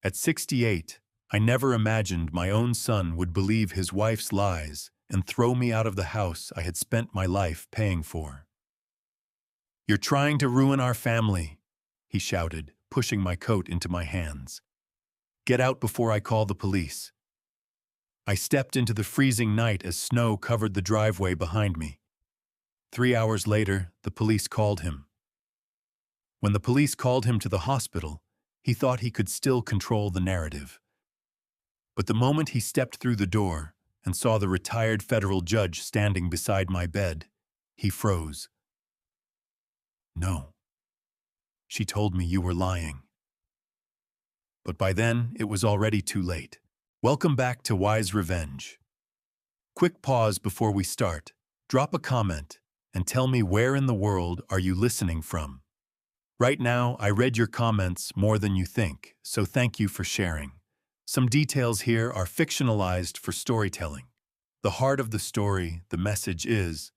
At 68, I never imagined my own son would believe his wife's lies and throw me out of the house I had spent my life paying for. "You're trying to ruin our family," he shouted, pushing my coat into my hands. "Get out before I call the police." I stepped into the freezing night as snow covered the driveway behind me. 3 hours later, the police called him. When the police called him to the hospital, he thought he could still control the narrative. But the moment he stepped through the door and saw the retired federal judge standing beside my bed, he froze. "No. She told me you were lying." But by then, it was already too late. Welcome back to Wise Revenge. Quick pause before we start. Drop a comment and tell me, where in the world are you listening from? Right now, I read your comments more than you think, so thank you for sharing. Some details here are fictionalized for storytelling. The heart of the story, the message is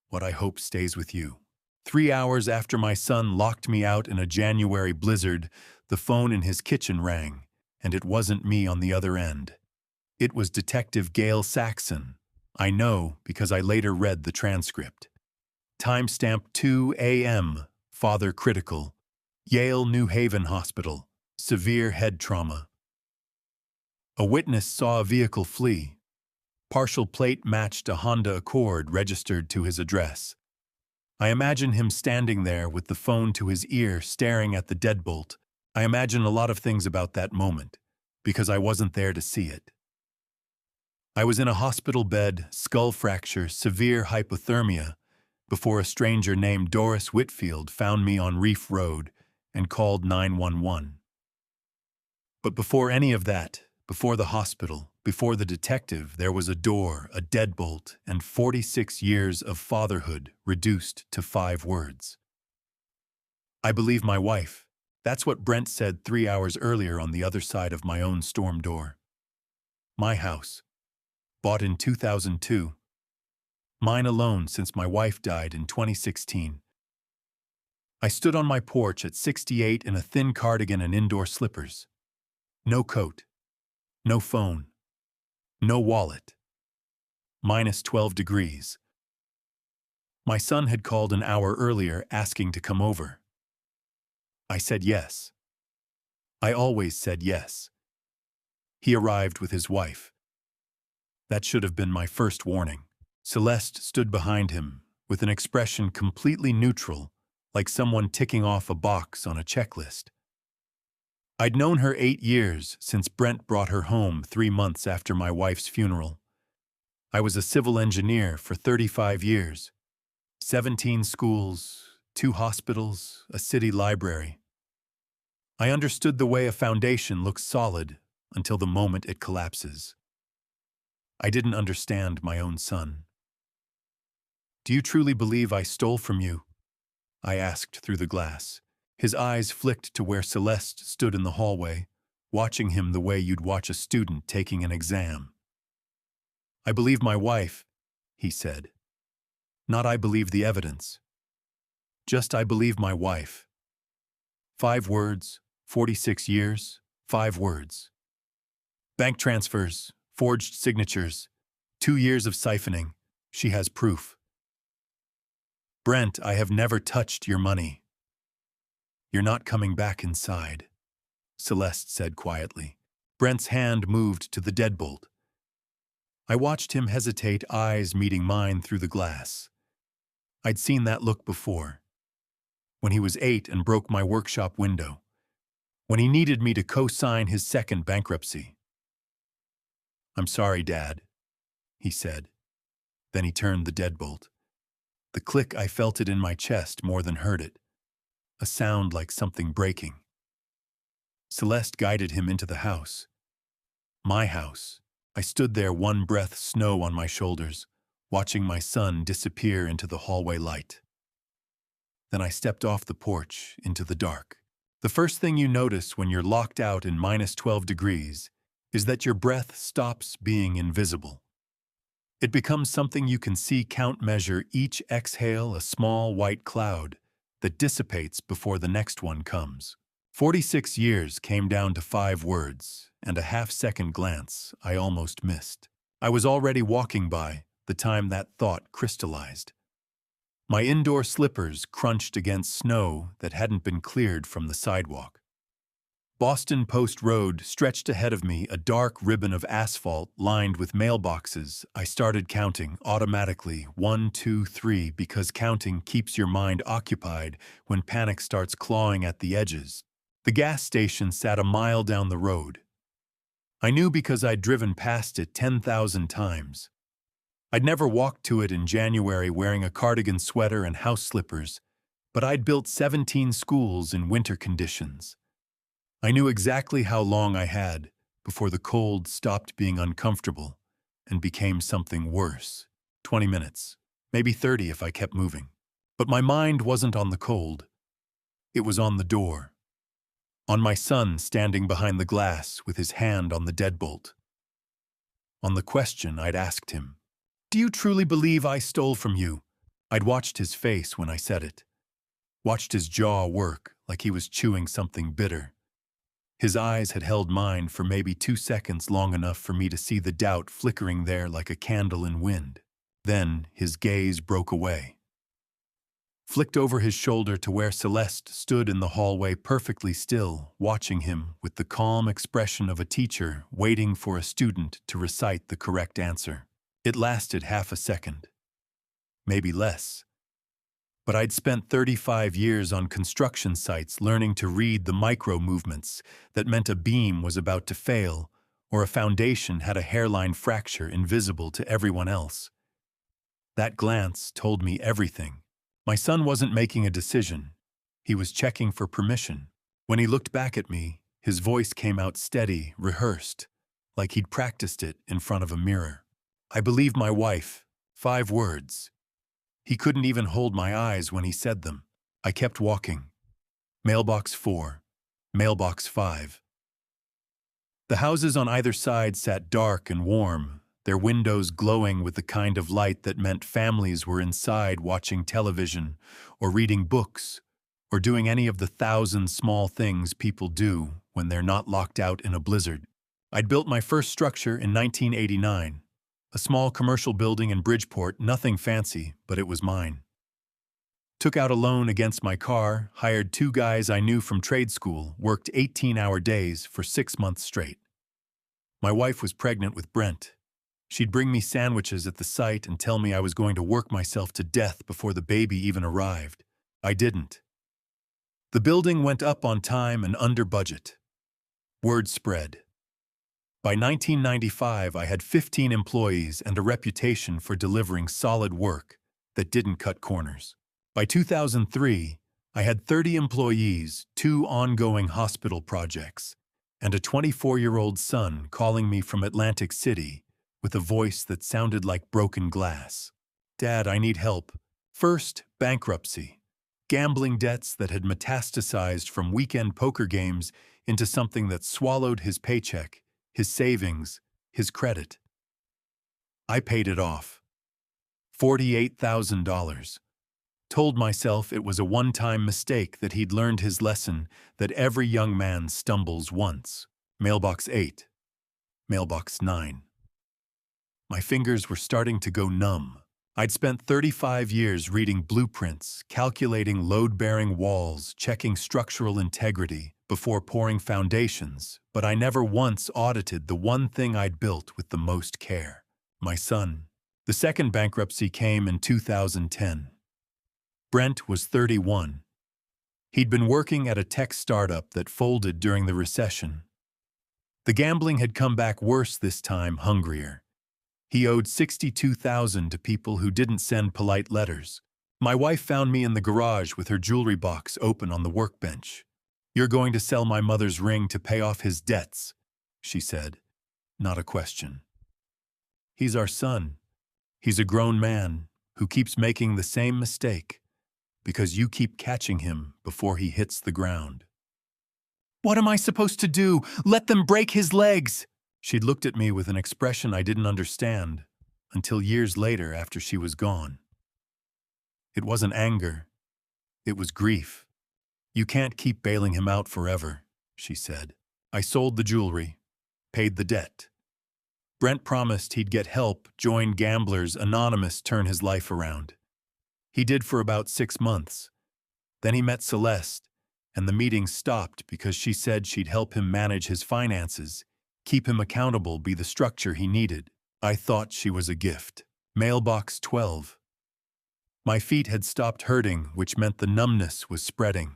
what I hope stays with you. 3 hours after my son locked me out in a January blizzard, the phone in his kitchen rang, and it wasn't me on the other end. It was Detective Gail Saxon. I know because I later read the transcript. Timestamp 2 a.m., father critical. Yale New Haven Hospital, severe head trauma. A witness saw a vehicle flee. Partial plate matched a Honda Accord registered to his address. I imagine him standing there with the phone to his ear staring at the deadbolt. I imagine a lot of things about that moment, because I wasn't there to see it. I was in a hospital bed, skull fracture, severe hypothermia, before a stranger named Doris Whitfield found me on Reef Road and called 911. But before any of that, before the hospital, before the detective, there was a door, a deadbolt, and 46 years of fatherhood reduced to 5 words. I believe my wife. That's what Brent said 3 hours earlier on the other side of my own storm door. My house. Bought in 2002. Mine alone since my wife died in 2016. I stood on my porch at 68 in a thin cardigan and indoor slippers. No coat. No phone. No wallet. Minus 12 degrees. My son had called an hour earlier asking to come over. I said yes. I always said yes. He arrived with his wife. That should have been my first warning. Celeste stood behind him, with an expression completely neutral, like someone ticking off a box on a checklist. I'd known her 8 years since Brent brought her home 3 months after my wife's funeral. I was a civil engineer for 35 years. 17 schools, 2 hospitals, a city library. I understood the way a foundation looks solid until the moment it collapses. I didn't understand my own son. "Do you truly believe I stole from you?" I asked through the glass. His eyes flicked to where Celeste stood in the hallway, watching him the way you'd watch a student taking an exam. "I believe my wife," he said. "Not I believe the evidence. Just I believe my wife." 5 words, 46 years, 5 words. Bank transfers, forged signatures, 2 years of siphoning. She has proof. "Brent, I have never touched your money." "You're not coming back inside," Celeste said quietly. Brent's hand moved to the deadbolt. I watched him hesitate, eyes meeting mine through the glass. I'd seen that look before. When he was 8 and broke my workshop window. When he needed me to co-sign his second bankruptcy. "I'm sorry, Dad," he said. Then he turned the deadbolt. The click, I felt it in my chest more than heard it. A sound like something breaking. Celeste guided him into the house. My house. I stood there, one breath snow on my shoulders, watching my son disappear into the hallway light. Then I stepped off the porch into the dark. The first thing you notice when you're locked out in minus 12 degrees is that your breath stops being invisible. It becomes something you can see, count, measure, each exhale a small white cloud that dissipates before the next one comes. 46 years came down to 5 words, and a half-second glance I almost missed. I was already walking by the time that thought crystallized. My indoor slippers crunched against snow that hadn't been cleared from the sidewalk. Boston Post Road stretched ahead of me, a dark ribbon of asphalt lined with mailboxes. I started counting automatically, 1, 2, 3, because counting keeps your mind occupied when panic starts clawing at the edges. The gas station sat a mile down the road. I knew because I'd driven past it 10,000 times. I'd never walked to it in January wearing a cardigan sweater and house slippers, but I'd built 17 schools in winter conditions. I knew exactly how long I had before the cold stopped being uncomfortable and became something worse. 20 minutes, maybe 30 if I kept moving. But my mind wasn't on the cold. It was on the door. On my son standing behind the glass with his hand on the deadbolt. On the question I'd asked him. Do you truly believe I stole from you? I'd watched his face when I said it. Watched his jaw work like he was chewing something bitter. His eyes had held mine for maybe 2 seconds, long enough for me to see the doubt flickering there like a candle in wind. Then his gaze broke away. Flicked over his shoulder to where Celeste stood in the hallway perfectly still, watching him with the calm expression of a teacher waiting for a student to recite the correct answer. It lasted half a second. Maybe less. But I'd spent 35 years on construction sites learning to read the micro movements that meant a beam was about to fail or a foundation had a hairline fracture invisible to everyone else. That glance told me everything. My son wasn't making a decision. He was checking for permission. When he looked back at me, his voice came out steady, rehearsed, like he'd practiced it in front of a mirror. I believe my wife. 5 words. He couldn't even hold my eyes when he said them. I kept walking. Mailbox 4. Mailbox 5. The houses on either side sat dark and warm, their windows glowing with the kind of light that meant families were inside watching television or reading books or doing any of the 1,000 small things people do when they're not locked out in a blizzard. I'd built my first structure in 1989. A small commercial building in Bridgeport, nothing fancy, but it was mine. Took out a loan against my car, hired 2 guys I knew from trade school, worked 18-hour days for 6 months straight. My wife was pregnant with Brent. She'd bring me sandwiches at the site and tell me I was going to work myself to death before the baby even arrived. I didn't. The building went up on time and under budget. Word spread. By 1995, I had 15 employees and a reputation for delivering solid work that didn't cut corners. By 2003, I had 30 employees, 2 ongoing hospital projects, and a 24-year-old son calling me from Atlantic City with a voice that sounded like broken glass. Dad, I need help. First, bankruptcy. Gambling debts that had metastasized from weekend poker games into something that swallowed his paycheck, his savings, his credit. I paid it off. $48,000. Told myself it was a one-time mistake, that he'd learned his lesson, that every young man stumbles once. Mailbox 8. Mailbox 9. My fingers were starting to go numb. I'd spent 35 years reading blueprints, calculating load-bearing walls, checking structural integrity before pouring foundations, but I never once audited the one thing I'd built with the most care: my son. The second bankruptcy came in 2010. Brent was 31. He'd been working at a tech startup that folded during the recession. The gambling had come back worse this time, hungrier. He owed $62,000 to people who didn't send polite letters. My wife found me in the garage with her jewelry box open on the workbench. "You're going to sell my mother's ring to pay off his debts," she said. Not a question. He's our son. He's a grown man who keeps making the same mistake because you keep catching him before he hits the ground. "What am I supposed to do? Let them break his legs!" She'd looked at me with an expression I didn't understand until years later, after she was gone. It wasn't anger. It was grief. You can't keep bailing him out forever, she said. I sold the jewelry, paid the debt. Brent promised he'd get help, join Gamblers Anonymous, turn his life around. He did for about 6 months. Then he met Celeste, and the meeting stopped because she said she'd help him manage his finances, keep him accountable, be the structure he needed. I thought she was a gift. Mailbox 12. My feet had stopped hurting, which meant the numbness was spreading.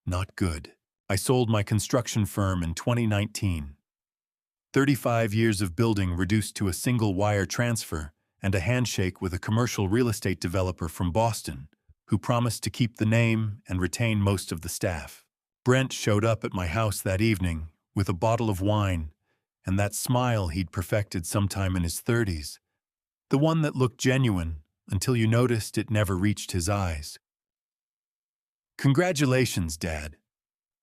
Not good. I sold my construction firm in 2019. 35 years of building reduced to a single wire transfer and a handshake with a commercial real estate developer from Boston, who promised to keep the name and retain most of the staff. Brent showed up at my house that evening with a bottle of wine and that smile he'd perfected sometime in his 30s, the one that looked genuine until you noticed it never reached his eyes. Congratulations, Dad.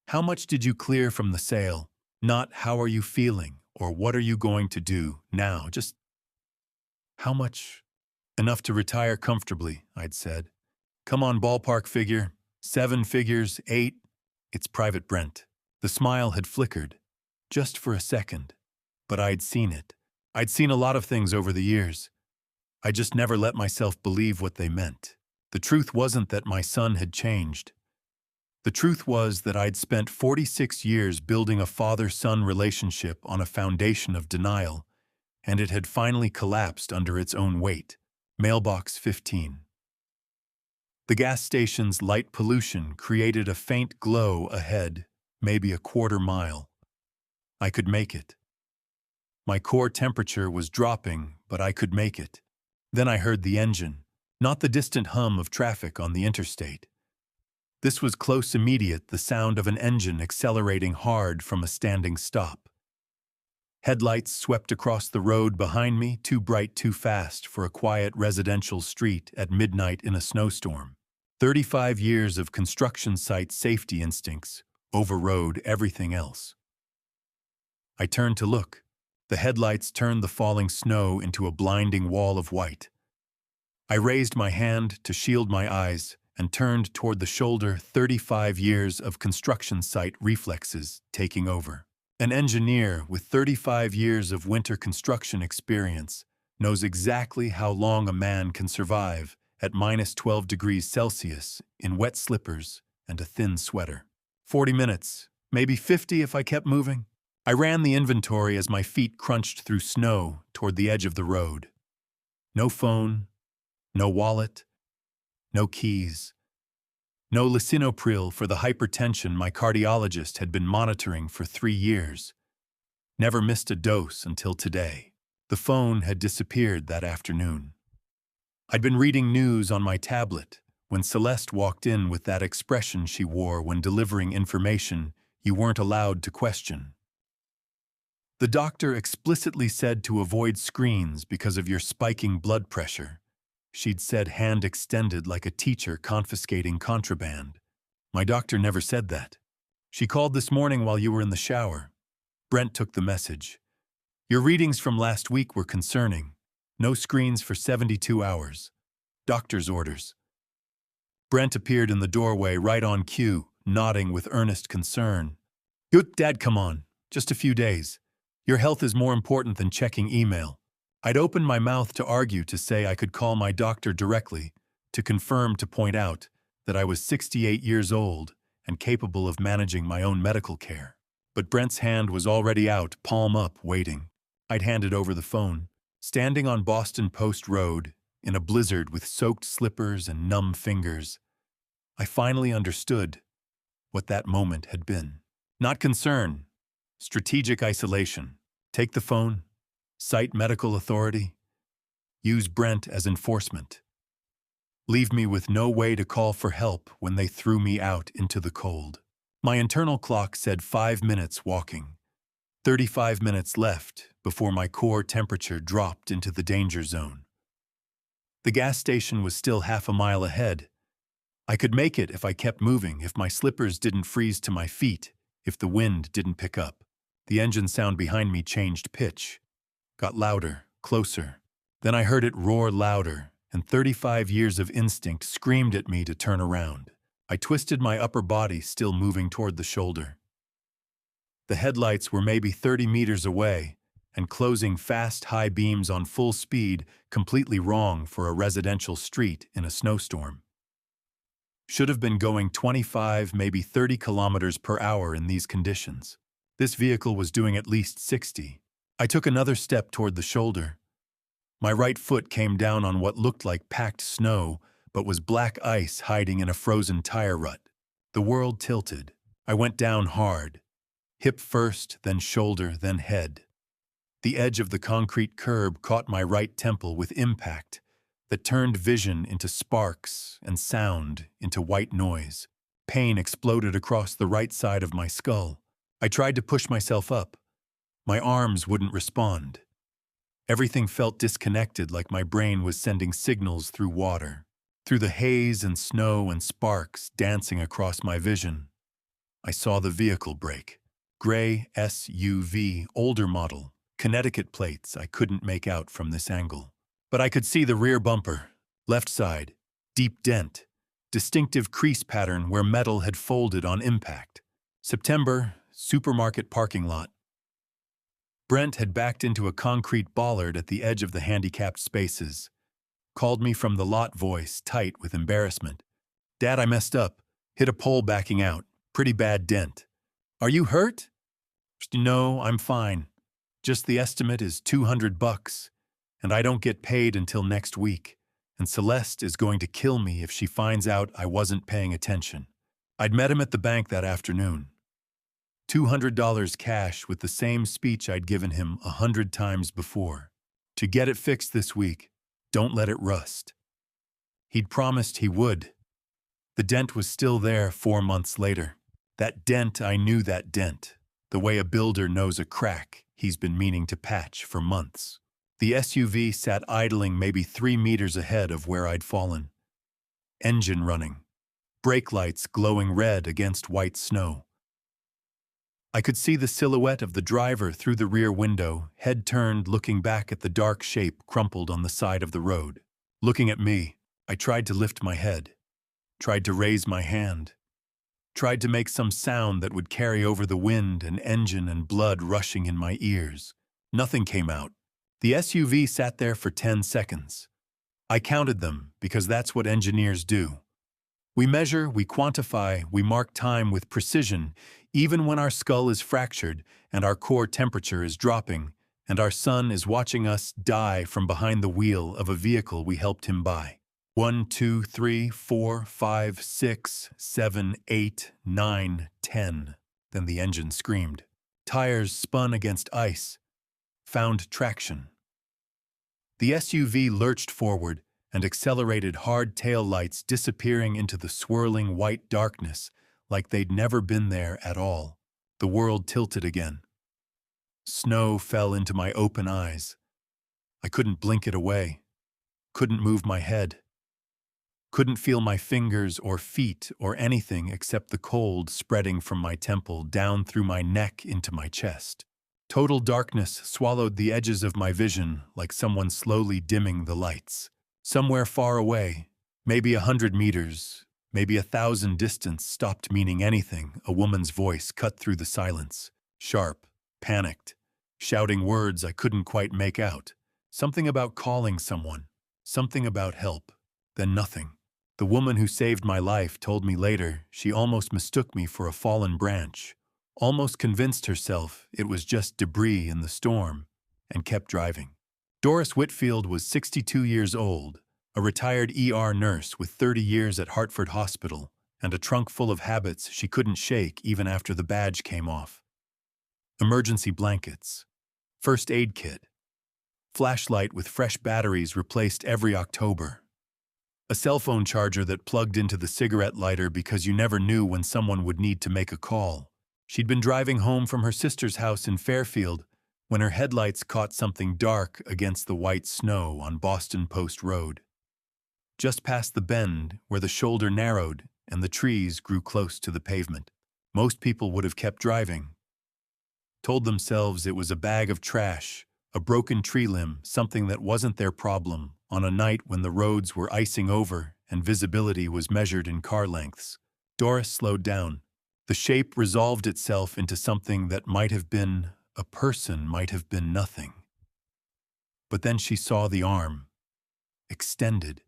How much did you clear from the sale? Not how are you feeling or what are you going to do now, just how much? Enough to retire comfortably, I'd said. Come on, ballpark figure. 7 figures, 8. It's Private Brent. The smile had flickered, just for a second, but I'd seen it. I'd seen a lot of things over the years. I just never let myself believe what they meant. The truth wasn't that my son had changed. The truth was that I'd spent 46 years building a father-son relationship on a foundation of denial, and it had finally collapsed under its own weight. Mailbox 15. The gas station's light pollution created a faint glow ahead, maybe a quarter mile. I could make it. My core temperature was dropping, but I could make it. Then I heard the engine, not the distant hum of traffic on the interstate. This was close immediate, the sound of an engine accelerating hard from a standing stop. Headlights swept across the road behind me, too bright, too fast for a quiet residential street at midnight in a snowstorm. 35 years of construction site safety instincts overrode everything else. I turned to look. The headlights turned the falling snow into a blinding wall of white. I raised my hand to shield my eyes and turned toward the shoulder, 35 years of construction site reflexes taking over. An engineer with 35 years of winter construction experience knows exactly how long a man can survive at minus 12 degrees Celsius in wet slippers and a thin sweater. 40 minutes, maybe 50 if I kept moving. I ran the inventory as my feet crunched through snow toward the edge of the road. No phone, no wallet, no keys. No lisinopril for the hypertension my cardiologist had been monitoring for 3 years. Never missed a dose until today. The phone had disappeared that afternoon. I'd been reading news on my tablet when Celeste walked in with that expression she wore when delivering information you weren't allowed to question. The doctor explicitly said to avoid screens because of your spiking blood pressure. She'd said hand extended like a teacher confiscating contraband. My doctor never said that. She called this morning while you were in the shower. Brent took the message. Your readings from last week were concerning. No screens for 72 hours. Doctor's orders. Brent appeared in the doorway right on cue, nodding with earnest concern. Dad, come on. Just a few days. Your health is more important than checking email. I'd opened my mouth to argue, to say I could call my doctor directly, to confirm, to point out that I was 68 years old and capable of managing my own medical care. But Brent's hand was already out, palm up, waiting. I'd handed over the phone. Standing on Boston Post Road, in a blizzard with soaked slippers and numb fingers, I finally understood what that moment had been. Not concern, strategic isolation. Take the phone. Cite medical authority. Use Brent as enforcement. Leave me with no way to call for help when they threw me out into the cold. My internal clock said 5 minutes walking. 35 minutes left before my core temperature dropped into the danger zone. The gas station was still half a mile ahead. I could make it if I kept moving, if my slippers didn't freeze to my feet, if the wind didn't pick up. The engine sound behind me changed pitch. Got louder, closer. Then I heard it roar louder, and 35 years of instinct screamed at me to turn around. I twisted my upper body, still moving toward the shoulder. The headlights were maybe 30 meters away, and closing fast high beams on full speed, completely wrong for a residential street in a snowstorm. Should have been going 25, maybe 30 kilometers per hour in these conditions. This vehicle was doing at least 60. I took another step toward the shoulder. My right foot came down on what looked like packed snow, but was black ice hiding in a frozen tire rut. The world tilted. I went down hard. Hip first, then shoulder, then head. The edge of the concrete curb caught my right temple with impact that turned vision into sparks and sound into white noise. Pain exploded across the right side of my skull. I tried to push myself up. My arms wouldn't respond. Everything felt disconnected, like my brain was sending signals through water. Through the haze and snow and sparks dancing across my vision, I saw the vehicle brake. Gray SUV, older model. Connecticut plates I couldn't make out from this angle. But I could see the rear bumper, left side, deep dent, distinctive crease pattern where metal had folded on impact. September, supermarket parking lot. Brent had backed into a concrete bollard at the edge of the handicapped spaces. Called me from the lot, voice tight with embarrassment. Dad, I messed up. Hit a pole backing out. Pretty bad dent. Are you hurt? No, I'm fine. Just the estimate is $200, and I don't get paid until next week, and Celeste is going to kill me if she finds out I wasn't paying attention. I'd met him at the bank that afternoon. $200 cash with the same speech I'd given him 100 times before. To get it fixed this week, don't let it rust. He'd promised he would. The dent was still there 4 months later. That dent, I knew that dent, the way a builder knows a crack he's been meaning to patch for months. The SUV sat idling maybe 3 meters ahead of where I'd fallen. Engine running. Brake lights glowing red against white snow. I could see the silhouette of the driver through the rear window, head turned, looking back at the dark shape crumpled on the side of the road. Looking at me, I tried to lift my head, tried to raise my hand, tried to make some sound that would carry over the wind and engine and blood rushing in my ears. Nothing came out. The SUV sat there for 10 seconds. I counted them because that's what engineers do. We measure, we quantify, we mark time with precision, even when our skull is fractured and our core temperature is dropping, and our son is watching us die from behind the wheel of a vehicle we helped him buy. 1, 2, 3, 4, 5, 6, 7, 8, 9, 10. Then the engine screamed. Tires spun against ice. Found traction. The SUV lurched forward and accelerated, hard tail lights disappearing into the swirling white darkness like they'd never been there at all. The world tilted again. Snow fell into my open eyes. I couldn't blink it away. Couldn't move my head. Couldn't feel my fingers or feet or anything except the cold spreading from my temple down through my neck into my chest. Total darkness swallowed the edges of my vision like someone slowly dimming the lights. Somewhere far away, maybe 100 meters, maybe 1,000 distance, stopped meaning anything. A woman's voice cut through the silence, sharp, panicked, shouting words I couldn't quite make out. Something about calling someone, something about help, then nothing. The woman who saved my life told me later she almost mistook me for a fallen branch, almost convinced herself it was just debris in the storm, and kept driving. Doris Whitfield was 62 years old, a retired ER nurse with 30 years at Hartford Hospital and a trunk full of habits she couldn't shake even after the badge came off. Emergency blankets, first aid kit, flashlight with fresh batteries replaced every October, a cell phone charger that plugged into the cigarette lighter because you never knew when someone would need to make a call. She'd been driving home from her sister's house in Fairfield when her headlights caught something dark against the white snow on Boston Post Road. Just past the bend where the shoulder narrowed and the trees grew close to the pavement. Most people would have kept driving. Told themselves it was a bag of trash, a broken tree limb, something that wasn't their problem, on a night when the roads were icing over and visibility was measured in car lengths. Doris slowed down. The shape resolved itself into something that might have been a person, might have been nothing. But then she saw the arm, extended.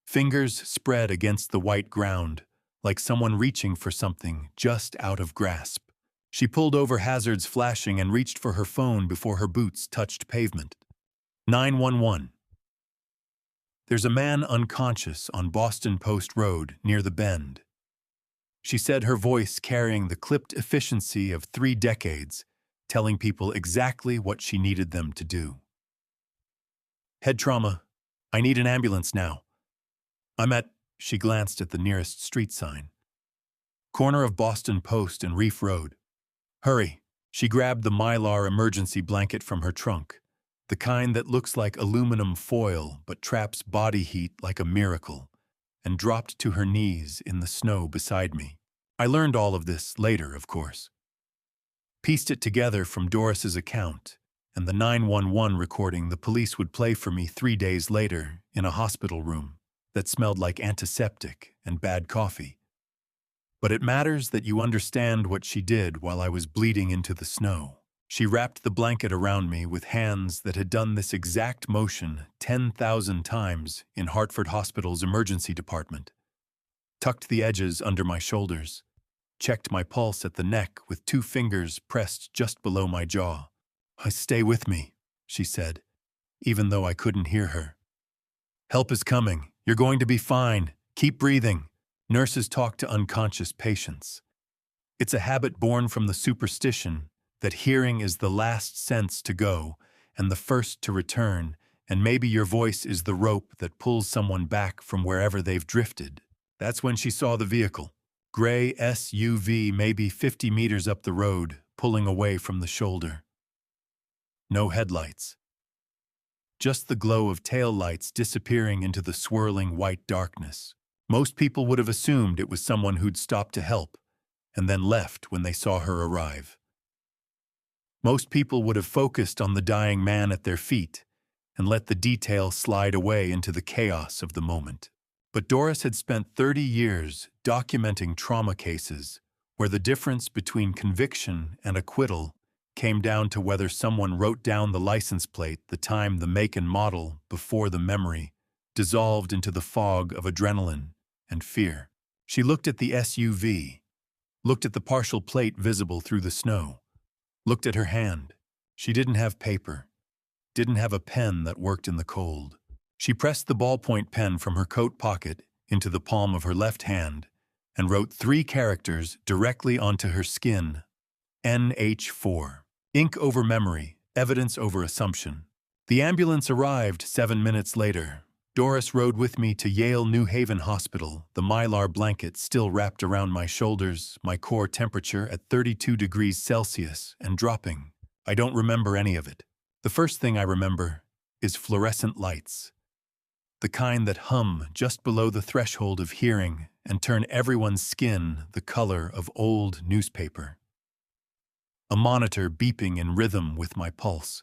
Fingers spread against the white ground, like someone reaching for something just out of grasp. She pulled over, hazards flashing, and reached for her phone before her boots touched pavement. 911. There's a man unconscious on Boston Post Road near the Bend. She said, her voice carrying the clipped efficiency of 3 decades, telling people exactly what she needed them to do. Head trauma. I need an ambulance now. I'm at, she glanced at the nearest street sign. Corner of Boston Post and Reef Road. Hurry. She grabbed the Mylar emergency blanket from her trunk, the kind that looks like aluminum foil but traps body heat like a miracle, and dropped to her knees in the snow beside me. I learned all of this later, of course. Pieced it together from Doris's account and the 911 recording the police would play for me 3 days later in a hospital room that smelled like antiseptic and bad coffee. But it matters that you understand what she did while I was bleeding into the snow. She wrapped the blanket around me with hands that had done this exact motion 10,000 times in Hartford Hospital's emergency department, tucked the edges under my shoulders, checked my pulse at the neck with 2 fingers pressed just below my jaw. Stay with me, she said, even though I couldn't hear her. Help is coming. You're going to be fine. Keep breathing. Nurses talk to unconscious patients. It's a habit born from the superstition that hearing is the last sense to go and the first to return, and maybe your voice is the rope that pulls someone back from wherever they've drifted. That's when she saw the vehicle. Gray SUV maybe 50 meters up the road, pulling away from the shoulder. No headlights. Just the glow of tail lights disappearing into the swirling white darkness. Most people would have assumed it was someone who'd stopped to help, and then left when they saw her arrive. Most people would have focused on the dying man at their feet and let the details slide away into the chaos of the moment. But Doris had spent 30 years documenting trauma cases where the difference between conviction and acquittal came down to whether someone wrote down the license plate, the time, the make and model before the memory dissolved into the fog of adrenaline and fear. She looked at the SUV, looked at the partial plate visible through the snow, looked at her hand. She didn't have paper, didn't have a pen that worked in the cold. She pressed the ballpoint pen from her coat pocket into the palm of her left hand and wrote 3 characters directly onto her skin. NH4. Ink over memory, evidence over assumption. The ambulance arrived 7 minutes later. Doris rode with me to Yale New Haven Hospital, the Mylar blanket still wrapped around my shoulders, my core temperature at 32 degrees Celsius and dropping. I don't remember any of it. The first thing I remember is fluorescent lights, the kind that hum just below the threshold of hearing and turn everyone's skin the color of old newspaper. A monitor beeping in rhythm with my pulse.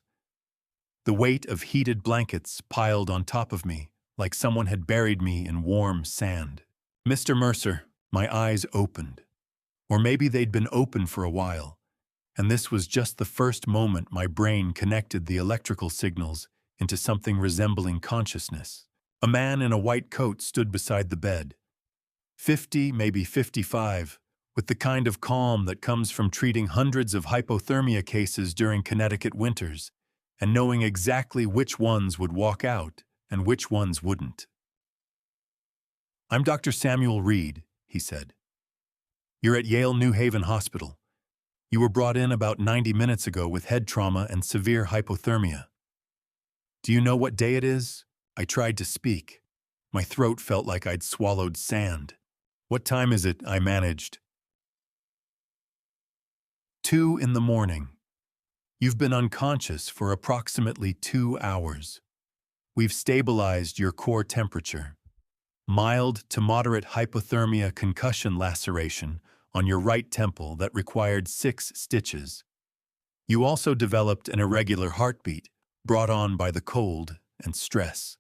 The weight of heated blankets piled on top of me, like someone had buried me in warm sand. Mr. Mercer, my eyes opened. Or maybe they'd been open for a while, and this was just the first moment my brain connected the electrical signals into something resembling consciousness. A man in a white coat stood beside the bed. 50, maybe 55, with the kind of calm that comes from treating hundreds of hypothermia cases during Connecticut winters, and knowing exactly which ones would walk out and which ones wouldn't. I'm Dr. Samuel Reed, he said. You're at Yale New Haven Hospital. You were brought in about 90 minutes ago with head trauma and severe hypothermia. Do you know what day it is? I tried to speak. My throat felt like I'd swallowed sand. What time is it? I managed. 2 in the morning. You've been unconscious for approximately 2 hours. We've stabilized your core temperature. Mild to moderate hypothermia concussion laceration on your right temple that required 6 stitches. You also developed an irregular heartbeat brought on by the cold and stress.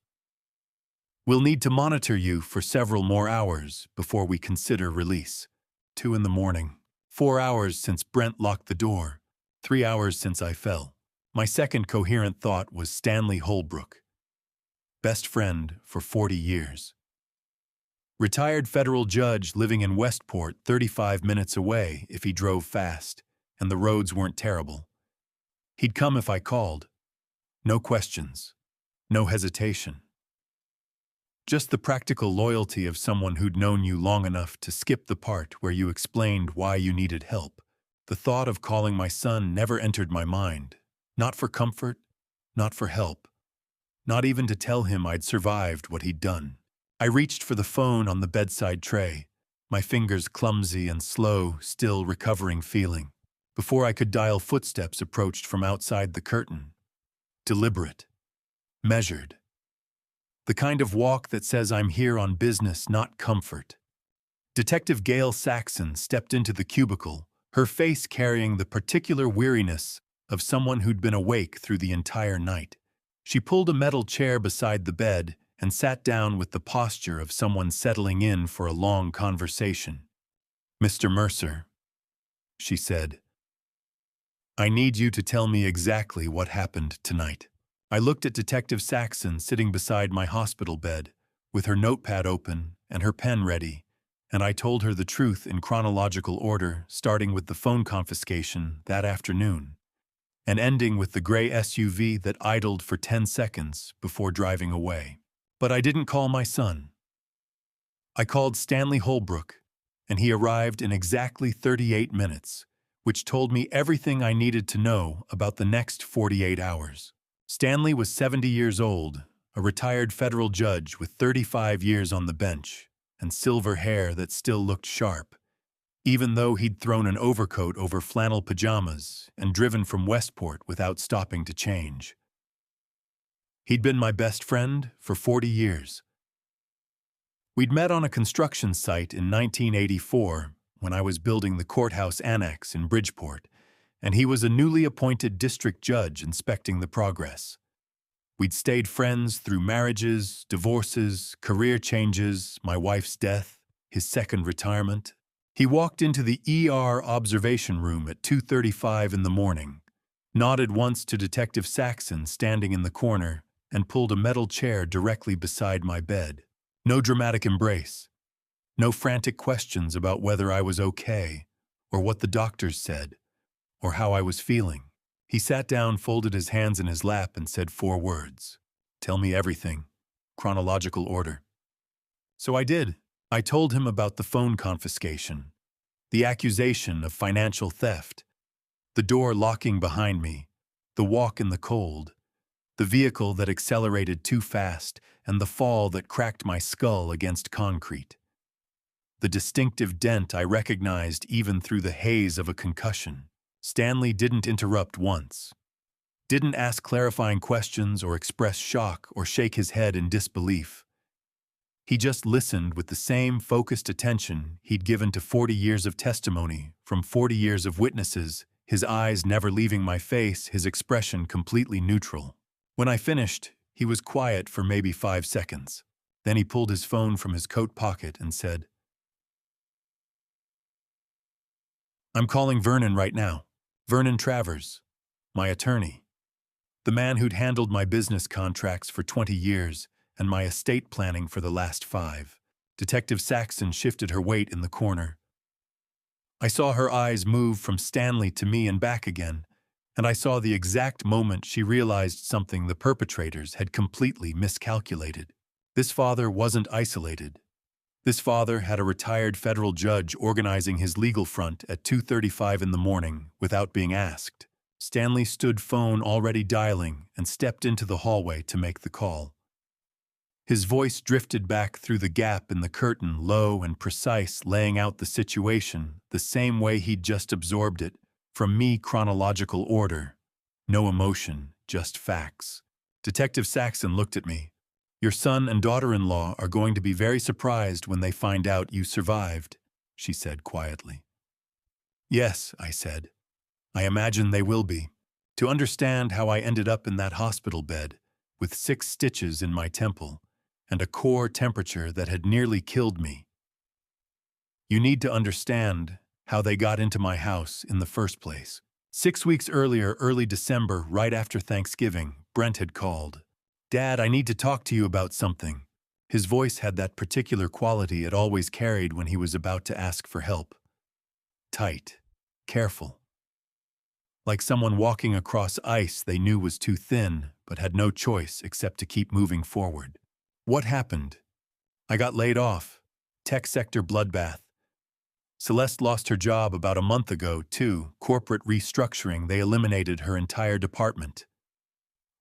We'll need to monitor you for several more hours before we consider release. 2 in the morning. 4 hours since Brent locked the door. 3 hours since I fell. My second coherent thought was Stanley Holbrook. Best friend for 40 years. Retired federal judge living in Westport 35 minutes away if he drove fast, and the roads weren't terrible. He'd come if I called. No questions. No hesitation. Just the practical loyalty of someone who'd known you long enough to skip the part where you explained why you needed help. The thought of calling my son never entered my mind. Not for comfort, not for help. Not even to tell him I'd survived what he'd done. I reached for the phone on the bedside tray, my fingers clumsy and slow, still recovering feeling. Before I could dial, footsteps approached from outside the curtain. Deliberate. Measured. The kind of walk that says I'm here on business, not comfort. Detective Gail Saxon stepped into the cubicle, her face carrying the particular weariness of someone who'd been awake through the entire night. She pulled a metal chair beside the bed and sat down with the posture of someone settling in for a long conversation. "Mr. Mercer," she said, "I need you to tell me exactly what happened tonight." I looked at Detective Saxon sitting beside my hospital bed, with her notepad open and her pen ready, and I told her the truth in chronological order, starting with the phone confiscation that afternoon, and ending with the gray SUV that idled for 10 seconds before driving away. But I didn't call my son. I called Stanley Holbrook, and he arrived in exactly 38 minutes, which told me everything I needed to know about the next 48 hours. Stanley was 70 years old, a retired federal judge with 35 years on the bench and silver hair that still looked sharp, even though he'd thrown an overcoat over flannel pajamas and driven from Westport without stopping to change. He'd been my best friend for 40 years. We'd met on a construction site in 1984 when I was building the courthouse annex in Bridgeport, and he was a newly appointed district judge inspecting the progress. We'd stayed friends through marriages, divorces, career changes, my wife's death, his second retirement. He walked into the ER observation room at 2:35 in the morning, nodded once to Detective Saxon standing in the corner, and pulled a metal chair directly beside my bed. No dramatic embrace. No frantic questions about whether I was okay, or what the doctors said, or how I was feeling. He sat down, folded his hands in his lap, and said 4 words. "Tell me everything. Chronological order." So I did. I told him about the phone confiscation, the accusation of financial theft, the door locking behind me, the walk in the cold, the vehicle that accelerated too fast, and the fall that cracked my skull against concrete. The distinctive dent I recognized even through the haze of a concussion. Stanley didn't interrupt once. Didn't ask clarifying questions or express shock or shake his head in disbelief. He just listened with the same focused attention he'd given to 40 years of testimony from 40 years of witnesses, his eyes never leaving my face, his expression completely neutral. When I finished, he was quiet for maybe 5 seconds. Then he pulled his phone from his coat pocket and said, "I'm calling Vernon right now. Vernon Travers, my attorney. The man who'd handled my business contracts for 20 years and my estate planning for the last 5. Detective Saxon shifted her weight in the corner. I saw her eyes move from Stanley to me and back again, and I saw the exact moment she realized something the perpetrators had completely miscalculated. This father wasn't isolated. This father had a retired federal judge organizing his legal front at 2:35 in the morning without being asked. Stanley stood, phone already dialing, and stepped into the hallway to make the call. His voice drifted back through the gap in the curtain, low and precise, laying out the situation the same way he'd just absorbed it from me. Chronological order. No emotion, just facts. Detective Saxon looked at me. "Your son and daughter-in-law are going to be very surprised when they find out you survived," she said quietly. "Yes," I said. "I imagine they will be. To understand how I ended up in that hospital bed, with 6 stitches in my temple, and a core temperature that had nearly killed me. You need to understand how they got into my house in the first place. 6 weeks earlier, early December, right after Thanksgiving, Brent had called. "Dad, I need to talk to you about something." His voice had that particular quality it always carried when he was about to ask for help. Tight, careful. Like someone walking across ice they knew was too thin, but had no choice except to keep moving forward. What happened? I got laid off. Tech sector bloodbath. Celeste lost her job about a month ago, too. Corporate restructuring, they eliminated her entire department.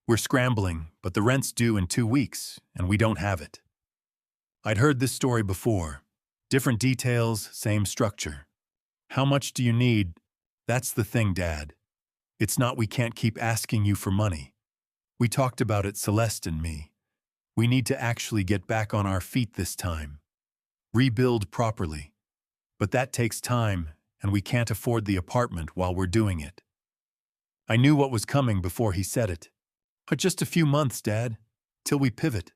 We're scrambling, but the rent's due in 2 weeks, and we don't have it. I'd heard this story before. Different details, same structure. How much do you need? That's the thing, Dad. It's not we can't keep asking you for money. We talked about it, Celeste and me. We need to actually get back on our feet this time. Rebuild properly. But that takes time, and we can't afford the apartment while we're doing it. I knew what was coming before he said it. Just a few months, Dad, till we pivot.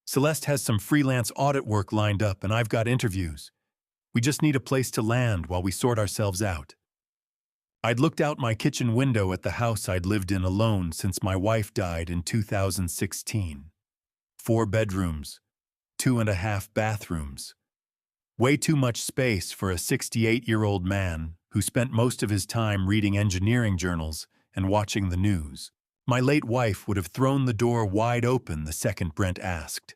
Celeste has some freelance audit work lined up, and I've got interviews. We just need a place to land while we sort ourselves out. I'd looked out my kitchen window at the house I'd lived in alone since my wife died in 2016. 4 bedrooms, 2.5 bathrooms. Way too much space for a 68-year-old man who spent most of his time reading engineering journals and watching the news. My late wife would have thrown the door wide open the second Brent asked.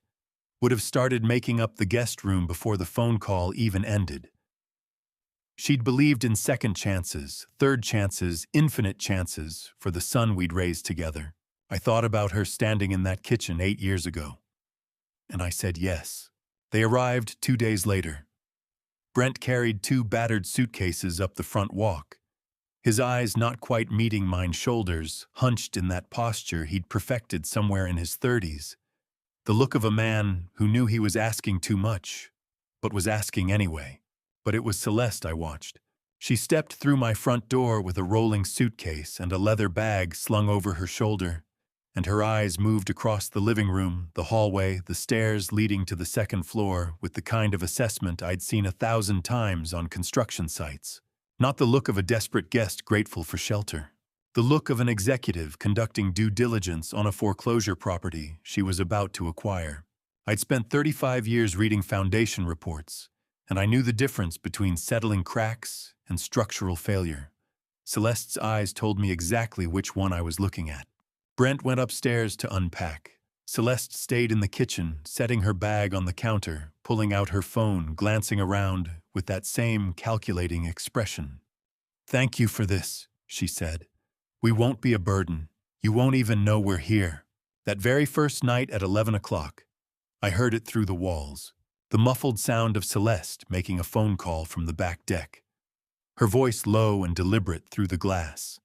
Would have started making up the guest room before the phone call even ended. She'd believed in second chances, third chances, infinite chances for the son we'd raised together. I thought about her standing in that kitchen 8 years ago. And I said yes. They arrived 2 days later. Brent carried 2 battered suitcases up the front walk. His eyes not quite meeting mine shoulders, hunched in that posture he'd perfected somewhere in his 30s. The look of a man who knew he was asking too much, but was asking anyway. But it was Celeste I watched. She stepped through my front door with a rolling suitcase and a leather bag slung over her shoulder, and her eyes moved across the living room, the hallway, the stairs leading to the second floor with the kind of assessment I'd seen 1,000 times on construction sites. Not the look of a desperate guest grateful for shelter. The look of an executive conducting due diligence on a foreclosure property she was about to acquire. I'd spent 35 years reading foundation reports, and I knew the difference between settling cracks and structural failure. Celeste's eyes told me exactly which one I was looking at. Brent went upstairs to unpack. Celeste stayed in the kitchen, setting her bag on the counter, pulling out her phone, glancing around with that same calculating expression. "Thank you for this," she said. "We won't be a burden. You won't even know we're here." That very first night at 11 o'clock, I heard it through the walls. The muffled sound of Celeste making a phone call from the back deck. Her voice low and deliberate through the glass.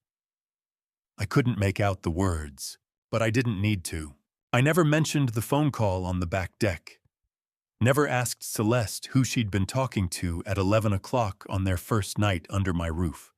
I couldn't make out the words, but I didn't need to. I never mentioned the phone call on the back deck. Never asked Celeste who she'd been talking to at 11 o'clock on their first night under my roof.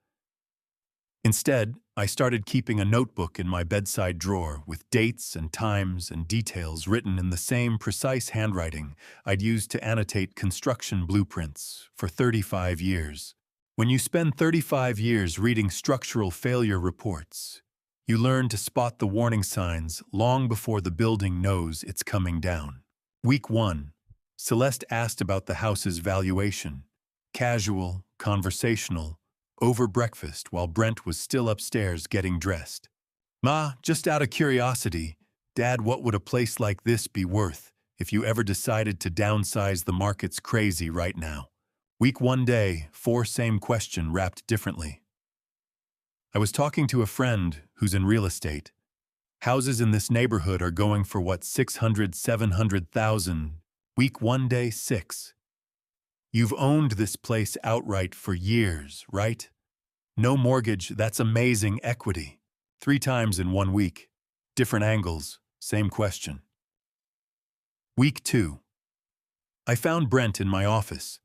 Instead, I started keeping a notebook in my bedside drawer with dates and times and details written in the same precise handwriting I'd used to annotate construction blueprints for 35 years. When you spend 35 years reading structural failure reports, you learn to spot the warning signs long before the building knows it's coming down. Week 1, Celeste asked about the house's valuation. Casual, conversational, over breakfast while Brent was still upstairs getting dressed. "Ma, just out of curiosity, Dad, what would a place like this be worth if you ever decided to downsize? The market's crazy right now." Week 1 day, 4 same question wrapped differently. I was talking to a friend who's in real estate. Houses in this neighborhood are going for what, 600, 700,000. Week 1 day 6. You've owned this place outright for years, right? No mortgage, that's amazing equity. 3 times in 1 week. Different angles, same question. Week 2. I found Brent in my office.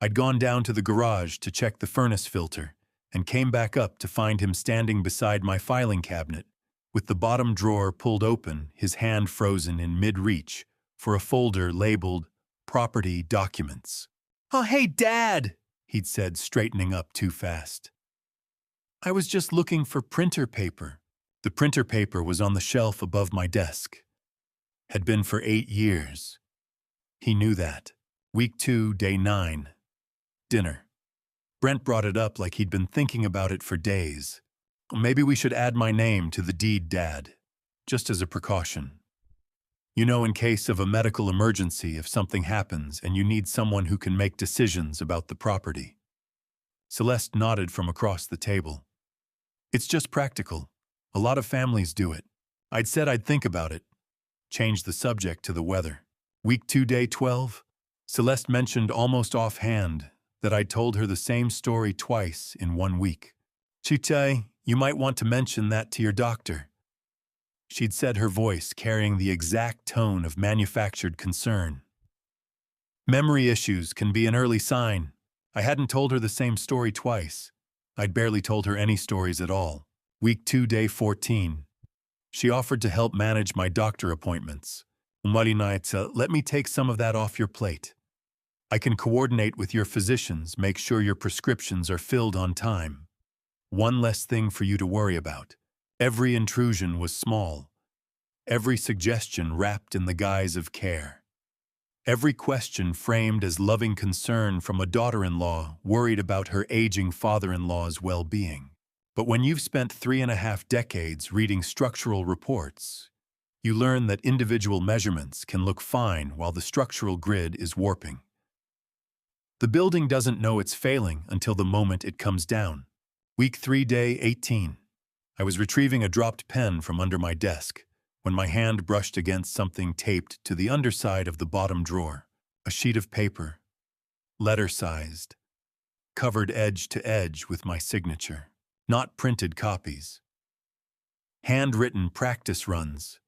I'd gone down to the garage to check the furnace filter and came back up to find him standing beside my filing cabinet, with the bottom drawer pulled open, his hand frozen in mid-reach, for a folder labeled Property Documents. "Oh, hey, Dad," he'd said, straightening up too fast. "I was just looking for printer paper." The printer paper was on the shelf above my desk. Had been for 8 years. He knew that. Week 2, day 9. Dinner. Brent brought it up like he'd been thinking about it for days. "Maybe we should add my name to the deed, Dad, just as a precaution. You know, in case of a medical emergency, if something happens and you need someone who can make decisions about the property." Celeste nodded from across the table. "It's just practical. A lot of families do it." I'd said I'd think about it. Changed the subject to the weather. Week 2, day 12. Celeste mentioned almost offhand that I'd told her the same story twice in 1 week. "She'd say, you might want to mention that to your doctor." She'd said, her voice carrying the exact tone of manufactured concern. Memory issues can be an early sign. I hadn't told her the same story twice. I'd barely told her any stories at all. Week 2, day 14. She offered to help manage my doctor appointments. "Let me take some of that off your plate. I can coordinate with your physicians, make sure your prescriptions are filled on time. One less thing for you to worry about." Every intrusion was small. Every suggestion wrapped in the guise of care. Every question framed as loving concern from a daughter-in-law worried about her aging father-in-law's well-being. But when you've spent 3.5 decades reading structural reports, you learn that individual measurements can look fine while the structural grid is warping. The building doesn't know it's failing until the moment it comes down. Week 3, day 18. I was retrieving a dropped pen from under my desk when my hand brushed against something taped to the underside of the bottom drawer. A sheet of paper, letter-sized, covered edge to edge with my signature. Not printed copies. Handwritten practice runs.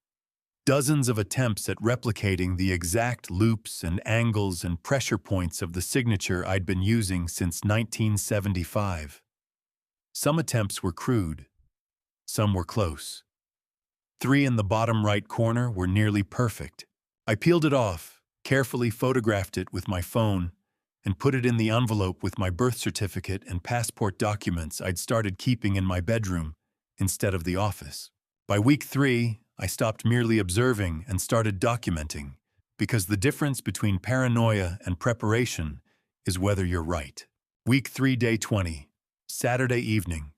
Dozens of attempts at replicating the exact loops and angles and pressure points of the signature I'd been using since 1975. Some attempts were crude. Some were close. 3 in the bottom right corner were nearly perfect. I peeled it off, carefully photographed it with my phone, and put it in the envelope with my birth certificate and passport documents I'd started keeping in my bedroom instead of the office. By week 3, I stopped merely observing and started documenting, because the difference between paranoia and preparation is whether you're right. Week 3, day 20, Saturday evening.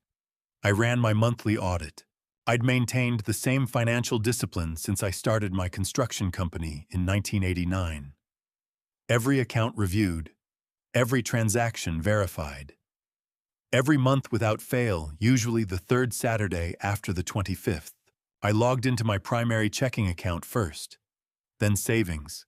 I ran my monthly audit. I'd maintained the same financial discipline since I started my construction company in 1989. Every account reviewed, every transaction verified. Every month without fail, usually the 3rd Saturday after the 25th, I logged into my primary checking account first, then savings,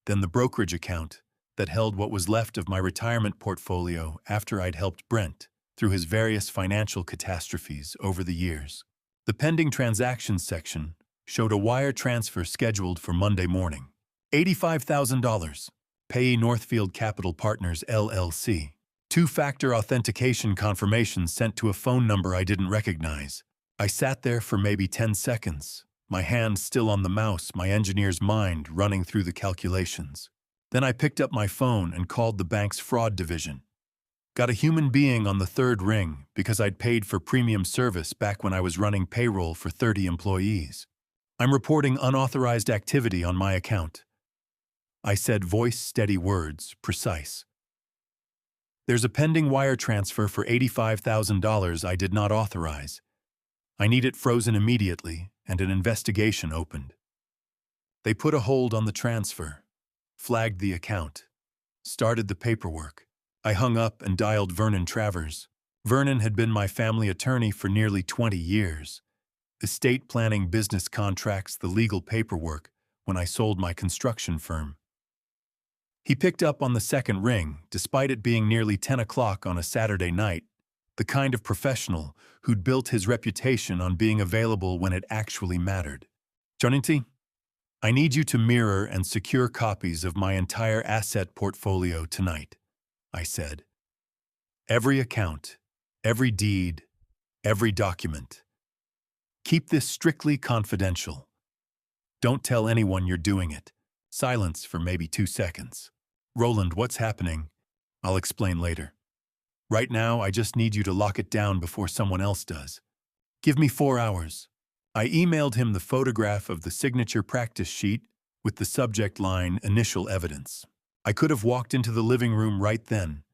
then the brokerage account that held what was left of my retirement portfolio after I'd helped Brent through his various financial catastrophes over the years. The pending transactions section showed a wire transfer scheduled for Monday morning. $85,000. Payee Northfield Capital Partners, LLC. 2-factor authentication confirmation sent to a phone number I didn't recognize. I sat there for maybe 10 seconds, my hand still on the mouse, my engineer's mind running through the calculations. Then I picked up my phone and called the bank's fraud division. Got a human being on the 3rd ring because I'd paid for premium service back when I was running payroll for 30 employees. "I'm reporting unauthorized activity on my account." I said, voice steady, words precise. "There's a pending wire transfer for $85,000 I did not authorize. I need it frozen immediately, and an investigation opened." They put a hold on the transfer, flagged the account, started the paperwork. I hung up and dialed Vernon Travers. Vernon had been my family attorney for nearly 20 years. Estate planning, business contracts, the legal paperwork when I sold my construction firm. He picked up on the 2nd ring, despite it being nearly 10 o'clock on a Saturday night, the kind of professional who'd built his reputation on being available when it actually mattered. "Joninti, I need you to mirror and secure copies of my entire asset portfolio tonight," I said. "Every account, every deed, every document. Keep this strictly confidential. Don't tell anyone you're doing it. Silence for maybe 2 seconds. Roland, what's happening? I'll explain later. Right now, I just need you to lock it down before someone else does. Give me 4 hours. I emailed him the photograph of the signature practice sheet with the subject line, initial evidence. I could have walked into the living room right then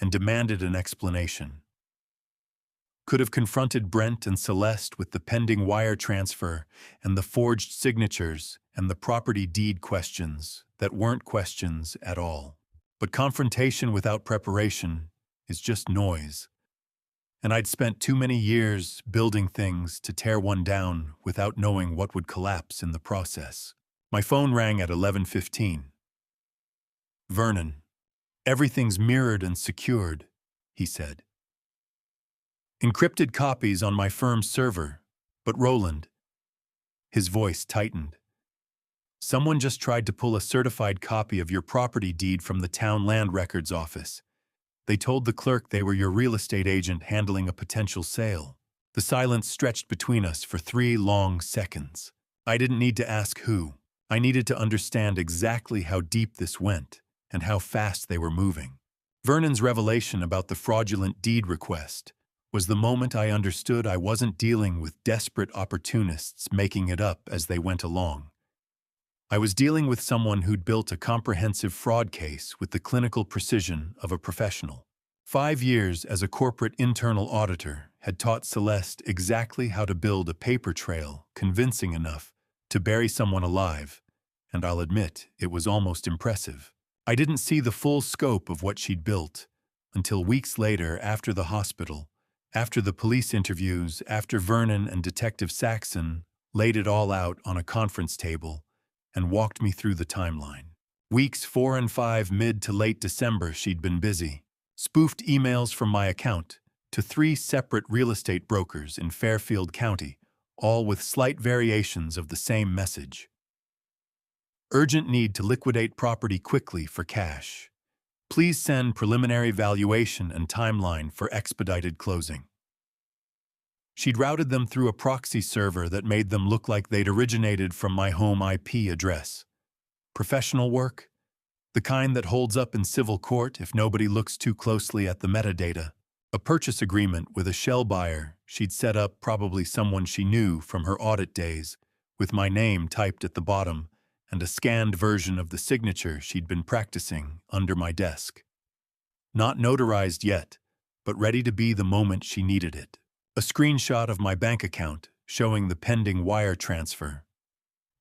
and demanded an explanation. Could have confronted Brent and Celeste with the pending wire transfer and the forged signatures and the property deed questions that weren't questions at all. But confrontation without preparation is just noise. And I'd spent too many years building things to tear one down without knowing what would collapse in the process. My phone rang at 11:15. Vernon, everything's mirrored and secured, he said. Encrypted copies on my firm's server, but Roland. His voice tightened. Someone just tried to pull a certified copy of your property deed from the town land records office. They told the clerk they were your real estate agent handling a potential sale. The silence stretched between us for 3 long seconds. I didn't need to ask who. I needed to understand exactly how deep this went and how fast they were moving. Vernon's revelation about the fraudulent deed request was the moment I understood I wasn't dealing with desperate opportunists making it up as they went along. I was dealing with someone who'd built a comprehensive fraud case with the clinical precision of a professional. 5 years as a corporate internal auditor had taught Celeste exactly how to build a paper trail convincing enough to bury someone alive, and I'll admit it was almost impressive. I didn't see the full scope of what she'd built until weeks later, after the hospital, after the police interviews, after Vernon and Detective Saxon laid it all out on a conference table and walked me through the timeline. Weeks 4 and 5, mid to late December, she'd been busy. Spoofed emails from my account to 3 separate real estate brokers in Fairfield County, all with slight variations of the same message. Urgent need to liquidate property quickly for cash. Please send preliminary valuation and timeline for expedited closing. She'd routed them through a proxy server that made them look like they'd originated from my home IP address. Professional work? The kind that holds up in civil court if nobody looks too closely at the metadata. A purchase agreement with a shell buyer she'd set up, probably someone she knew from her audit days, with my name typed at the bottom and a scanned version of the signature she'd been practicing under my desk. Not notarized yet, but ready to be the moment she needed it. A screenshot of my bank account showing the pending wire transfer.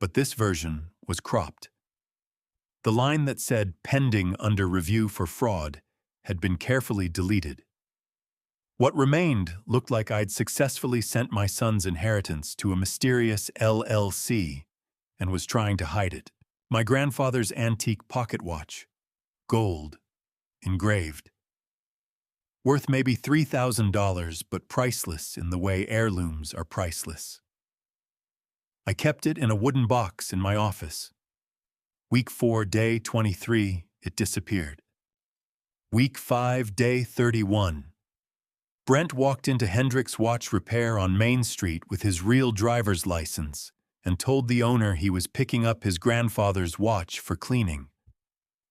But this version was cropped. The line that said pending under review for fraud had been carefully deleted. What remained looked like I'd successfully sent my son's inheritance to a mysterious LLC and was trying to hide it. My grandfather's antique pocket watch, gold, engraved. Worth maybe $3,000, but priceless in the way heirlooms are priceless. I kept it in a wooden box in my office. Week 4, day 23, it disappeared. Week 5, day 31. Brent walked into Hendrick's Watch Repair on Main Street with his real driver's license and told the owner he was picking up his grandfather's watch for cleaning.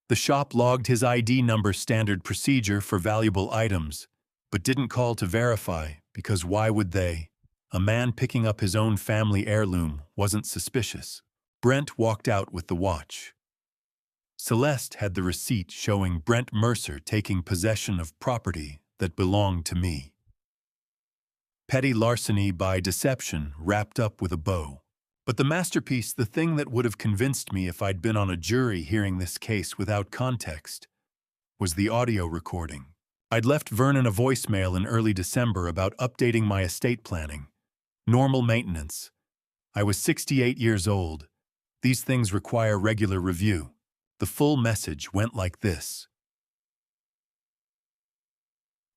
The shop logged his ID number, standard procedure for valuable items, but didn't call to verify because why would they? A man picking up his own family heirloom wasn't suspicious. Brent walked out with the watch. Celeste had the receipt showing Brent Mercer taking possession of property that belonged to me. Petty larceny by deception wrapped up with a bow. But the masterpiece, the thing that would have convinced me if I'd been on a jury hearing this case without context, was the audio recording. I'd left Vernon a voicemail in early December about updating my estate planning. Normal maintenance. I was 68 years old. These things require regular review. The full message went like this.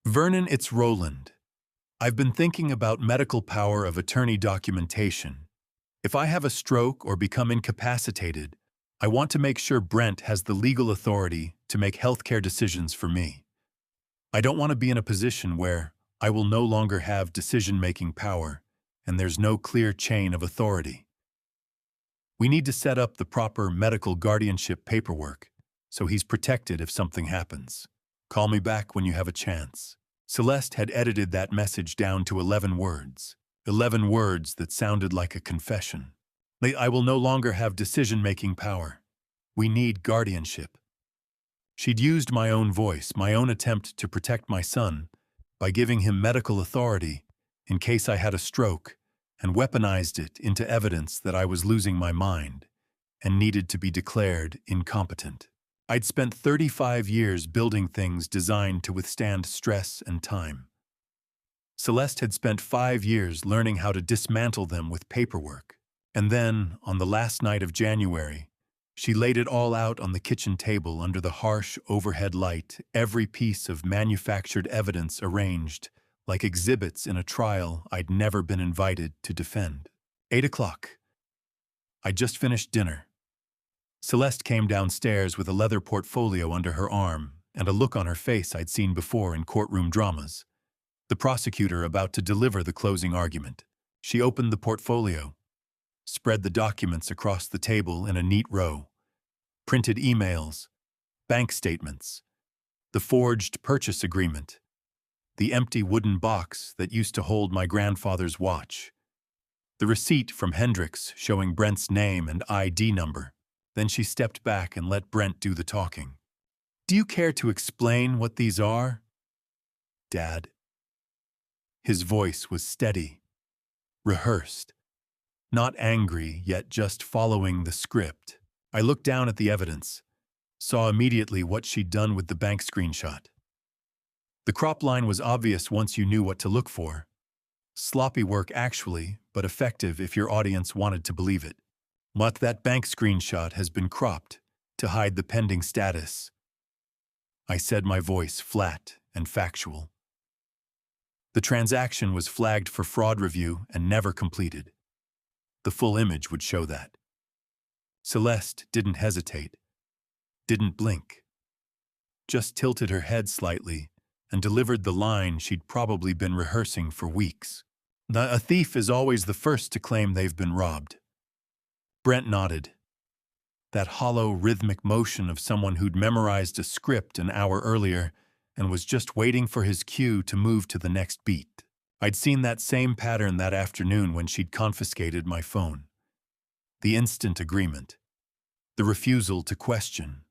Vernon, it's Roland. I've been thinking about medical power of attorney documentation. If I have a stroke or become incapacitated, I want to make sure Brent has the legal authority to make healthcare decisions for me. I don't want to be in a position where I will no longer have decision-making power and there's no clear chain of authority. We need to set up the proper medical guardianship paperwork, so he's protected if something happens. Call me back when you have a chance. Celeste had edited that message down to 11 words. 11 words that sounded like a confession. I will no longer have decision-making power. We need guardianship. She'd used my own voice, my own attempt to protect my son, by giving him medical authority in case I had a stroke, and weaponized it into evidence that I was losing my mind and needed to be declared incompetent. I'd spent 35 years building things designed to withstand stress and time. Celeste had spent 5 years learning how to dismantle them with paperwork. And then, on the last night of January, she laid it all out on the kitchen table under the harsh overhead light, every piece of manufactured evidence arranged like exhibits in a trial I'd never been invited to defend. 8 o'clock. I'd just finished dinner. Celeste came downstairs with a leather portfolio under her arm and a look on her face I'd seen before in courtroom dramas. The prosecutor about to deliver the closing argument. She opened the portfolio, spread the documents across the table in a neat row. Printed emails, bank statements, the forged purchase agreement, the empty wooden box that used to hold my grandfather's watch, the receipt from Hendricks showing Brent's name and ID number. Then she stepped back and let Brent do the talking. Do you care to explain what these are, Dad? His voice was steady, rehearsed, not angry, yet just following the script. I looked down at the evidence, saw immediately what she'd done with the bank screenshot. The crop line was obvious once you knew what to look for. Sloppy work actually, but effective if your audience wanted to believe it. But that bank screenshot has been cropped to hide the pending status. I said, my voice flat and factual. The transaction was flagged for fraud review and never completed. The full image would show that. Celeste didn't hesitate, didn't blink, just tilted her head slightly and delivered the line she'd probably been rehearsing for weeks. A thief is always the first to claim they've been robbed. Brent nodded. That hollow, rhythmic motion of someone who'd memorized a script an hour earlier and was just waiting for his cue to move to the next beat. I'd seen that same pattern that afternoon when she'd confiscated my phone. The instant agreement. The refusal to question.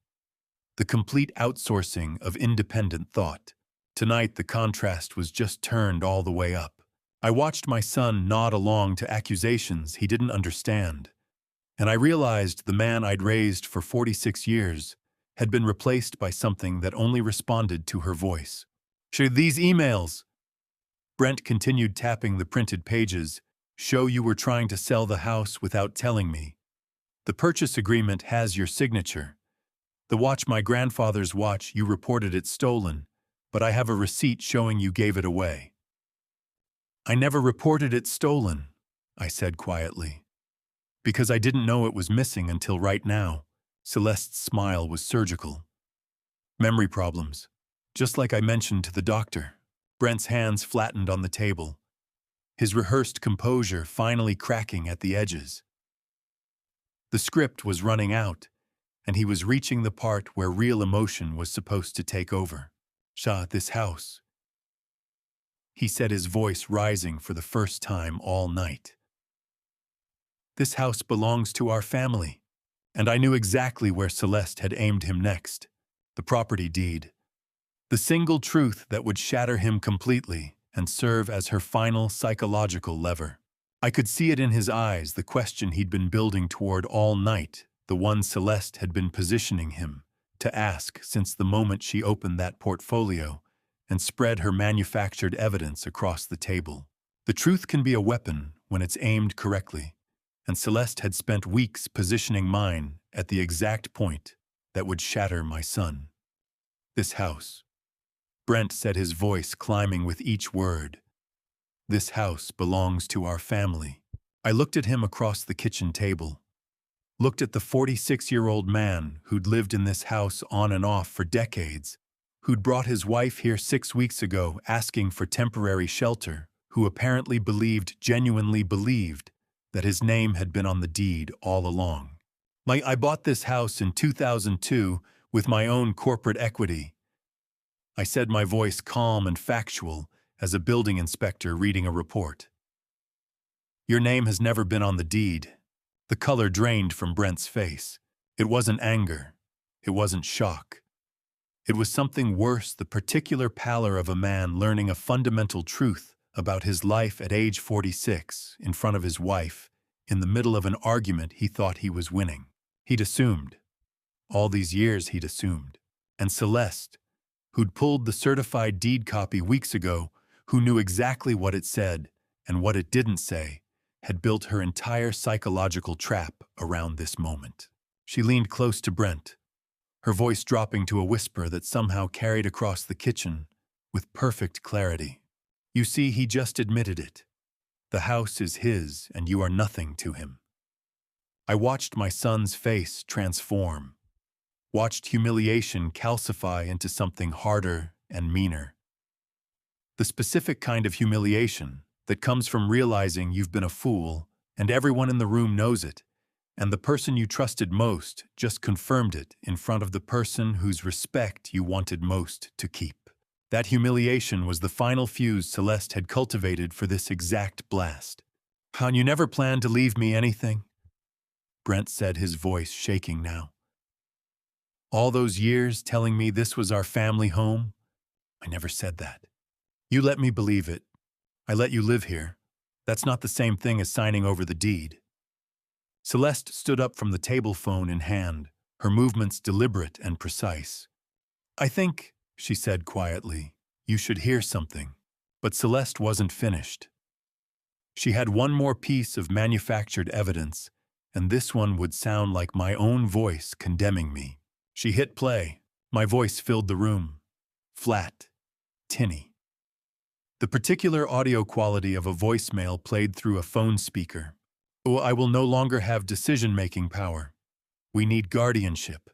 The complete outsourcing of independent thought. Tonight, the contrast was just turned all the way up. I watched my son nod along to accusations he didn't understand, and I realized the man I'd raised for 46 years had been replaced by something that only responded to her voice. These emails, Brent continued tapping the printed pages, show you were trying to sell the house without telling me. The purchase agreement has your signature. The watch, my grandfather's watch, you reported it stolen, but I have a receipt showing you gave it away. I never reported it stolen, I said quietly, because I didn't know it was missing until right now. Celeste's smile was surgical. Memory problems, just like I mentioned to the doctor. Brent's hands flattened on the table, his rehearsed composure finally cracking at the edges. The script was running out, and he was reaching the part where real emotion was supposed to take over. This house, he said, his voice rising for the first time all night. This house belongs to our family. And I knew exactly where Celeste had aimed him next. The property deed. The single truth that would shatter him completely and serve as her final psychological lever. I could see it in his eyes, the question he'd been building toward all night, the one Celeste had been positioning him to ask since the moment she opened that portfolio and spread her manufactured evidence across the table. The truth can be a weapon when it's aimed correctly, and Celeste had spent weeks positioning mine at the exact point that would shatter my son. This house, Brent said, his voice climbing with each word. This house belongs to our family. I looked at him across the kitchen table, looked at the 46-year-old man who'd lived in this house on and off for decades, who'd brought his wife here 6 weeks ago asking for temporary shelter, who apparently genuinely believed, that his name had been on the deed all along. I bought this house in 2002 with my own corporate equity. I said, my voice calm and factual as a building inspector reading a report. Your name has never been on the deed. The color drained from Brent's face. It wasn't anger. It wasn't shock. It was something worse, the particular pallor of a man learning a fundamental truth about his life at age 46 in front of his wife, in the middle of an argument he thought he was winning. He'd assumed. All these years he'd assumed. And Celeste, who'd pulled the certified deed copy weeks ago, who knew exactly what it said and what it didn't say, had built her entire psychological trap around this moment. She leaned close to Brent, her voice dropping to a whisper that somehow carried across the kitchen with perfect clarity. You see, he just admitted it. The house is his, and you are nothing to him. I watched my son's face transform, watched humiliation calcify into something harder and meaner. The specific kind of humiliation that comes from realizing you've been a fool and everyone in the room knows it, and the person you trusted most just confirmed it in front of the person whose respect you wanted most to keep. That humiliation was the final fuse Celeste had cultivated for this exact blast. "And you never planned to leave me anything?" Brent said, his voice shaking now. "All those years telling me this was our family home? I never said that. You let me believe it. I let you live here. That's not the same thing as signing over the deed." Celeste stood up from the table, phone in hand, her movements deliberate and precise. "I think," she said quietly, "you should hear something." But Celeste wasn't finished. She had one more piece of manufactured evidence, and this one would sound like my own voice condemning me. She hit play. My voice filled the room. Flat. Tinny. The particular audio quality of a voicemail played through a phone speaker. "Oh, I will no longer have decision-making power. We need guardianship."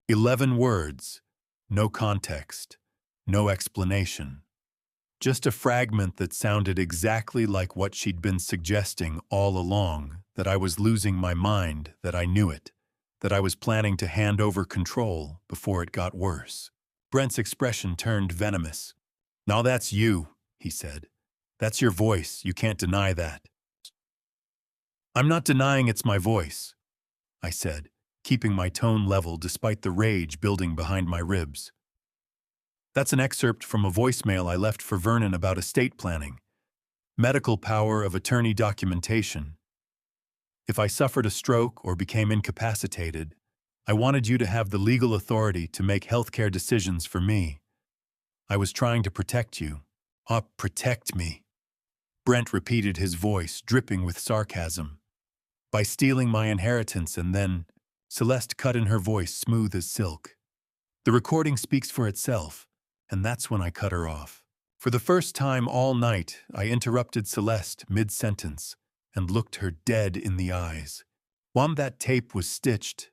11 words. No context. No explanation. Just a fragment that sounded exactly like what she'd been suggesting all along, that I was losing my mind, that I knew it, that I was planning to hand over control before it got worse. Brent's expression turned venomous. "Now that's you," he said. "That's your voice. You can't deny that." "I'm not denying it's my voice," I said, keeping my tone level despite the rage building behind my ribs. "That's an excerpt from a voicemail I left for Vernon about estate planning. Medical power of attorney documentation. If I suffered a stroke or became incapacitated, I wanted you to have the legal authority to make healthcare decisions for me. I was trying to protect you." Protect me," Brent repeated, his voice dripping with sarcasm. "By stealing my inheritance and then—" Celeste cut in, her voice smooth as silk. "The recording speaks for itself," and that's when I cut her off. For the first time all night, I interrupted Celeste mid-sentence and looked her dead in the eyes. While that tape was stitched,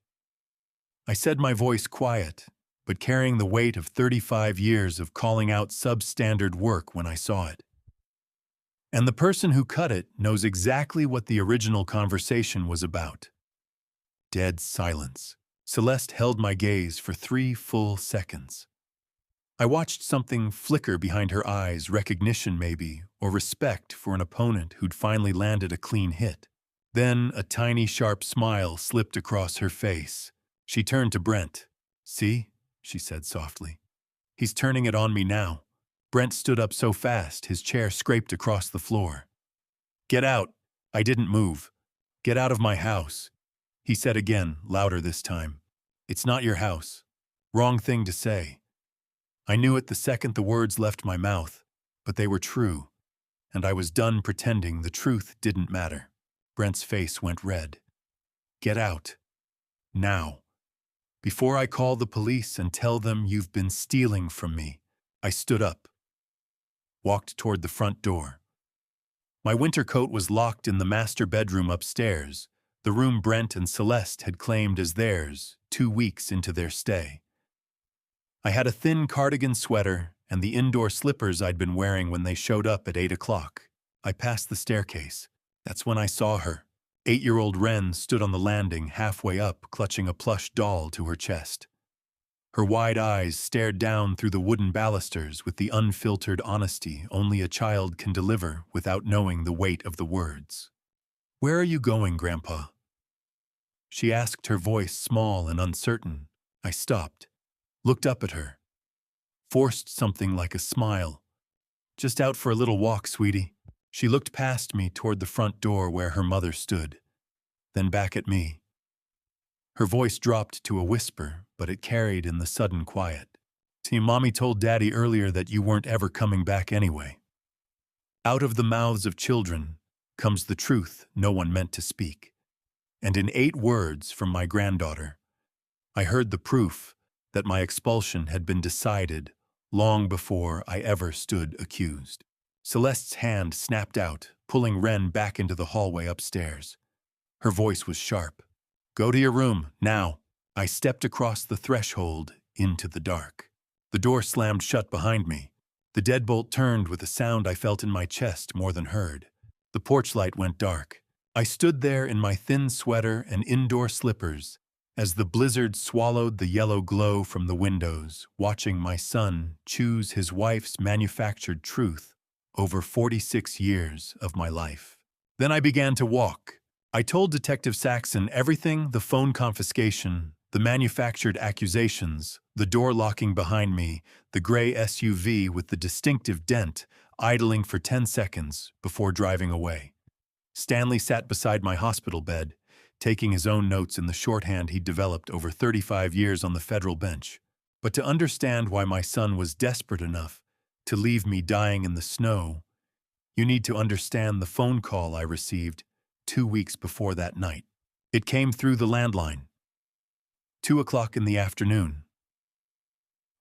I said, my voice quiet, but carrying the weight of 35 years of calling out substandard work when I saw it. "And the person who cut it knows exactly what the original conversation was about." Dead silence. Celeste held my gaze for 3 full seconds. I watched something flicker behind her eyes, recognition maybe, or respect for an opponent who'd finally landed a clean hit. Then a tiny sharp smile slipped across her face. She turned to Brent. "See?" she said softly. "He's turning it on me now." Brent stood up so fast, his chair scraped across the floor. "Get out." I didn't move. "Get out of my house," he said again, louder this time. "It's not your house." Wrong thing to say. I knew it the second the words left my mouth, but they were true, and I was done pretending the truth didn't matter. Brent's face went red. "Get out. Now. Before I call the police and tell them you've been stealing from me." I stood up, walked toward the front door. My winter coat was locked in the master bedroom upstairs, the room Brent and Celeste had claimed as theirs 2 weeks into their stay. I had a thin cardigan sweater and the indoor slippers I'd been wearing when they showed up at 8 o'clock. I passed the staircase. That's when I saw her. 8-year-old Wren stood on the landing halfway up, clutching a plush doll to her chest. Her wide eyes stared down through the wooden balusters with the unfiltered honesty only a child can deliver without knowing the weight of the words. "Where are you going, Grandpa?" She asked, her voice small and uncertain. I stopped, looked up at her, forced something like a smile. "Just out for a little walk, sweetie." She looked past me toward the front door where her mother stood, then back at me. Her voice dropped to a whisper, but it carried in the sudden quiet. "See, Mommy told Daddy earlier that you weren't ever coming back anyway." Out of the mouths of children comes the truth no one meant to speak. And in 8 words from my granddaughter, I heard the proof that my expulsion had been decided long before I ever stood accused. Celeste's hand snapped out, pulling Wren back into the hallway upstairs. Her voice was sharp. "Go to your room, now." I stepped across the threshold into the dark. The door slammed shut behind me. The deadbolt turned with a sound I felt in my chest more than heard. The porch light went dark. I stood there in my thin sweater and indoor slippers as the blizzard swallowed the yellow glow from the windows, watching my son choose his wife's manufactured truth over 46 years of my life. Then I began to walk. I told Detective Saxon everything: the phone confiscation, the manufactured accusations, the door locking behind me, the gray SUV with the distinctive dent idling for 10 seconds before driving away. Stanley sat beside my hospital bed, taking his own notes in the shorthand he'd developed over 35 years on the federal bench. But to understand why my son was desperate enough to leave me dying in the snow, you need to understand the phone call I received 2 weeks before that night. It came through the landline. 2 o'clock in the afternoon.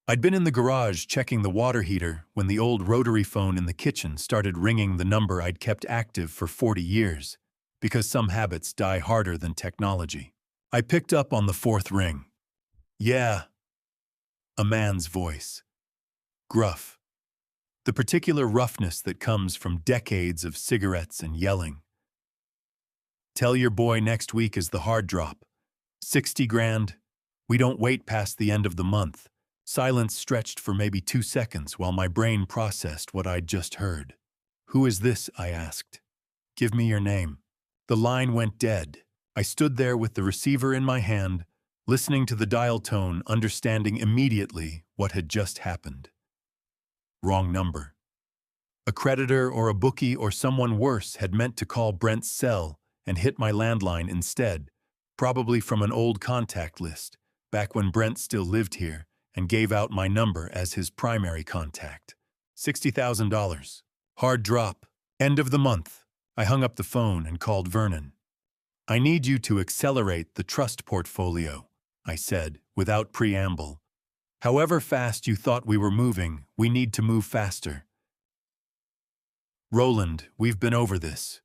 I'd been in the garage checking the water heater when the old rotary phone in the kitchen started ringing the number I'd kept active for 40 years, because some habits die harder than technology. I picked up on the 4th ring. "Yeah." A man's voice. Gruff. The particular roughness that comes from decades of cigarettes and yelling. "Tell your boy next week is the hard drop. 60 grand. We don't wait past the end of the month." Silence stretched for maybe 2 seconds while my brain processed what I'd just heard. "Who is this?" I asked. "Give me your name." The line went dead. I stood there with the receiver in my hand, listening to the dial tone, understanding immediately what had just happened. Wrong number. A creditor or a bookie or someone worse had meant to call Brent's cell and hit my landline instead, probably from an old contact list, back when Brent still lived here, and gave out my number as his primary contact. $60,000. Hard drop. End of the month. I hung up the phone and called Vernon. "I need you to accelerate the trust portfolio," I said, without preamble. "However fast you thought we were moving, we need to move faster." "Roland, we've been over this.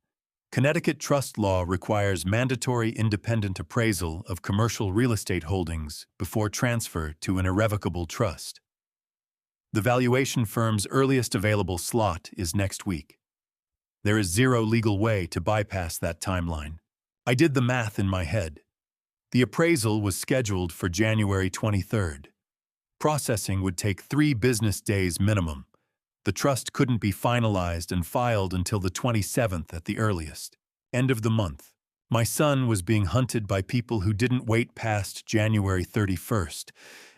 Connecticut trust law requires mandatory independent appraisal of commercial real estate holdings before transfer to an irrevocable trust. The valuation firm's earliest available slot is next week. There is zero legal way to bypass that timeline." I did the math in my head. The appraisal was scheduled for January 23rd. Processing would take 3 business days minimum. The trust couldn't be finalized and filed until the 27th at the earliest. End of the month. My son was being hunted by people who didn't wait past January 31st,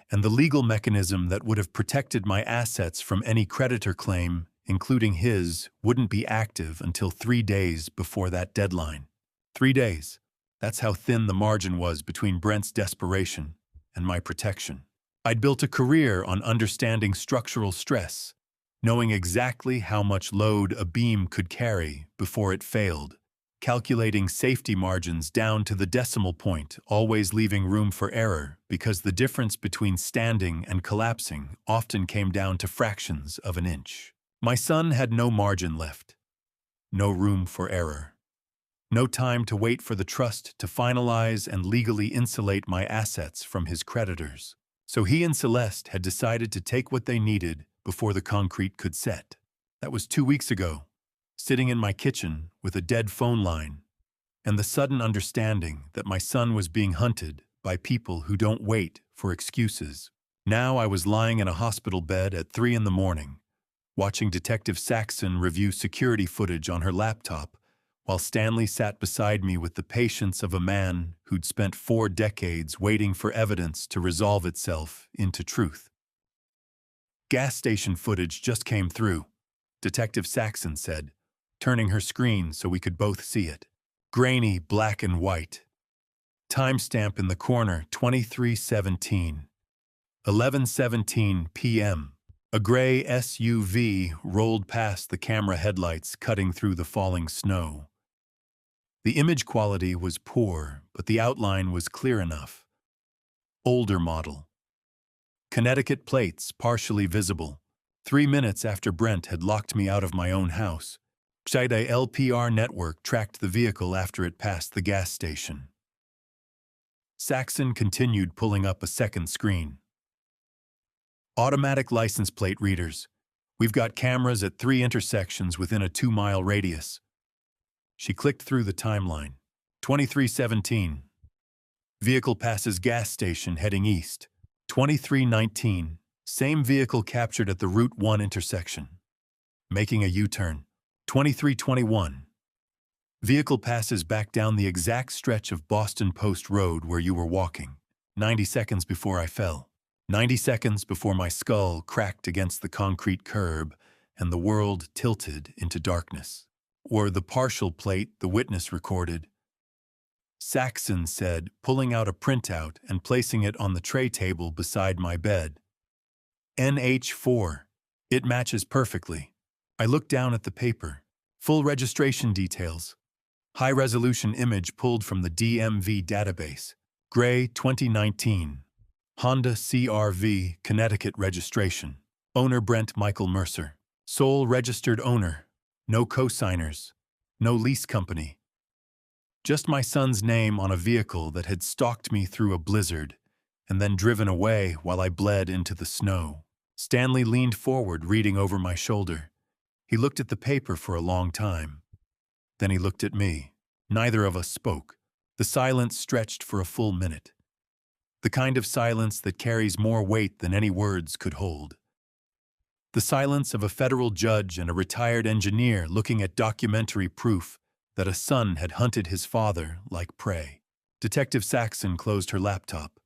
and the legal mechanism that would have protected my assets from any creditor claim, including his, wouldn't be active until 3 days before that deadline. 3 days. That's how thin the margin was between Brent's desperation and my protection. I'd built a career on understanding structural stress, knowing exactly how much load a beam could carry before it failed, calculating safety margins down to the decimal point, always leaving room for error because the difference between standing and collapsing often came down to fractions of an inch. My son had no margin left, no room for error, no time to wait for the trust to finalize and legally insulate my assets from his creditors. So he and Celeste had decided to take what they needed before the concrete could set. That was 2 weeks ago. sitting in my kitchen with a dead phone line, and the sudden understanding that my son was being hunted by people who don't wait for excuses. Now I was lying in a hospital bed at 3 in the morning, watching Detective Saxon review security footage on her laptop, while Stanley sat beside me with the patience of a man who'd spent 4 decades waiting for evidence to resolve itself into truth. Gas station footage just came through, Detective Saxon said, turning her screen so we could both see it. Grainy black and white. Timestamp in the corner, 23:17. 11:17 p.m. A gray SUV rolled past the camera headlights, cutting through the falling snow. The image quality was poor, but the outline was clear enough. Older model. Connecticut plates partially visible. 3 minutes after Brent had locked me out of my own house, Xida LPR network tracked the vehicle after it passed the gas station. Saxon continued, pulling up a second screen. Automatic license plate readers. We've got cameras at 3 intersections within a 2-mile radius. She clicked through the timeline. 23:17. Vehicle passes gas station heading east. 23:19. Same vehicle captured at the Route 1 intersection. Making a U-turn. 23:21. Vehicle passes back down the exact stretch of Boston Post Road where you were walking. 90 seconds before I fell. 90 seconds before my skull cracked against the concrete curb and the world tilted into darkness. Or the partial plate the witness recorded. Saxon said, pulling out a printout and placing it on the tray table beside my bed. NH4. It matches perfectly. I looked down at the paper. Full registration details. High-resolution image pulled from the DMV database. Gray 2019. Honda CR-V, Connecticut registration. Owner Brent Michael Mercer. Sole registered owner. No co-signers. No lease company. Just my son's name on a vehicle that had stalked me through a blizzard and then driven away while I bled into the snow. Stanley leaned forward, reading over my shoulder. He looked at the paper for a long time. Then he looked at me. Neither of us spoke. The silence stretched for a full minute. The kind of silence that carries more weight than any words could hold. The silence of a federal judge and a retired engineer looking at documentary proof that a son had hunted his father like prey. Detective Saxon closed her laptop,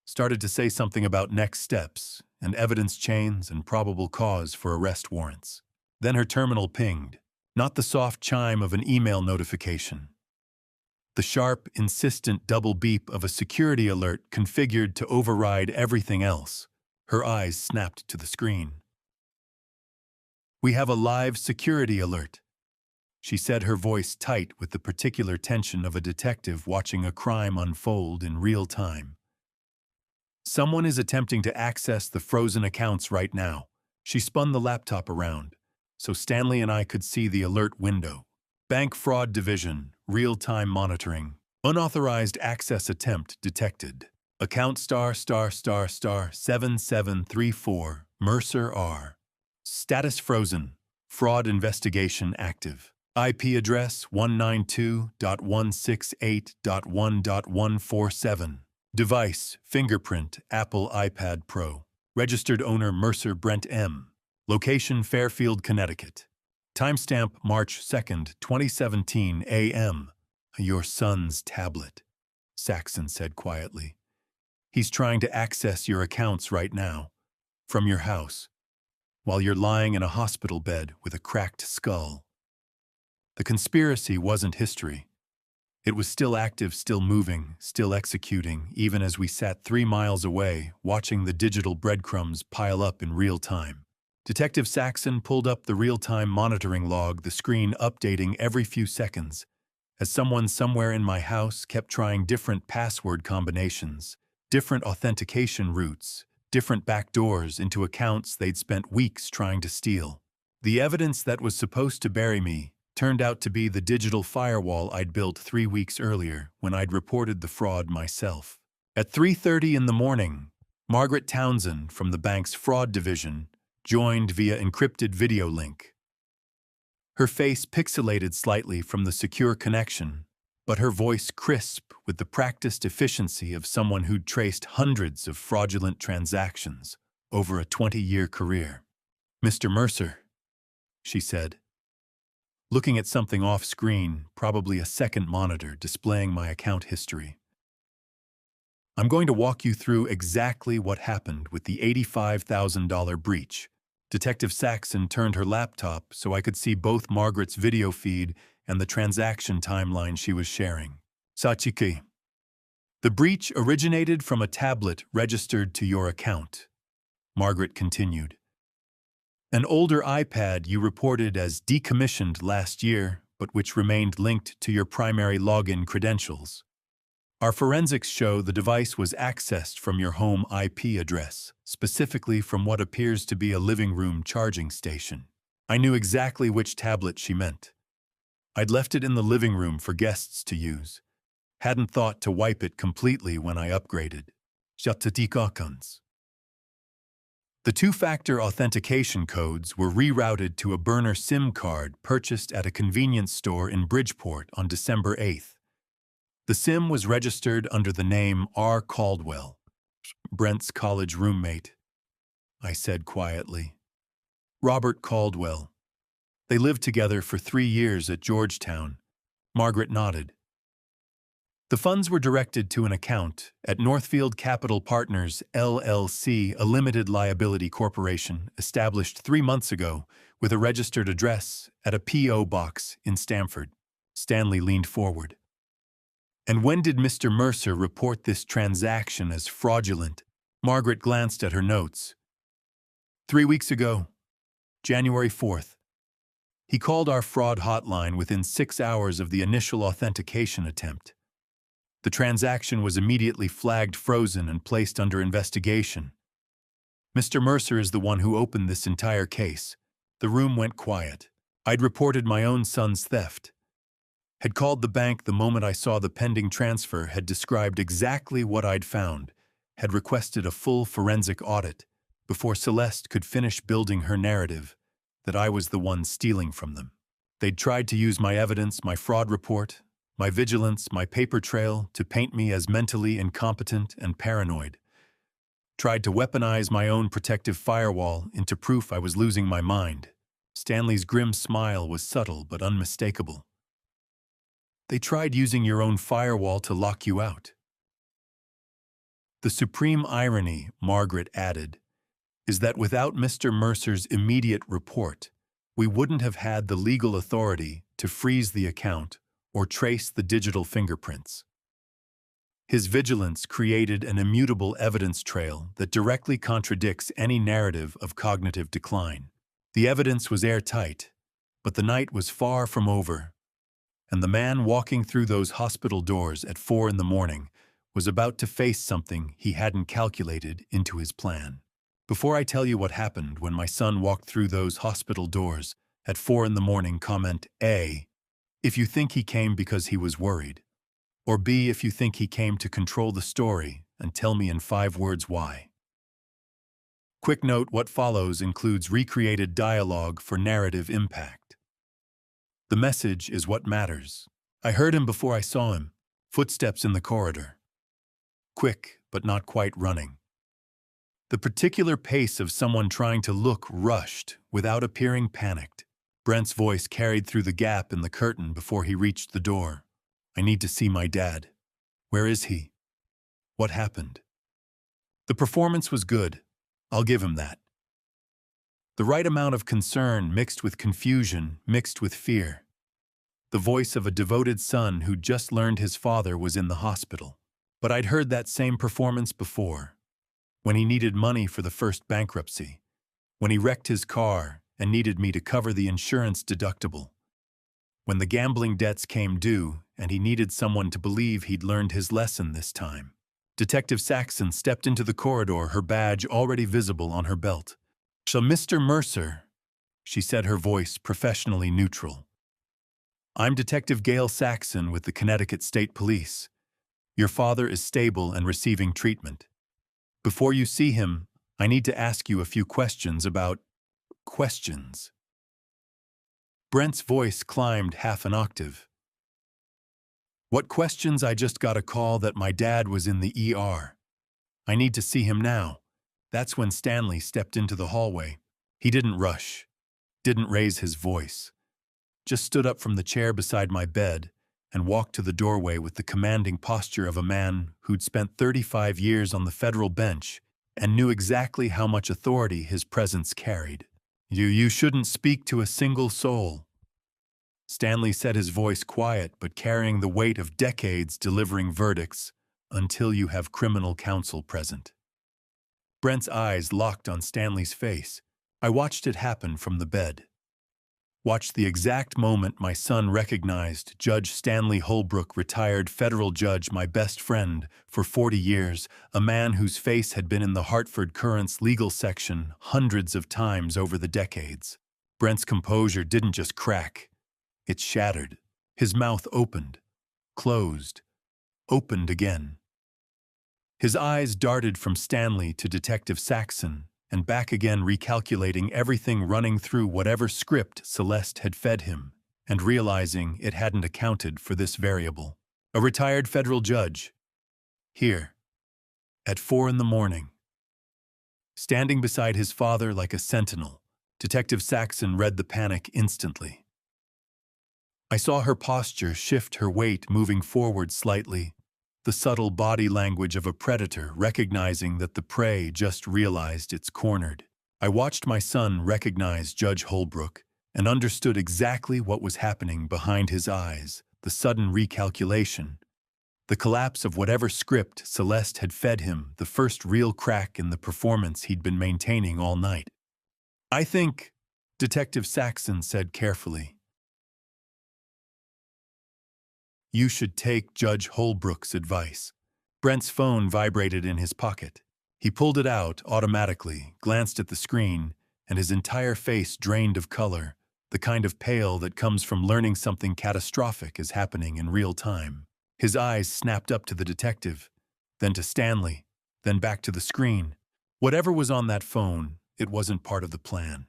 started to say something about next steps and evidence chains and probable cause for arrest warrants. Then her terminal pinged, not the soft chime of an email notification. The sharp, insistent double beep of a security alert configured to override everything else. Her eyes snapped to the screen. "We have a live security alert," she said, her voice tight with the particular tension of a detective watching a crime unfold in real time. "Someone is attempting to access the frozen accounts right now." She spun the laptop around, so Stanley and I could see the alert window. Bank Fraud Division, real-time monitoring. Unauthorized access attempt detected. Account ****7734, Mercer R. Status frozen. Fraud investigation active. IP address 192.168.1.147. Device, fingerprint, Apple iPad Pro. Registered owner Mercer Brent M. Location Fairfield, Connecticut. Timestamp March 2nd, 2017 a.m. "Your son's tablet," Saxon said quietly. "He's trying to access your accounts right now, from your house, while you're lying in a hospital bed with a cracked skull." The conspiracy wasn't history. It was still active, still moving, still executing, even as we sat 3 miles away, watching the digital breadcrumbs pile up in real time. Detective Saxon pulled up the real-time monitoring log, the screen updating every few seconds, as someone somewhere in my house kept trying different password combinations, different authentication routes, different backdoors into accounts they'd spent weeks trying to steal. The evidence that was supposed to bury me turned out to be the digital firewall I'd built 3 weeks earlier when I'd reported the fraud myself. At 3:30 in the morning, Margaret Townsend from the bank's fraud division joined via encrypted video link. Her face pixelated slightly from the secure connection, but her voice crisp with the practiced efficiency of someone who'd traced hundreds of fraudulent transactions over a 20-year career. "Mr. Mercer," she said, looking at something off-screen, probably a second monitor displaying my account history. "I'm going to walk you through exactly what happened with the $85,000 breach." Detective Saxon turned her laptop so I could see both Margaret's video feed and the transaction timeline she was sharing. "Sachiki, the breach originated from a tablet registered to your account," Margaret continued. "An older iPad you reported as decommissioned last year, but which remained linked to your primary login credentials. Our forensics show the device was accessed from your home IP address, specifically from what appears to be a living room charging station." I knew exactly which tablet she meant. I'd left it in the living room for guests to use. Hadn't thought to wipe it completely when I upgraded. The two-factor authentication codes were rerouted to a burner SIM card purchased at a convenience store in Bridgeport on December 8th. The SIM was registered under the name R. Caldwell, Brent's college roommate, I said quietly. "Robert Caldwell. They lived together for 3 years at Georgetown." Margaret nodded. "The funds were directed to an account at Northfield Capital Partners, LLC, a limited liability corporation established 3 months ago with a registered address at a P.O. box in Stamford." Stanley leaned forward. "And when did Mr. Mercer report this transaction as fraudulent?" Margaret glanced at her notes. 3 weeks ago, January 4th. He called our fraud hotline within 6 hours of the initial authentication attempt. The transaction was immediately flagged frozen and placed under investigation. Mr. Mercer is the one who opened this entire case. The room went quiet. I'd reported my own son's theft. Had called the bank the moment I saw the pending transfer, had described exactly what I'd found, had requested a full forensic audit before Celeste could finish building her narrative that I was the one stealing from them. They'd tried to use my evidence, my fraud report, my vigilance, my paper trail to paint me as mentally incompetent and paranoid. Tried to weaponize my own protective firewall into proof I was losing my mind. Stanley's grim smile was subtle but unmistakable. "They tried using your own firewall to lock you out." The supreme irony, Margaret added, is that without Mr. Mercer's immediate report, we wouldn't have had the legal authority to freeze the account or trace the digital fingerprints. His vigilance created an immutable evidence trail that directly contradicts any narrative of cognitive decline. The evidence was airtight, but the night was far from over, and the man walking through those hospital doors at 4 in the morning was about to face something he hadn't calculated into his plan. Before I tell you what happened when my son walked through those hospital doors at 4 in the morning, comment A, if you think he came because he was worried, or B, if you think he came to control the story, and tell me in 5 words why. Quick note, what follows includes recreated dialogue for narrative impact. The message is what matters. I heard him before I saw him. Footsteps in the corridor. Quick, but not quite running. The particular pace of someone trying to look rushed without appearing panicked. Brent's voice carried through the gap in the curtain before he reached the door. "I need to see my dad." "Where is he?" "What happened?" The performance was good. I'll give him that. The right amount of concern mixed with confusion, mixed with fear. The voice of a devoted son who'd just learned his father was in the hospital. But I'd heard that same performance before. When he needed money for the first bankruptcy. When he wrecked his car and needed me to cover the insurance deductible. When the gambling debts came due and he needed someone to believe he'd learned his lesson this time. Detective Saxon stepped into the corridor, her badge already visible on her belt. "So, Mr. Mercer," she said, her voice professionally neutral. "I'm Detective Gail Saxon with the Connecticut State Police. Your father is stable and receiving treatment. Before you see him, I need to ask you a few questions about questions." Brent's voice climbed half an octave. What questions? I just got a call that my dad was in the ER. I need to see him now. That's when Stanley stepped into the hallway. He didn't rush, didn't raise his voice, just stood up from the chair beside my bed and walked to the doorway with the commanding posture of a man who'd spent 35 years on the federal bench and knew exactly how much authority his presence carried. You shouldn't speak to a single soul. Stanley said, his voice quiet but carrying the weight of decades delivering verdicts until you have criminal counsel present. Brent's eyes locked on Stanley's face. I watched it happen from the bed. Watched the exact moment my son recognized Judge Stanley Holbrook, retired federal judge, my best friend for 40 years, a man whose face had been in the Hartford Courant's legal section hundreds of times over the decades. Brent's composure didn't just crack, it shattered. His mouth opened, closed, opened again. His eyes darted from Stanley to Detective Saxon and back again, recalculating everything, running through whatever script Celeste had fed him, and realizing it hadn't accounted for this variable. A retired federal judge. Here. At 4 a.m. Standing beside his father like a sentinel, Detective Saxon read the panic instantly. I saw her posture shift, her weight moving forward slightly, the subtle body language of a predator recognizing that the prey just realized it's cornered. I watched my son recognize Judge Holbrook and understood exactly what was happening behind his eyes, the sudden recalculation, the collapse of whatever script Celeste had fed him, the first real crack in the performance he'd been maintaining all night. I think, Detective Saxon said carefully, you should take Judge Holbrook's advice. Brent's phone vibrated in his pocket. He pulled it out automatically, glanced at the screen, and his entire face drained of color, the kind of pale that comes from learning something catastrophic is happening in real time. His eyes snapped up to the detective, then to Stanley, then back to the screen. Whatever was on that phone, it wasn't part of the plan.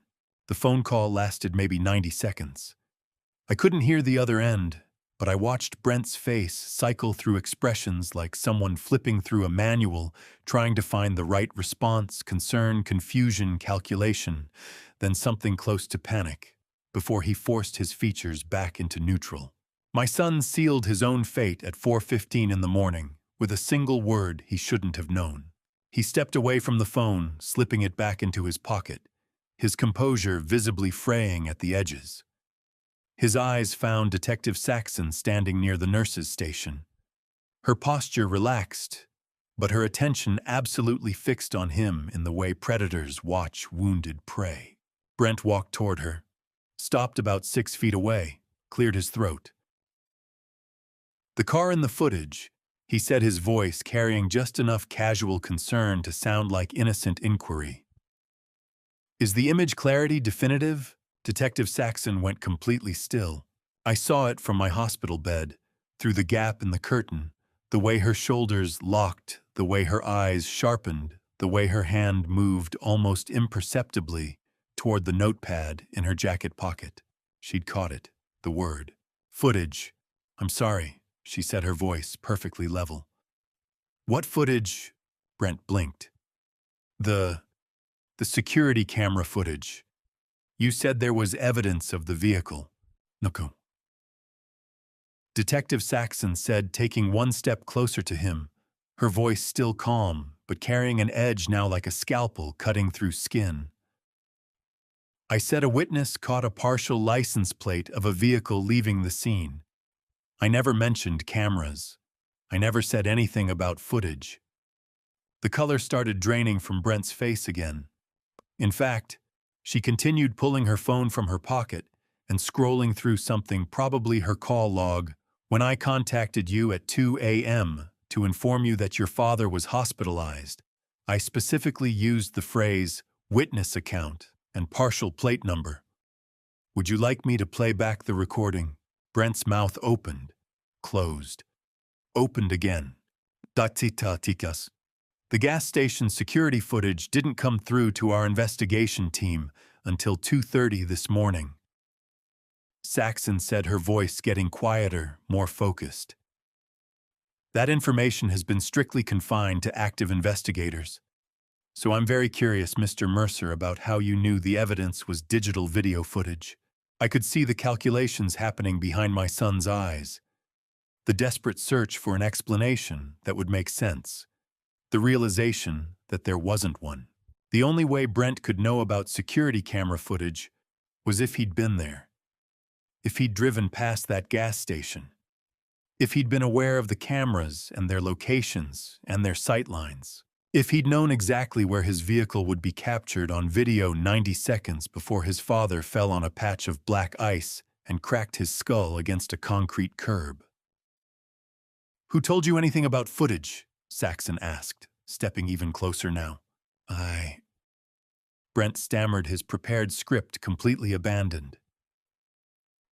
The phone call lasted maybe 90 seconds. I couldn't hear the other end, but I watched Brent's face cycle through expressions like someone flipping through a manual, trying to find the right response, concern, confusion, calculation, then something close to panic, before he forced his features back into neutral. My son sealed his own fate at 4:15 a.m. with a single word he shouldn't have known. He stepped away from the phone, slipping it back into his pocket, his composure visibly fraying at the edges. His eyes found Detective Saxon standing near the nurse's station. Her posture relaxed, but her attention absolutely fixed on him in the way predators watch wounded prey. Brent walked toward her, stopped about 6 feet away, cleared his throat. The car in the footage, he said, his voice carrying just enough casual concern to sound like innocent inquiry. Is the image clarity definitive? Detective Saxon went completely still. I saw it from my hospital bed, through the gap in the curtain, the way her shoulders locked, the way her eyes sharpened, the way her hand moved almost imperceptibly toward the notepad in her jacket pocket. She'd caught it, the word. Footage. I'm sorry, she said, her voice perfectly level. What footage? Brent blinked. The security camera footage. You said there was evidence of the vehicle. No. Detective Saxon said, taking one step closer to him, her voice still calm, but carrying an edge now like a scalpel cutting through skin. I said a witness caught a partial license plate of a vehicle leaving the scene. I never mentioned cameras. I never said anything about footage. The color started draining from Brent's face again. In fact, she continued pulling her phone from her pocket and scrolling through something, probably her call log. When I contacted you at 2 a.m. to inform you that your father was hospitalized, I specifically used the phrase witness account and partial plate number. Would you like me to play back the recording? Brent's mouth opened, closed, opened again. Tikas. The gas station security footage didn't come through to our investigation team until 2:30 this morning. Saxon said, her voice getting quieter, more focused. That information has been strictly confined to active investigators. So I'm very curious, Mr. Mercer, about how you knew the evidence was digital video footage. I could see the calculations happening behind my son's eyes. The desperate search for an explanation that would make sense. The realization that there wasn't one. The only way Brent could know about security camera footage was if he'd been there. If he'd driven past that gas station. If he'd been aware of the cameras and their locations and their sightlines. If he'd known exactly where his vehicle would be captured on video 90 seconds before his father fell on a patch of black ice and cracked his skull against a concrete curb. "Who told you anything about footage?" Saxon asked, stepping even closer now. Brent stammered, his prepared script completely abandoned.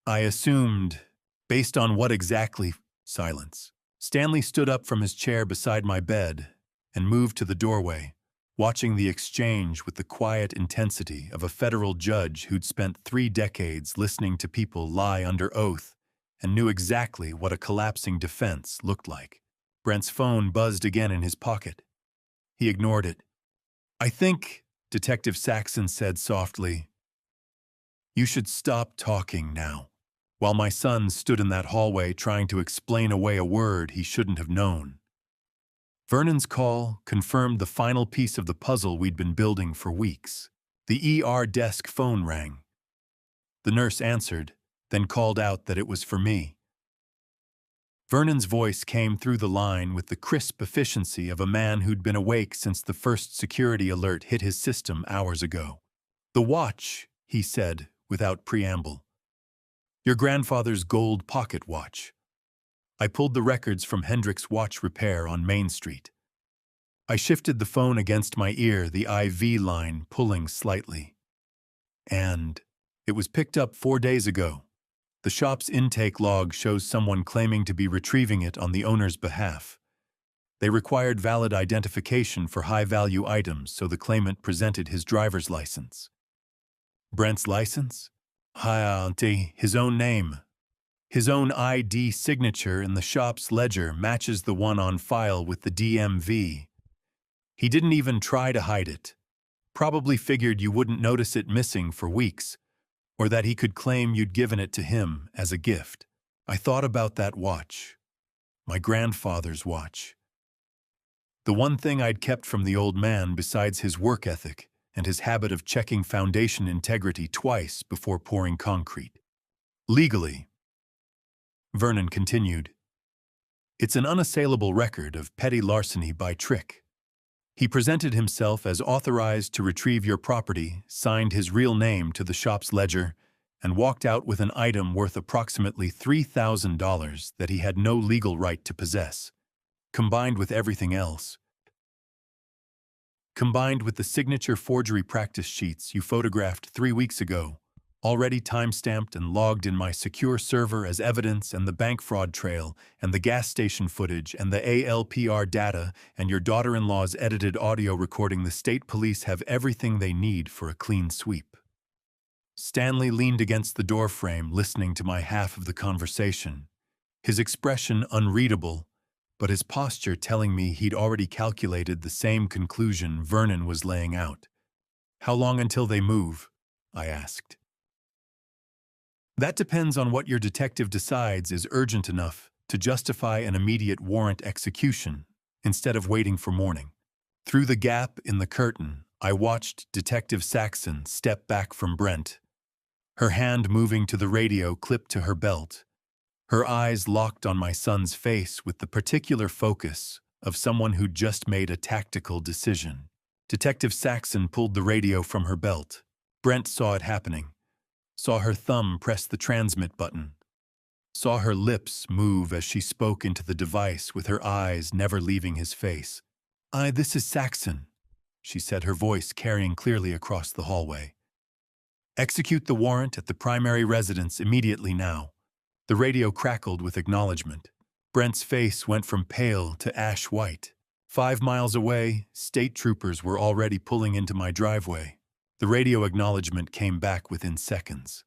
"I assumed, based on what exactly?" Silence. Stanley stood up from his chair beside my bed and moved to the doorway, watching the exchange with the quiet intensity of a federal judge who'd spent 3 decades listening to people lie under oath and knew exactly what a collapsing defense looked like. Brent's phone buzzed again in his pocket. He ignored it. "I think," Detective Saxon said softly, "you should stop talking now." While my son stood in that hallway trying to explain away a word he shouldn't have known. Vernon's call confirmed the final piece of the puzzle we'd been building for weeks. The ER desk phone rang. The nurse answered, then called out that it was for me. Vernon's voice came through the line with the crisp efficiency of a man who'd been awake since the first security alert hit his system hours ago. "The watch," he said without preamble. "Your grandfather's gold pocket watch." I pulled the records from Hendrick's Watch Repair on Main Street. I shifted the phone against my ear, the IV line pulling slightly. And it was picked up 4 days ago. The shop's intake log shows someone claiming to be retrieving it on the owner's behalf. They required valid identification for high-value items, so the claimant presented his driver's license. Brent's license? His own name. His own ID signature in the shop's ledger matches the one on file with the DMV. He didn't even try to hide it. Probably figured you wouldn't notice it missing for weeks, or that he could claim you'd given it to him as a gift. I thought about that watch. My grandfather's watch. The one thing I'd kept from the old man besides his work ethic and his habit of checking foundation integrity twice before pouring concrete. Legally, Vernon continued, it's an unassailable record of petty larceny by trick. He presented himself as authorized to retrieve your property, signed his real name to the shop's ledger, and walked out with an item worth approximately $3,000 that he had no legal right to possess. Combined with everything else. Combined with the signature forgery practice sheets you photographed 3 weeks ago, already time-stamped and logged in my secure server as evidence, and the bank fraud trail, and the gas station footage, and the ALPR data, and your daughter-in-law's edited audio recording, the state police have everything they need for a clean sweep. Stanley leaned against the doorframe, listening to my half of the conversation, his expression unreadable, but his posture telling me he'd already calculated the same conclusion Vernon was laying out. How long until they move? I asked. That depends on what your detective decides is urgent enough to justify an immediate warrant execution instead of waiting for morning. Through the gap in the curtain, I watched Detective Saxon step back from Brent, her hand moving to the radio clipped to her belt, her eyes locked on my son's face with the particular focus of someone who'd just made a tactical decision. Detective Saxon pulled the radio from her belt. Brent saw it happening, saw her thumb press the transmit button, saw her lips move as she spoke into the device with her eyes never leaving his face. This is Saxon," she said, her voice carrying clearly across the hallway. "Execute the warrant at the primary residence immediately now." The radio crackled with acknowledgement. Brent's face went from pale to ash white. 5 miles away, state troopers were already pulling into my driveway. The radio acknowledgement came back within seconds.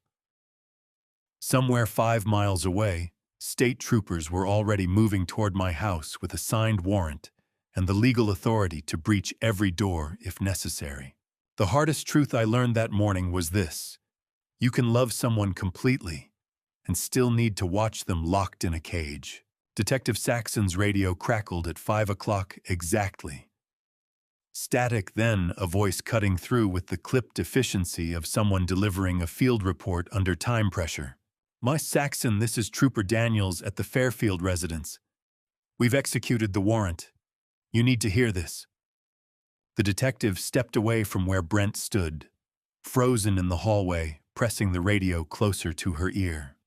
Somewhere 5 miles away, state troopers were already moving toward my house with a signed warrant and the legal authority to breach every door if necessary. The hardest truth I learned that morning was this: you can love someone completely and still need to watch them locked in a cage. Detective Saxon's radio crackled at 5 o'clock exactly. Static, then a voice cutting through with the clipped efficiency of someone delivering a field report under time pressure. "Miss Saxon, this is Trooper Daniels at the Fairfield residence. We've executed the warrant. You need to hear this." The detective stepped away from where Brent stood, frozen in the hallway, pressing the radio closer to her ear.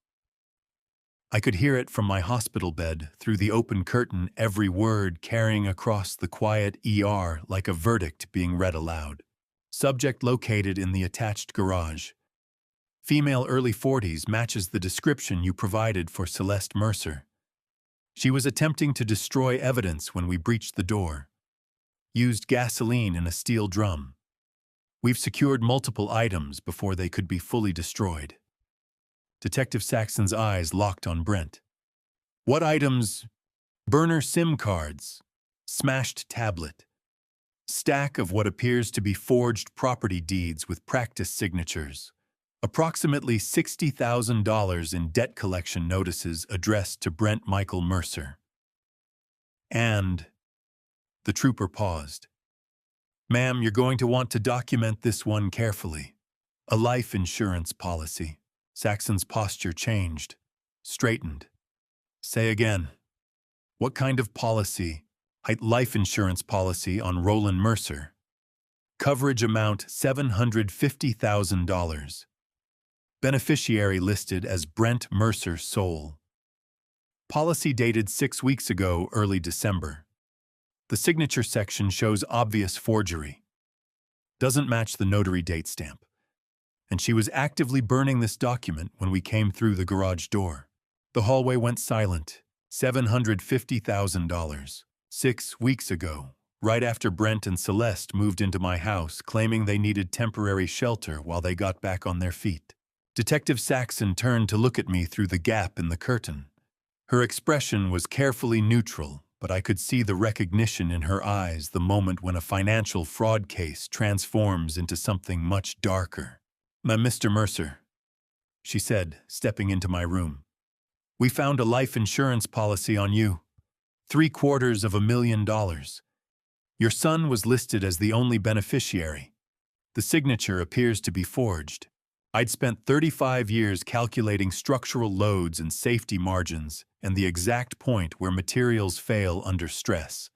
I could hear it from my hospital bed, through the open curtain, every word carrying across the quiet ER like a verdict being read aloud. Subject located in the attached garage. Female, early 40s, matches the description you provided for Celeste Mercer. She was attempting to destroy evidence when we breached the door. Used gasoline in a steel drum. We've secured multiple items before they could be fully destroyed. Detective Saxon's eyes locked on Brent. "What items?" "Burner SIM cards, smashed tablet, stack of what appears to be forged property deeds with practice signatures, approximately $60,000 in debt collection notices addressed to Brent Michael Mercer. And..." The trooper paused. "Ma'am, you're going to want to document this one carefully. A life insurance policy." Saxon's posture changed, straightened. "Say again. What kind of policy?" "Life insurance policy on Roland Mercer. Coverage amount $750,000. Beneficiary listed as Brent Mercer Sole. Policy dated 6 weeks ago, early December. The signature section shows obvious forgery. Doesn't match the notary date stamp. And she was actively burning this document when we came through the garage door." The hallway went silent. $750,000. 6 weeks ago, right after Brent and Celeste moved into my house, claiming they needed temporary shelter while they got back on their feet. Detective Saxon turned to look at me through the gap in the curtain. Her expression was carefully neutral, but I could see the recognition in her eyes the moment when a financial fraud case transforms into something much darker. "Mr. Mercer," she said, stepping into my room. "We found a life insurance policy on you. $750,000. Your son was listed as the only beneficiary. The signature appears to be forged. I'd spent 35 years calculating structural loads and safety margins and the exact point where materials fail under stress.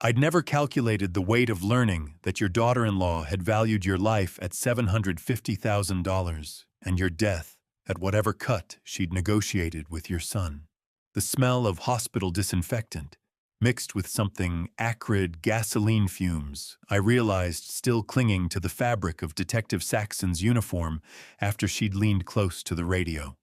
I'd never calculated the weight of learning that your daughter-in-law had valued your life at $750,000 and your death at whatever cut she'd negotiated with your son. The smell of hospital disinfectant, mixed with something acrid gasoline fumes, I realized still clinging to the fabric of Detective Saxon's uniform after she'd leaned close to the radio.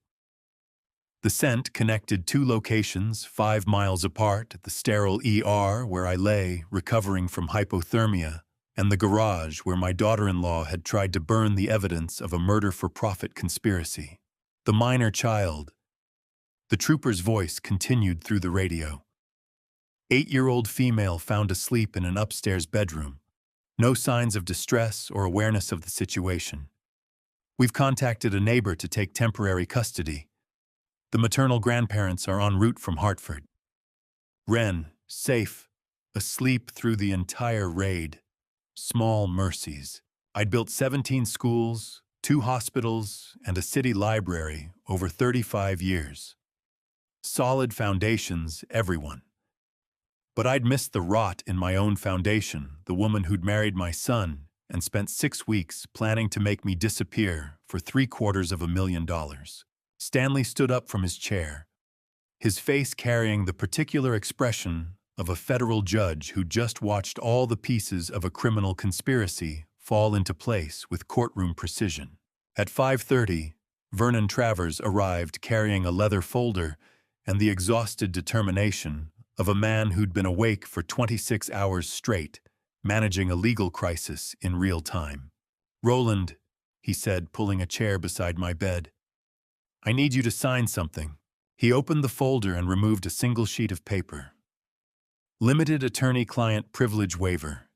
The scent connected 2 locations 5 miles apart, at the sterile ER where I lay, recovering from hypothermia, and the garage where my daughter-in-law had tried to burn the evidence of a murder-for-profit conspiracy. The minor child. The trooper's voice continued through the radio. 8-year-old female found asleep in an upstairs bedroom. No signs of distress or awareness of the situation. We've contacted a neighbor to take temporary custody. The maternal grandparents are en route from Hartford. Wren, safe, asleep through the entire raid. Small mercies. I'd built 17 schools, 2 hospitals, and a city library over 35 years. Solid foundations, everyone. But I'd missed the rot in my own foundation, the woman who'd married my son and spent 6 weeks planning to make me disappear for $750,000. Stanley stood up from his chair, his face carrying the particular expression of a federal judge who just watched all the pieces of a criminal conspiracy fall into place with courtroom precision. At 5:30, Vernon Travers arrived carrying a leather folder and the exhausted determination of a man who'd been awake for 26 hours straight, managing a legal crisis in real time. "Roland," he said, pulling a chair beside my bed. I need you to sign something. He opened the folder and removed a single sheet of paper. Limited attorney-client privilege waiver.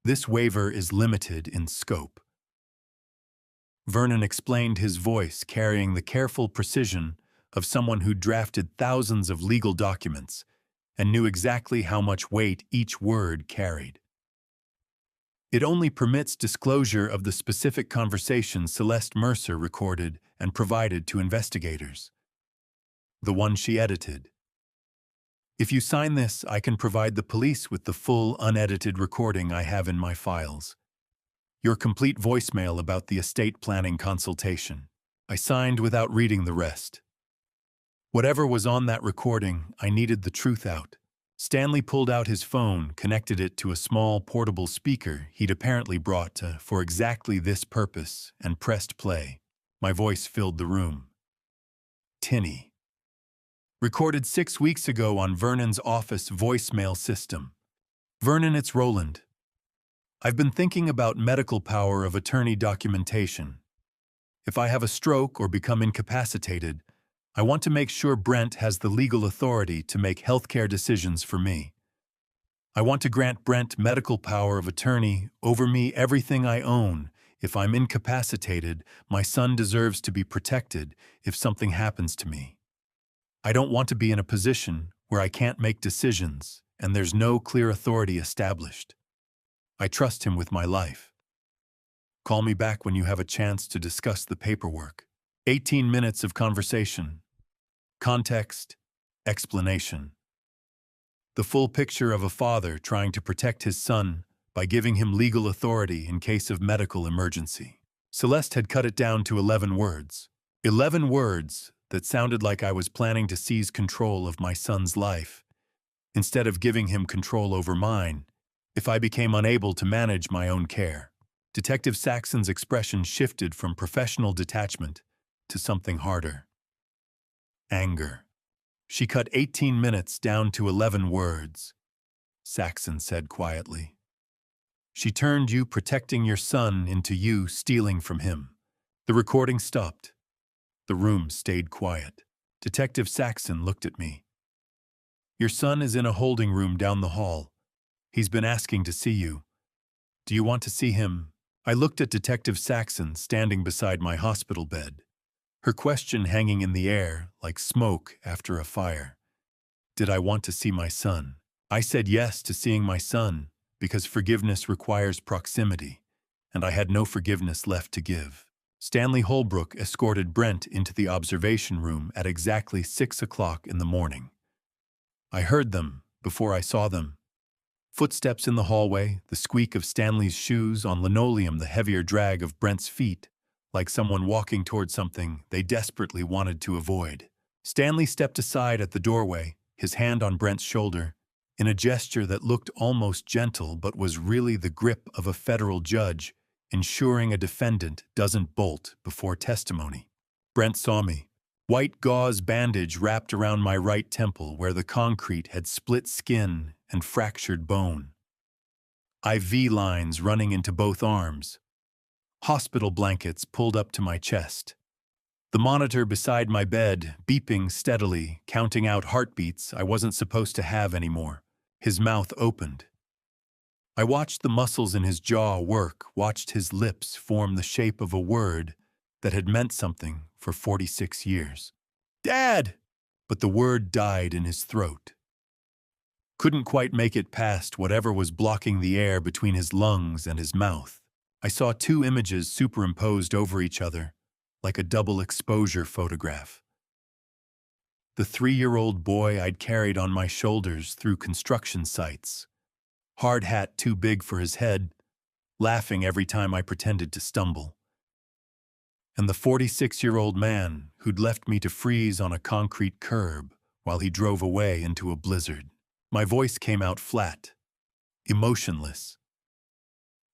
This waiver is limited in scope. Vernon explained, his voice carrying the careful precision of someone who drafted thousands of legal documents and knew exactly how much weight each word carried. It only permits disclosure of the specific conversation Celeste Mercer recorded and provided to investigators. The one she edited. If you sign this, I can provide the police with the full, unedited recording I have in my files. Your complete voicemail about the estate planning consultation. I signed without reading the rest. Whatever was on that recording, I needed the truth out. Stanley pulled out his phone, connected it to a small portable speaker he'd apparently brought for exactly this purpose, and pressed play. My voice filled the room. Tinny. Recorded 6 weeks ago on Vernon's office voicemail system. Vernon, it's Roland. I've been thinking about medical power of attorney documentation. If I have a stroke or become incapacitated, I want to make sure Brent has the legal authority to make healthcare decisions for me. I want to grant Brent medical power of attorney over me, everything I own. If I'm incapacitated, my son deserves to be protected if something happens to me. I don't want to be in a position where I can't make decisions and there's no clear authority established. I trust him with my life. Call me back when you have a chance to discuss the paperwork. 18 minutes of conversation. Context, explanation. The full picture of a father trying to protect his son by giving him legal authority in case of medical emergency. Celeste had cut it down to 11 words. 11 words that sounded like I was planning to seize control of my son's life, instead of giving him control over mine, if I became unable to manage my own care. Detective Saxon's expression shifted from professional detachment to something harder. Anger. She cut 18 minutes down to 11 words, Saxon said quietly. She turned you protecting your son into you stealing from him. The recording stopped. The room stayed quiet. Detective Saxon looked at me. Your son is in a holding room down the hall. He's been asking to see you. Do you want to see him? I looked at Detective Saxon standing beside my hospital bed, her question hanging in the air like smoke after a fire. Did I want to see my son? I said yes to seeing my son because forgiveness requires proximity, and I had no forgiveness left to give. Stanley Holbrook escorted Brent into the observation room at exactly 6 o'clock in the morning. I heard them before I saw them. Footsteps in the hallway, the squeak of Stanley's shoes on linoleum, the heavier drag of Brent's feet, like someone walking toward something they desperately wanted to avoid. Stanley stepped aside at the doorway, his hand on Brent's shoulder, in a gesture that looked almost gentle but was really the grip of a federal judge, ensuring a defendant doesn't bolt before testimony. Brent saw me. White gauze bandage wrapped around my right temple where the concrete had split skin and fractured bone. IV lines running into both arms. Hospital blankets pulled up to my chest. The monitor beside my bed beeping steadily, counting out heartbeats I wasn't supposed to have anymore. His mouth opened. I watched the muscles in his jaw work, watched his lips form the shape of a word that had meant something for 46 years. Dad! But the word died in his throat. Couldn't quite make it past whatever was blocking the air between his lungs and his mouth. I saw two images superimposed over each other, like a double exposure photograph. The 3-year-old boy I'd carried on my shoulders through construction sites, hard hat too big for his head, laughing every time I pretended to stumble. And the 46-year-old man who'd left me to freeze on a concrete curb while he drove away into a blizzard. My voice came out flat, emotionless.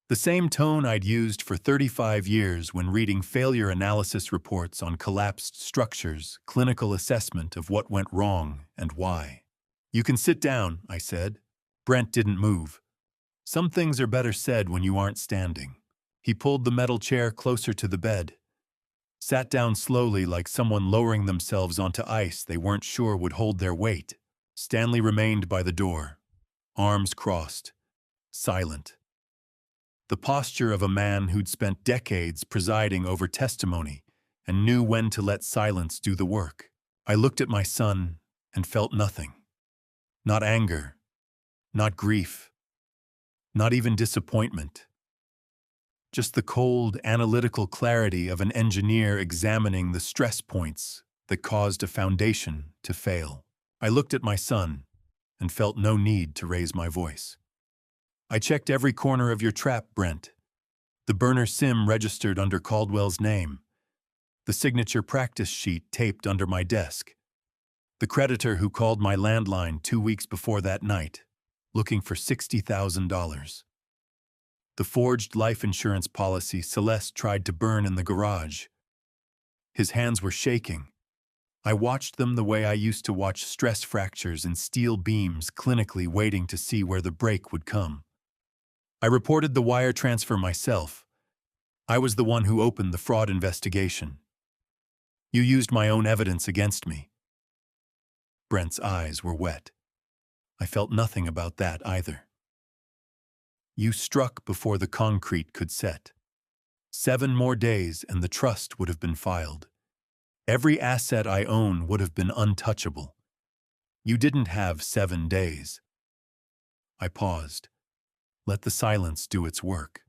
The same tone I'd used for 35 years when reading failure analysis reports on collapsed structures, clinical assessment of what went wrong and why. You can sit down, I said. Brent didn't move. Some things are better said when you aren't standing. He pulled the metal chair closer to the bed. sat down slowly like someone lowering themselves onto ice they weren't sure would hold their weight. Stanley remained by the door, arms crossed, silent. The posture of a man who'd spent decades presiding over testimony and knew when to let silence do the work. I looked at my son and felt nothing. Not anger, not grief, not even disappointment. Just the cold, analytical clarity of an engineer examining the stress points that caused a foundation to fail. I looked at my son and felt no need to raise my voice. I checked every corner of your trap, Brent. The burner SIM registered under Caldwell's name. The signature practice sheet taped under my desk. The creditor who called my landline 2 weeks before that night, looking for $60,000. The forged life insurance policy Celeste tried to burn in the garage. His hands were shaking. I watched them the way I used to watch stress fractures in steel beams clinically waiting to see where the break would come. I reported the wire transfer myself. I was the one who opened the fraud investigation. You used my own evidence against me. Brent's eyes were wet. I felt nothing about that either. You struck before the concrete could set. 7 more days and the trust would have been filed. Every asset I own would have been untouchable. You didn't have 7 days. I paused. Let the silence do its work.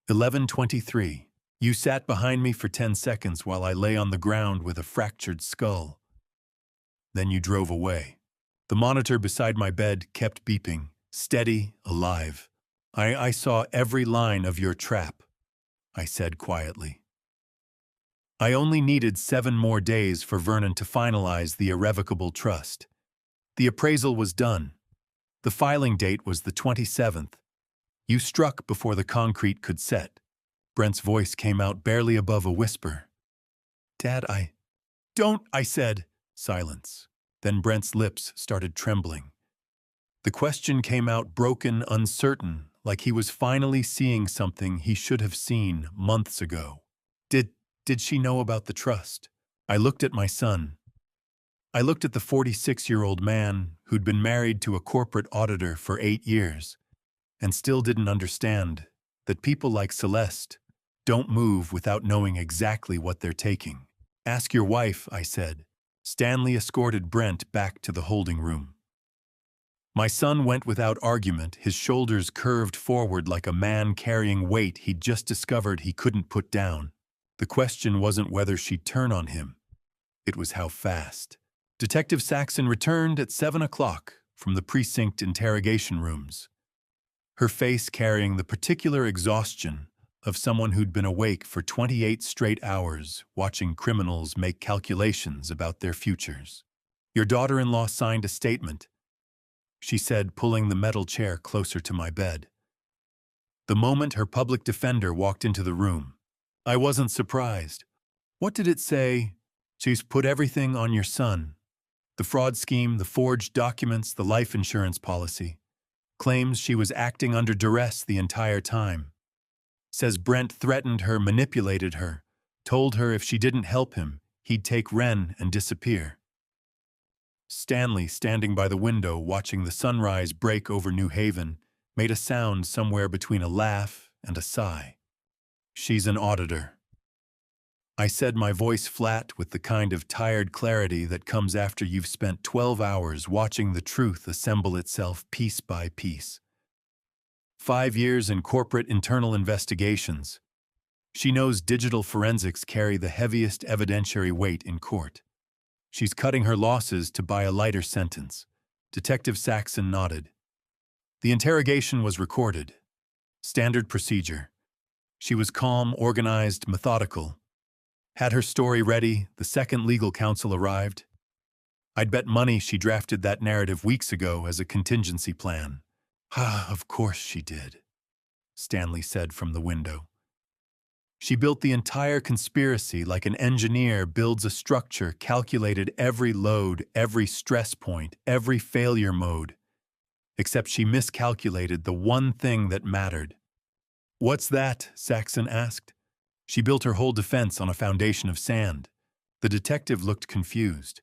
11:23. You sat behind me for 10 seconds while I lay on the ground with a fractured skull. Then you drove away. The monitor beside my bed kept beeping, steady, alive. I saw every line of your trap, I said quietly. I only needed 7 more days for Vernon to finalize the irrevocable trust. The appraisal was done. The filing date was the 27th. You struck before the concrete could set. Brent's voice came out barely above a whisper. Dad, Don't, I said. Silence. Then Brent's lips started trembling. The question came out broken, uncertain, like he was finally seeing something he should have seen months ago. Did she know about the trust? I looked at my son. I looked at the 46-year-old man who'd been married to a corporate auditor for 8 years and still didn't understand that people like Celeste don't move without knowing exactly what they're taking. Ask your wife, I said. Stanley escorted Brent back to the holding room. My son went without argument, his shoulders curved forward like a man carrying weight he'd just discovered he couldn't put down. The question wasn't whether she'd turn on him. It was how fast. Detective Saxon returned at 7 o'clock from the precinct interrogation rooms, her face carrying the particular exhaustion of someone who'd been awake for 28 straight hours watching criminals make calculations about their futures. Your daughter-in-law signed a statement, she said, pulling the metal chair closer to my bed. The moment her public defender walked into the room, I wasn't surprised. What did it say? She's put everything on your son. The fraud scheme, the forged documents, the life insurance policy. Claims she was acting under duress the entire time. Says Brent threatened her, manipulated her, told her if she didn't help him, he'd take Ren and disappear. Stanley, standing by the window watching the sunrise break over New Haven, made a sound somewhere between a laugh and a sigh. She's an auditor. I said, my voice flat with the kind of tired clarity that comes after you've spent 12 hours watching the truth assemble itself piece by piece. 5 years in corporate internal investigations. She knows digital forensics carry the heaviest evidentiary weight in court. She's cutting her losses to buy a lighter sentence. Detective Saxon nodded. The interrogation was recorded. Standard procedure. She was calm, organized, methodical. Had her story ready the second legal counsel arrived. I'd bet money she drafted that narrative weeks ago as a contingency plan. Of course she did, Stanley said from the window. She built the entire conspiracy like an engineer builds a structure, calculated every load, every stress point, every failure mode. Except she miscalculated the one thing that mattered. What's that? Saxon asked. She built her whole defense on a foundation of sand. The detective looked confused.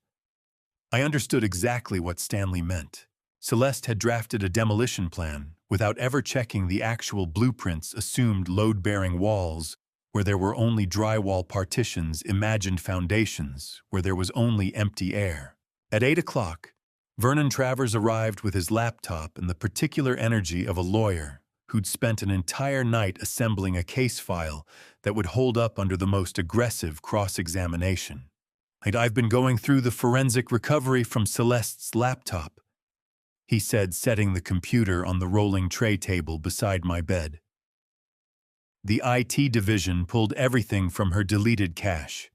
I understood exactly what Stanley meant. Celeste had drafted a demolition plan without ever checking the actual blueprints, assumed load-bearing walls where there were only drywall partitions, imagined foundations where there was only empty air. At 8 o'clock, Vernon Travers arrived with his laptop and the particular energy of a lawyer who'd spent an entire night assembling a case file that would hold up under the most aggressive cross-examination. I've been going through the forensic recovery from Celeste's laptop, he said, setting the computer on the rolling tray table beside my bed. The IT division pulled everything from her deleted cache.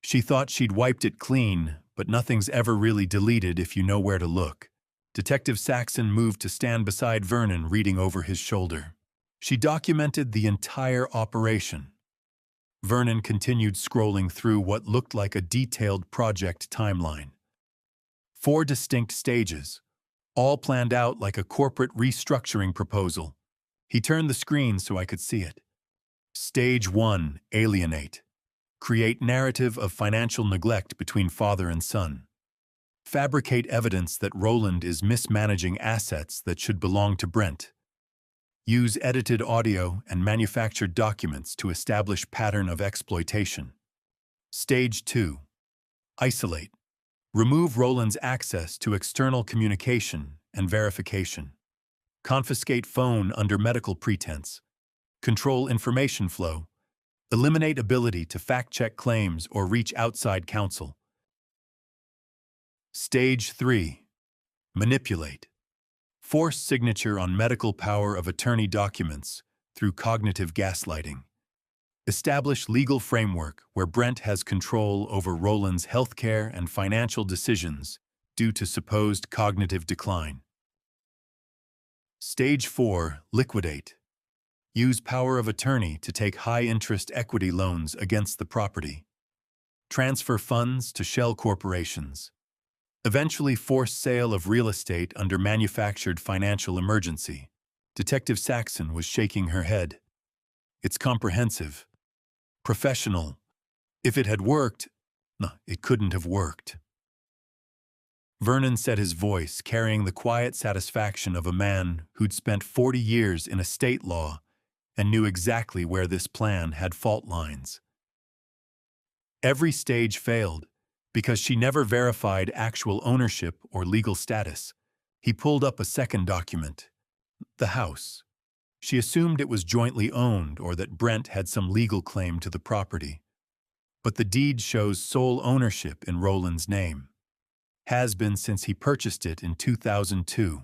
She thought she'd wiped it clean, but nothing's ever really deleted if you know where to look. Detective Saxon moved to stand beside Vernon, reading over his shoulder. She documented the entire operation. Vernon continued scrolling through what looked like a detailed project timeline. 4 distinct stages, all planned out like a corporate restructuring proposal. He turned the screen so I could see it. Stage 1, alienate. Create narrative of financial neglect between father and son. Fabricate evidence that Roland is mismanaging assets that should belong to Brent. Use edited audio and manufactured documents to establish pattern of exploitation. Stage 2. Isolate. Remove Roland's access to external communication and verification. Confiscate phone under medical pretense. Control information flow. Eliminate ability to fact-check claims or reach outside counsel. Stage 3. Manipulate. Force signature on medical power of attorney documents through cognitive gaslighting. Establish legal framework where Brent has control over Roland's healthcare and financial decisions due to supposed cognitive decline. Stage 4. Liquidate. Use power of attorney to take high-interest equity loans against the property. Transfer funds to shell corporations. Eventually force sale of real estate under manufactured financial emergency. Detective Saxon was shaking her head. It's comprehensive. Professional. If it had worked, no, it couldn't have worked. Vernon said, his voice carrying the quiet satisfaction of a man who'd spent 40 years in estate law and knew exactly where this plan had fault lines. Every stage failed because she never verified actual ownership or legal status. He pulled up a second document. The house. She assumed it was jointly owned or that Brent had some legal claim to the property. But the deed shows sole ownership in Roland's name. Has been since he purchased it in 2002.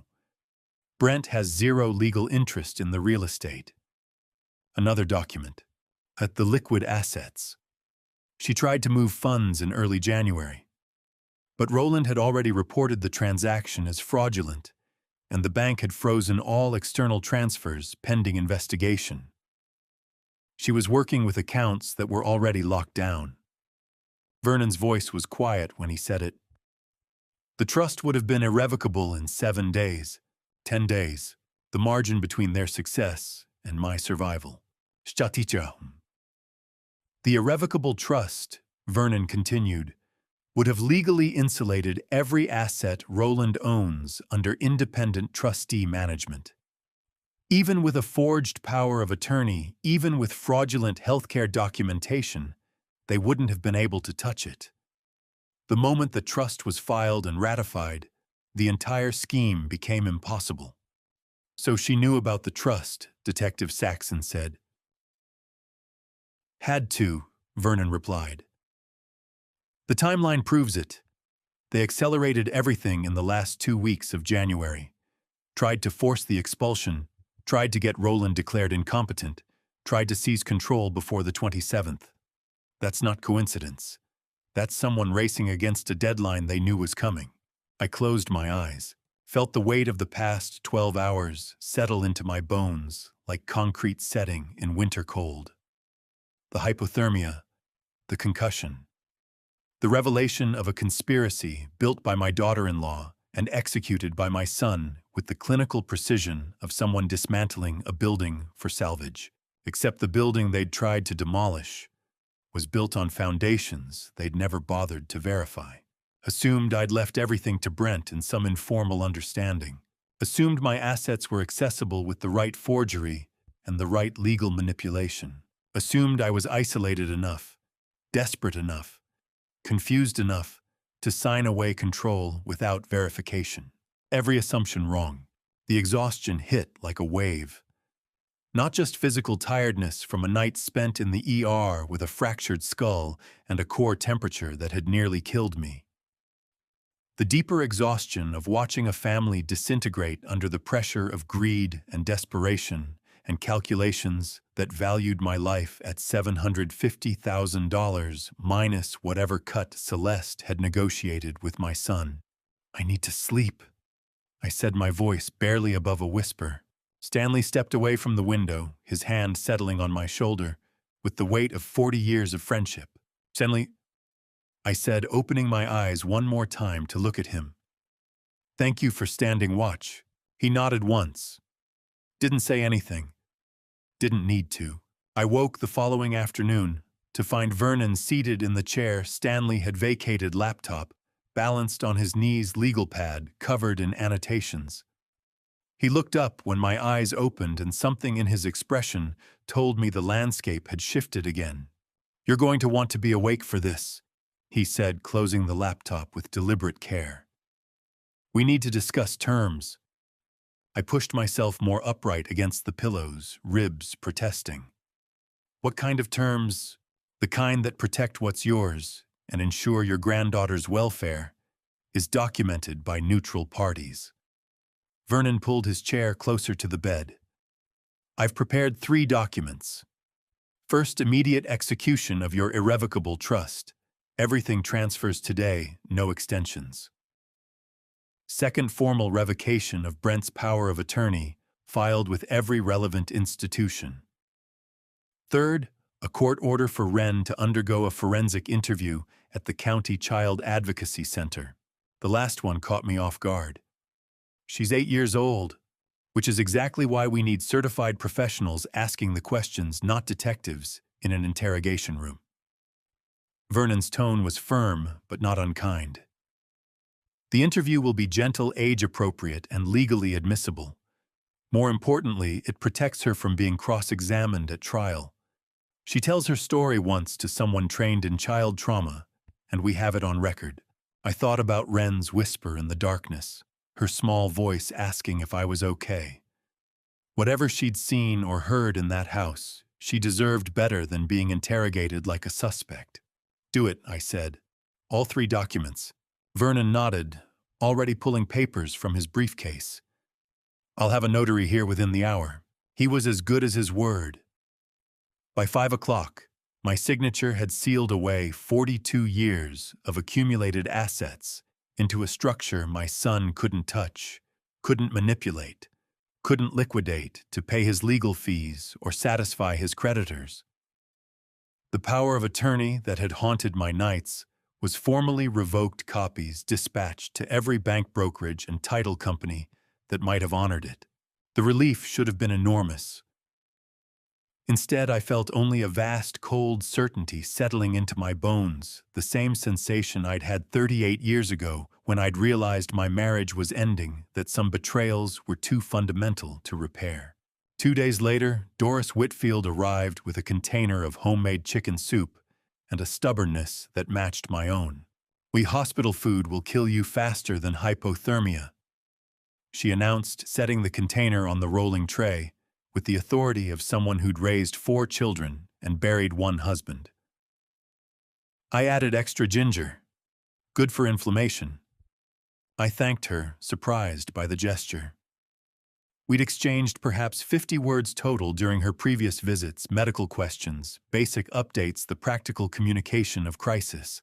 Brent has zero legal interest in the real estate. Another document. At the liquid assets. She tried to move funds in early January. But Roland had already reported the transaction as fraudulent, and the bank had frozen all external transfers pending investigation. She was working with accounts that were already locked down. Vernon's voice was quiet when he said it. The trust would have been irrevocable in 7 days, 10 days, the margin between their success and my survival. The irrevocable trust, Vernon continued, would have legally insulated every asset Roland owns under independent trustee management. Even with a forged power of attorney, even with fraudulent healthcare documentation, they wouldn't have been able to touch it. The moment the trust was filed and ratified, the entire scheme became impossible. So she knew about the trust, Detective Saxon said. Had to, Vernon replied. The timeline proves it. They accelerated everything in the last 2 weeks of January. Tried to force the expulsion, tried to get Roland declared incompetent, tried to seize control before the 27th. That's not coincidence. That's someone racing against a deadline they knew was coming. I closed my eyes, felt the weight of the past 12 hours settle into my bones like concrete setting in winter cold. The hypothermia, the concussion, the revelation of a conspiracy built by my daughter-in-law and executed by my son with the clinical precision of someone dismantling a building for salvage. except the building they'd tried to demolish was built on foundations they'd never bothered to verify. Assumed I'd left everything to Brent in some informal understanding. Assumed my assets were accessible with the right forgery and the right legal manipulation. Assumed I was isolated enough, desperate enough, confused enough to sign away control without verification. Every assumption wrong. The exhaustion hit like a wave. Not just physical tiredness from a night spent in the ER with a fractured skull and a core temperature that had nearly killed me. The deeper exhaustion of watching a family disintegrate under the pressure of greed and desperation and calculations that valued my life at $750,000 minus whatever cut Celeste had negotiated with my son. I need to sleep, I said, my voice barely above a whisper. Stanley stepped away from the window, his hand settling on my shoulder, with the weight of 40 years of friendship. Stanley, I said, opening my eyes one more time to look at him. Thank you for standing watch. He nodded once. Didn't say anything. Didn't need to. I woke the following afternoon to find Vernon seated in the chair Stanley had vacated, laptop balanced on his knees, legal pad covered in annotations. He looked up when my eyes opened, and something in his expression told me the landscape had shifted again. You're going to want to be awake for this, he said, closing the laptop with deliberate care. We need to discuss terms. I pushed myself more upright against the pillows, ribs protesting. What kind of terms? The kind that protect what's yours and ensure your granddaughter's welfare is documented by neutral parties. Vernon pulled his chair closer to the bed. I've prepared 3 documents. First, immediate execution of your irrevocable trust. Everything transfers today, no extensions. Second, formal revocation of Brent's power of attorney, filed with every relevant institution. Third, a court order for Wren to undergo a forensic interview at the County Child Advocacy Center. The last one caught me off guard. She's 8 years old, which is exactly why we need certified professionals asking the questions, not detectives, in an interrogation room. Vernon's tone was firm, but not unkind. The interview will be gentle, age-appropriate, and legally admissible. More importantly, it protects her from being cross-examined at trial. She tells her story once to someone trained in child trauma, and we have it on record. I thought about Wren's whisper in the darkness, her small voice asking if I was okay. Whatever she'd seen or heard in that house, she deserved better than being interrogated like a suspect. Do it, I said. All 3 documents. Vernon nodded, already pulling papers from his briefcase. I'll have a notary here within the hour. He was as good as his word. By 5 o'clock, my signature had sealed away 42 years of accumulated assets into a structure my son couldn't touch, couldn't manipulate, couldn't liquidate to pay his legal fees or satisfy his creditors. The power of attorney that had haunted my nights was formally revoked, copies dispatched to every bank, brokerage, and title company that might have honored it. The relief should have been enormous. Instead, I felt only a vast, cold certainty settling into my bones, the same sensation I'd had 38 years ago when I'd realized my marriage was ending, that some betrayals were too fundamental to repair. 2 days later, Doris Whitfield arrived with a container of homemade chicken soup and a stubbornness that matched my own. Hospital food will kill you faster than hypothermia, she announced, setting the container on the rolling tray with the authority of someone who'd raised 4 children and buried 1 husband. I added extra ginger. Good for inflammation. I thanked her, surprised by the gesture. We'd exchanged perhaps 50 words total during her previous visits, medical questions, basic updates, the practical communication of crisis.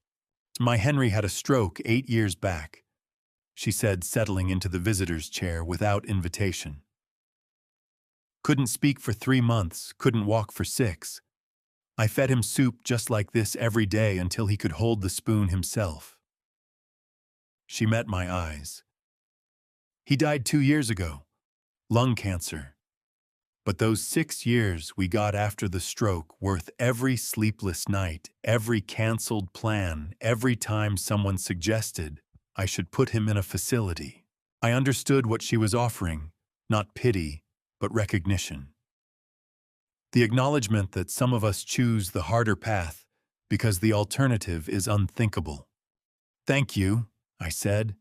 My Henry had a stroke 8 years back, she said, settling into the visitor's chair without invitation. Couldn't speak for 3 months, couldn't walk for 6. I fed him soup just like this every day until he could hold the spoon himself. She met my eyes. He died 2 years ago. Lung cancer. But those 6 years we got after the stroke worth every sleepless night, every canceled plan, every time someone suggested I should put him in a facility. I understood what she was offering, not pity, but recognition. The acknowledgement that some of us choose the harder path because the alternative is unthinkable. "Thank you," I said,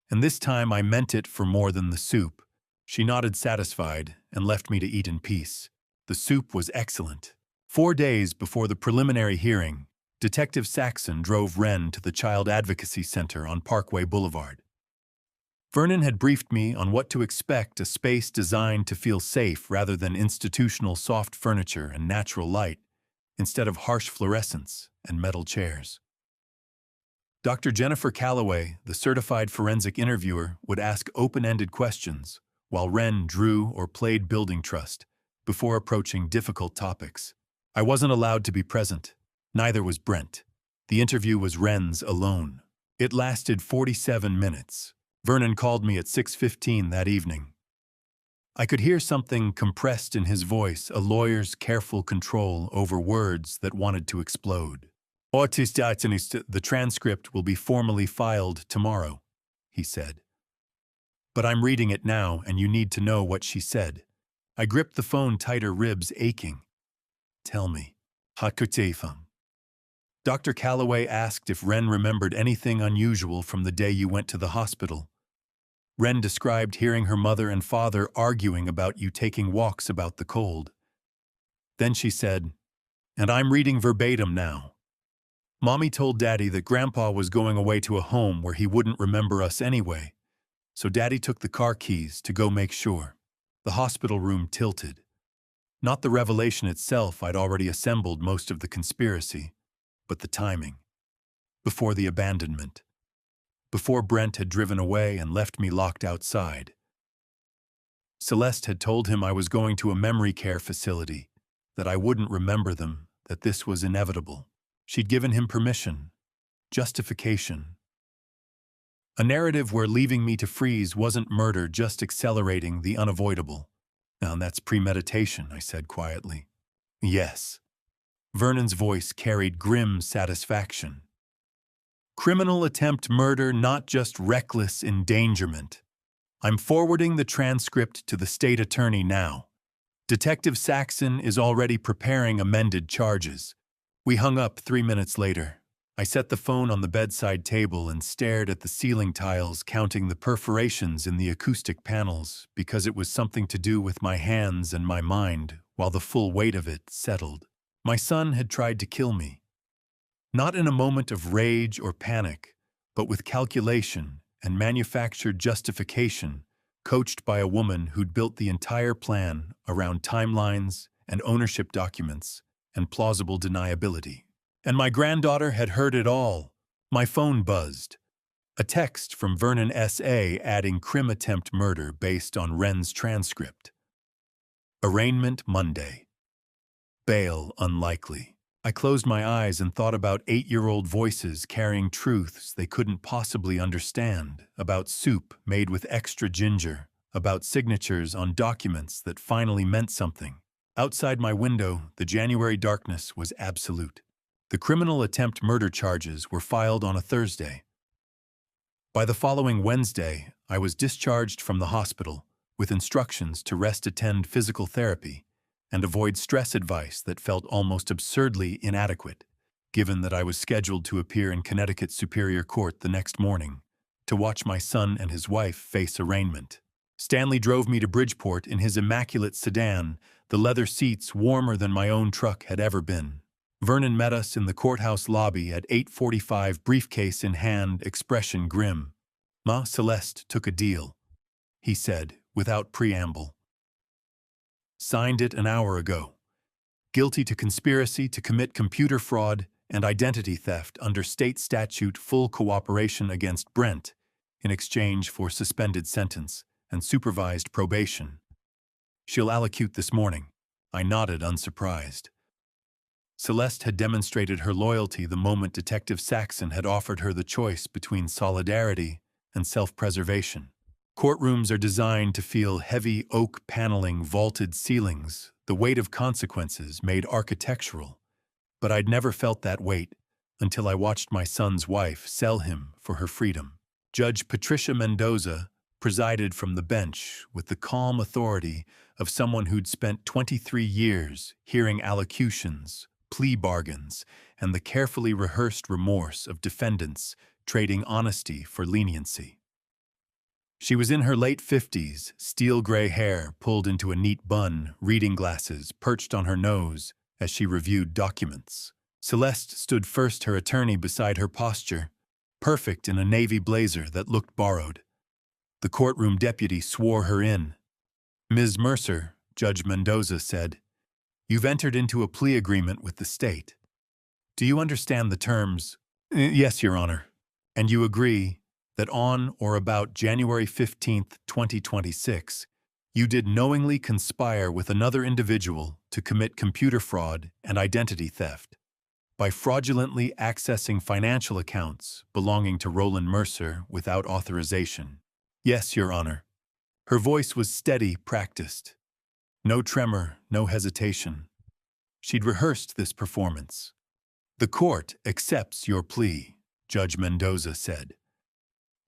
and this time I meant it for more than the soup. She nodded satisfied and left me to eat in peace. The soup was excellent. 4 days before the preliminary hearing, Detective Saxon drove Wren to the Child Advocacy Center on Parkway Boulevard. Vernon had briefed me on what to expect: a space designed to feel safe rather than institutional soft furniture and natural light, instead of harsh fluorescents and metal chairs. Dr. Jennifer Calloway, the certified forensic interviewer, would ask open-ended questions, while Wren drew or played building trust before approaching difficult topics. I wasn't allowed to be present. Neither was Brent. The interview was Wren's alone. It lasted 47 minutes. Vernon called me at 6:15 that evening. I could hear something compressed in his voice, a lawyer's careful control over words that wanted to explode. "The transcript will be formally filed tomorrow," he said. "But I'm reading it now, and you need to know what she said." I gripped the phone tighter, ribs aching. "Tell me." Dr. Calloway asked if Wren remembered anything unusual from the day you went to the hospital. Wren described hearing her mother and father arguing about you taking walks about the cold. Then she said, and I'm reading verbatim now, "Mommy told Daddy that Grandpa was going away to a home where he wouldn't remember us anyway, so Daddy took the car keys to go make sure." The hospital room tilted. Not the revelation itself, I'd already assembled most of the conspiracy, but the timing. Before the abandonment. Before Brent had driven away and left me locked outside. Celeste had told him I was going to a memory care facility, that I wouldn't remember them, that this was inevitable. She'd given him permission, justification. A narrative where leaving me to freeze wasn't murder, just accelerating the unavoidable. "Now that's premeditation," I said quietly. "Yes." Vernon's voice carried grim satisfaction. "Criminal attempt murder, not just reckless endangerment. I'm forwarding the transcript to the state attorney now. Detective Saxon is already preparing amended charges." We hung up 3 minutes later. I set the phone on the bedside table and stared at the ceiling tiles, counting the perforations in the acoustic panels, because it was something to do with my hands and my mind, while the full weight of it settled. My son had tried to kill me. Not in a moment of rage or panic, but with calculation and manufactured justification, coached by a woman who'd built the entire plan around timelines and ownership documents and plausible deniability. And my granddaughter had heard it all. My phone buzzed. A text from Vernon S.A. adding crim attempt murder based on Wren's transcript. Arraignment Monday. Bail unlikely. I closed my eyes and thought about 8-year-old voices carrying truths they couldn't possibly understand, about soup made with extra ginger, about signatures on documents that finally meant something. Outside my window, the January darkness was absolute. The criminal attempt murder charges were filed on a Thursday. By the following Wednesday, I was discharged from the hospital with instructions to attend physical therapy and avoid stress advice that felt almost absurdly inadequate, given that I was scheduled to appear in Connecticut Superior Court the next morning to watch my son and his wife face arraignment. Stanley drove me to Bridgeport in his immaculate sedan, the leather seats warmer than my own truck had ever been. Vernon met us in the courthouse lobby at 8:45, briefcase in hand, expression grim. "Ma Celeste took a deal," he said, without preamble. "Signed it an hour ago. Guilty to conspiracy to commit computer fraud and identity theft under state statute, full cooperation against Brent in exchange for suspended sentence and supervised probation. She'll allocute this morning." I nodded, unsurprised. Celeste had demonstrated her loyalty the moment Detective Saxon had offered her the choice between solidarity and self-preservation. Courtrooms are designed to feel heavy oak paneling, vaulted ceilings, the weight of consequences made architectural. But I'd never felt that weight until I watched my son's wife sell him for her freedom. Judge Patricia Mendoza presided from the bench with the calm authority of someone who'd spent 23 years hearing allocutions, plea bargains, and the carefully rehearsed remorse of defendants trading honesty for leniency. She was in her late 50s, steel-gray hair pulled into a neat bun, reading glasses perched on her nose as she reviewed documents. Celeste stood first, her attorney beside her posture, perfect in a navy blazer that looked borrowed. The courtroom deputy swore her in. "Ms. Mercer," Judge Mendoza said, "you've entered into a plea agreement with the state. Do you understand the terms?" "Yes, Your Honor." "And you agree that on or about January 15th, 2026, you did knowingly conspire with another individual to commit computer fraud and identity theft by fraudulently accessing financial accounts belonging to Roland Mercer without authorization?" "Yes, Your Honor." Her voice was steady, practiced. No tremor, no hesitation. She'd rehearsed this performance. "The court accepts your plea," Judge Mendoza said.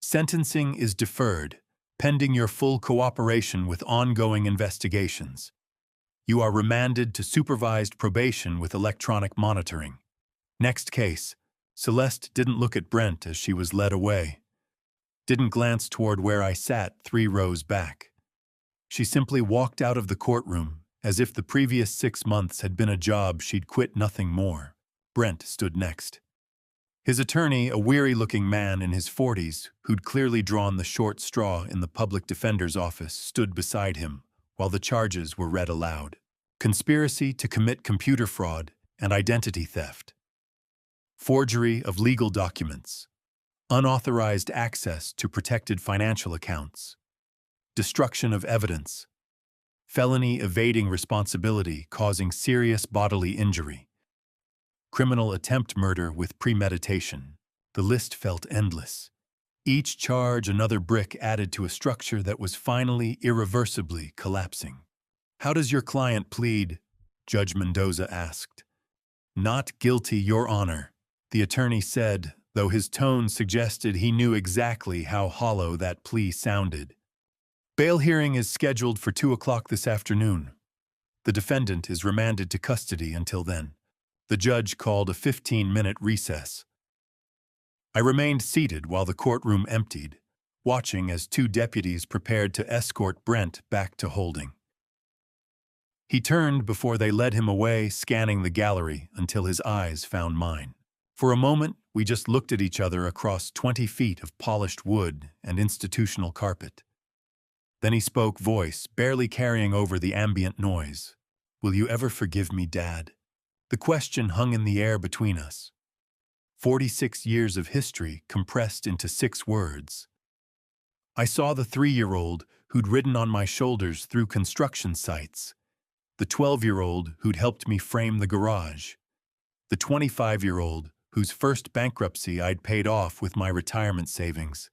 "Sentencing is deferred, pending your full cooperation with ongoing investigations. You are remanded to supervised probation with electronic monitoring." Next case, Celeste didn't look at Brent as she was led away. Didn't glance toward where I sat 3 rows back. She simply walked out of the courtroom as if the previous 6 months had been a job she'd quit, nothing more. Brent stood next. His attorney, a weary-looking man in his 40s who'd clearly drawn the short straw in the public defender's office, stood beside him while the charges were read aloud. Conspiracy to commit computer fraud and identity theft. Forgery of legal documents. Unauthorized access to protected financial accounts. Destruction of evidence. Felony evading responsibility causing serious bodily injury. Criminal attempt murder with premeditation. The list felt endless. Each charge another brick added to a structure that was finally irreversibly collapsing. "How does your client plead?" Judge Mendoza asked. "Not guilty, Your Honor," the attorney said, though his tone suggested he knew exactly how hollow that plea sounded. "Bail hearing is scheduled for 2 o'clock this afternoon. The defendant is remanded to custody until then." The judge called a 15-minute recess. I remained seated while the courtroom emptied, watching as 2 deputies prepared to escort Brent back to holding. He turned before they led him away, scanning the gallery until his eyes found mine. For a moment, we just looked at each other across 20 feet of polished wood and institutional carpet. Then he spoke, voice barely carrying over the ambient noise. "Will you ever forgive me, Dad?" The question hung in the air between us. 46 years of history compressed into 6 words. I saw the 3-year-old who'd ridden on my shoulders through construction sites, the 12-year-old who'd helped me frame the garage, the 25-year-old whose first bankruptcy I'd paid off with my retirement savings.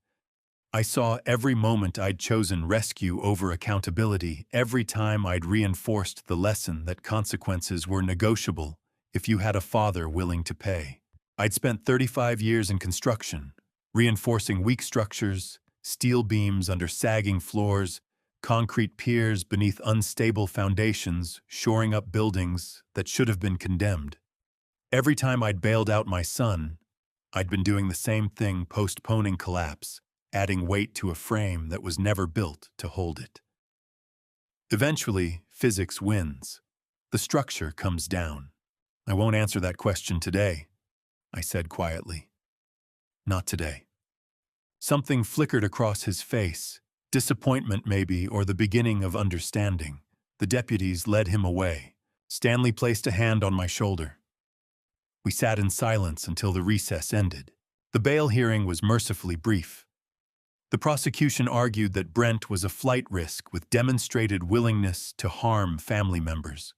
I saw every moment I'd chosen rescue over accountability, every time I'd reinforced the lesson that consequences were negotiable if you had a father willing to pay. I'd spent 35 years in construction, reinforcing weak structures, steel beams under sagging floors, concrete piers beneath unstable foundations, shoring up buildings that should have been condemned. Every time I'd bailed out my son, I'd been doing the same thing, postponing collapse, adding weight to a frame that was never built to hold it. Eventually, physics wins. The structure comes down. "I won't answer that question today," I said quietly. "Not today." Something flickered across his face, disappointment maybe, or the beginning of understanding. The deputies led him away. Stanley placed a hand on my shoulder. We sat in silence until the recess ended. The bail hearing was mercifully brief. The prosecution argued that Brent was a flight risk with demonstrated willingness to harm family members.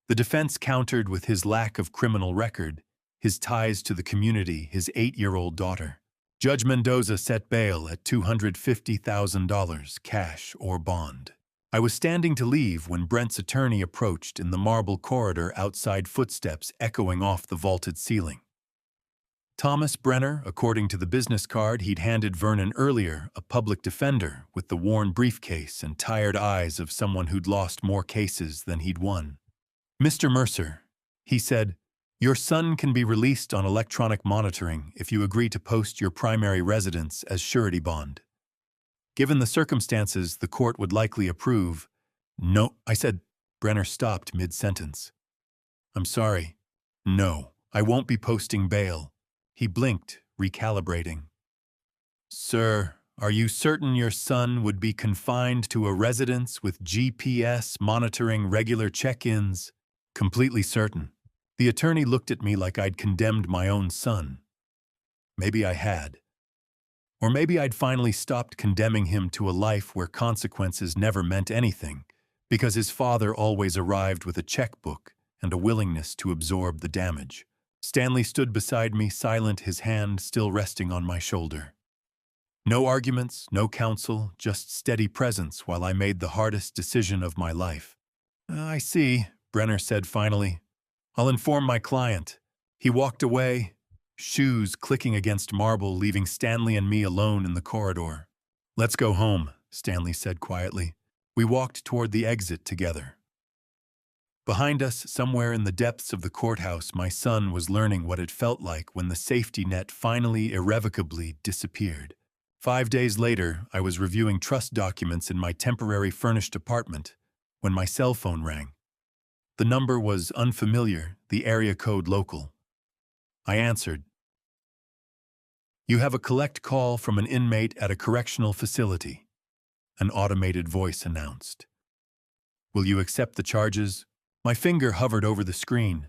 The defense countered with his lack of criminal record, his ties to the community, his 8-year-old daughter. Judge Mendoza set bail at $250,000 cash or bond. I was standing to leave when Brent's attorney approached in the marble corridor outside, footsteps echoing off the vaulted ceiling. Thomas Brenner, according to the business card he'd handed Vernon earlier, a public defender with the worn briefcase and tired eyes of someone who'd lost more cases than he'd won. "Mr. Mercer," he said, "your son can be released on electronic monitoring if you agree to post your primary residence as surety bond. Given the circumstances, the court would likely approve." "No," I said. Brenner stopped mid-sentence. "I'm sorry. No, I won't be posting bail." He blinked, recalibrating. "Sir, are you certain your son would be confined to a residence with GPS monitoring regular check-ins?" "Completely certain." The attorney looked at me like I'd condemned my own son. Maybe I had. Or maybe I'd finally stopped condemning him to a life where consequences never meant anything, because his father always arrived with a checkbook and a willingness to absorb the damage. Stanley stood beside me, silent, his hand still resting on my shoulder. No arguments, no counsel, just steady presence while I made the hardest decision of my life. "I see," Brenner said finally. "I'll inform my client." He walked away, shoes clicking against marble, leaving Stanley and me alone in the corridor. "Let's go home," Stanley said quietly. We walked toward the exit together. Behind us, somewhere in the depths of the courthouse, my son was learning what it felt like when the safety net finally irrevocably disappeared. 5 days later, I was reviewing trust documents in my temporary furnished apartment when my cell phone rang. The number was unfamiliar, the area code local. I answered. "You have a collect call from an inmate at a correctional facility," an automated voice announced. "Will you accept the charges?" My finger hovered over the screen.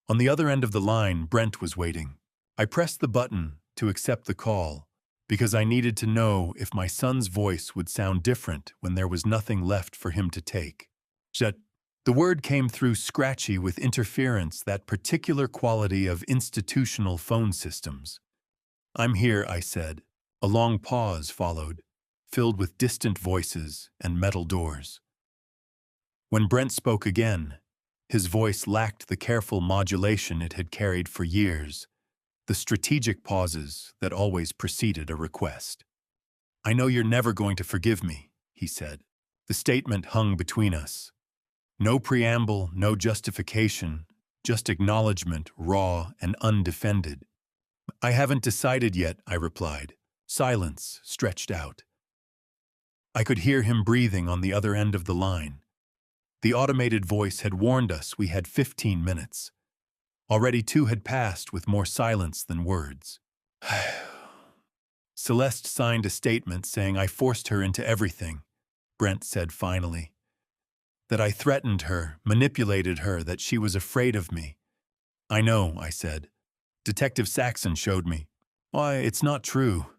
On the other end of the line, Brent was waiting. I pressed the button to accept the call because I needed to know if my son's voice would sound different when there was nothing left for him to take. The word came through scratchy with interference, that particular quality of institutional phone systems. "I'm here," I said. A long pause followed, filled with distant voices and metal doors. When Brent spoke again, his voice lacked the careful modulation it had carried for years, the strategic pauses that always preceded a request. "I know you're never going to forgive me," he said. The statement hung between us. No preamble, no justification, just acknowledgement, raw and undefended. "I haven't decided yet," I replied. Silence stretched out. I could hear him breathing on the other end of the line. The automated voice had warned us we had 15 minutes. Already 2 had passed with more silence than words. Celeste signed a statement saying I forced her into everything, Brent said finally. That I threatened her, manipulated her, that she was afraid of me. "I know," I said. "Detective Saxon showed me." "Why, it's not true."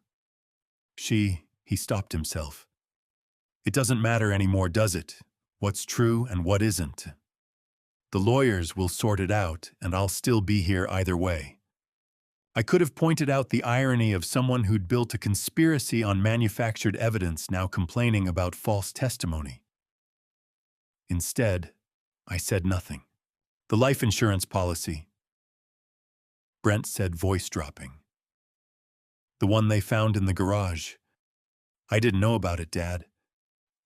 He stopped himself. "It doesn't matter anymore, does it? What's true and what isn't. The lawyers will sort it out, and I'll still be here either way." I could have pointed out the irony of someone who'd built a conspiracy on manufactured evidence now complaining about false testimony. Instead, I said nothing. "The life insurance policy," Brent said, voice dropping. "The one they found in the garage. I didn't know about it, Dad.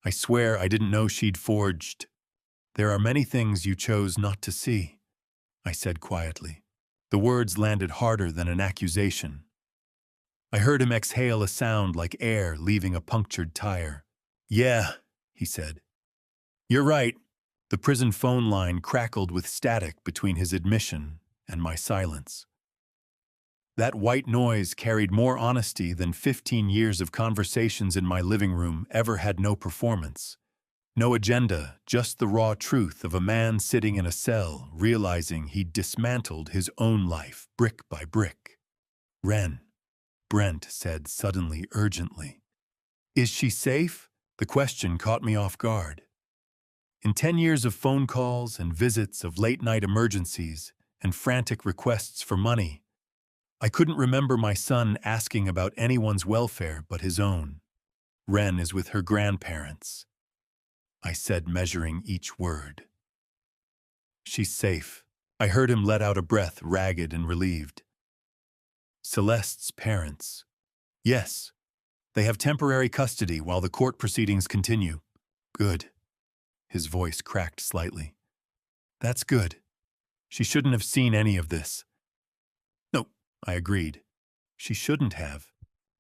I swear I didn't know she'd forged." "There are many things you chose not to see," I said quietly. The words landed harder than an accusation. I heard him exhale a sound like air leaving a punctured tire. "Yeah," he said. "You're right." The prison phone line crackled with static between his admission and my silence. That white noise carried more honesty than 15 years of conversations in my living room ever had. No performance. No agenda, just the raw truth of a man sitting in a cell, realizing he'd dismantled his own life, brick by brick. "Ren," Brent said suddenly, urgently. "Is she safe?" The question caught me off guard. In 10 years of phone calls and visits, of late-night emergencies and frantic requests for money, I couldn't remember my son asking about anyone's welfare but his own. Ren is with her grandparents, I said, measuring each word. She's safe. I heard him let out a breath, ragged and relieved. Celeste's parents. Yes. They have temporary custody while the court proceedings continue. Good. His voice cracked slightly. That's good. She shouldn't have seen any of this. No, I agreed. She shouldn't have.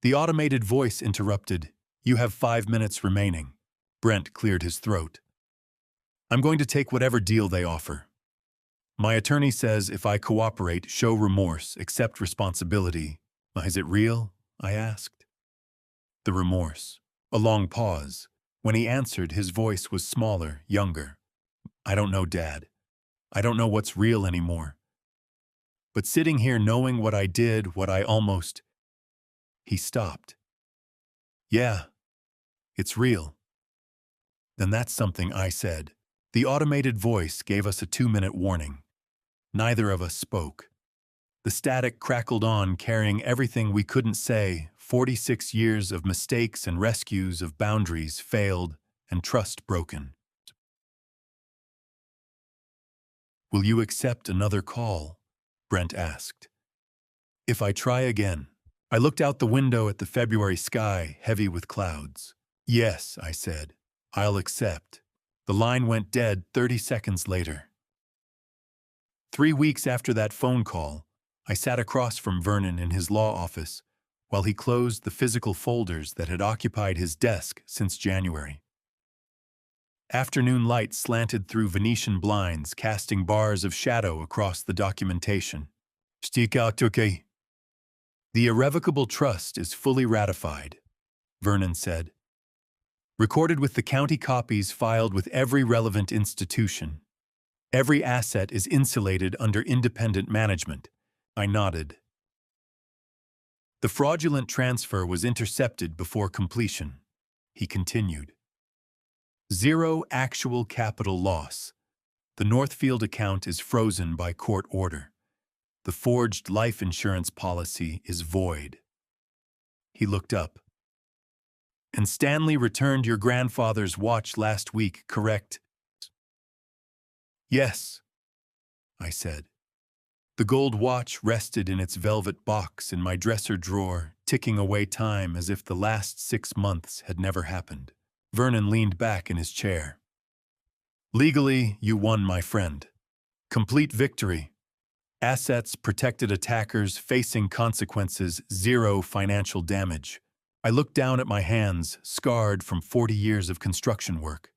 The automated voice interrupted. You have 5 minutes remaining. Brent cleared his throat. I'm going to take whatever deal they offer. My attorney says if I cooperate, show remorse, accept responsibility. Is it real? I asked. The remorse. A long pause. When he answered, his voice was smaller, younger. I don't know, Dad. I don't know what's real anymore. But sitting here knowing what I did, what I almost... He stopped. Yeah, it's real. Then that's something, I said. The automated voice gave us a 2-minute warning. Neither of us spoke. The static crackled on, carrying everything we couldn't say. 46 years of mistakes and rescues, of boundaries failed and trust broken. Will you accept another call? Brent asked. If I try again. I looked out the window at the February sky, heavy with clouds. Yes, I said. I'll accept. The line went dead 30 seconds later. 3 weeks after that phone call, I sat across from Vernon in his law office while he closed the physical folders that had occupied his desk since January. Afternoon light slanted through Venetian blinds, casting bars of shadow across the documentation. The irrevocable trust is fully ratified, Vernon said. Recorded with the county copies filed with every relevant institution. Every asset is insulated under independent management. I nodded. The fraudulent transfer was intercepted before completion. He continued. 0 actual capital loss. The Northfield account is frozen by court order. The forged life insurance policy is void. He looked up. And Stanley returned your grandfather's watch last week, correct? Yes, I said. The gold watch rested in its velvet box in my dresser drawer, ticking away time as if the last 6 months had never happened. Vernon leaned back in his chair. Legally, you won, my friend. Complete victory. Assets protected attackers facing consequences, 0 financial damage. I looked down at my hands, scarred from 40 years of construction work.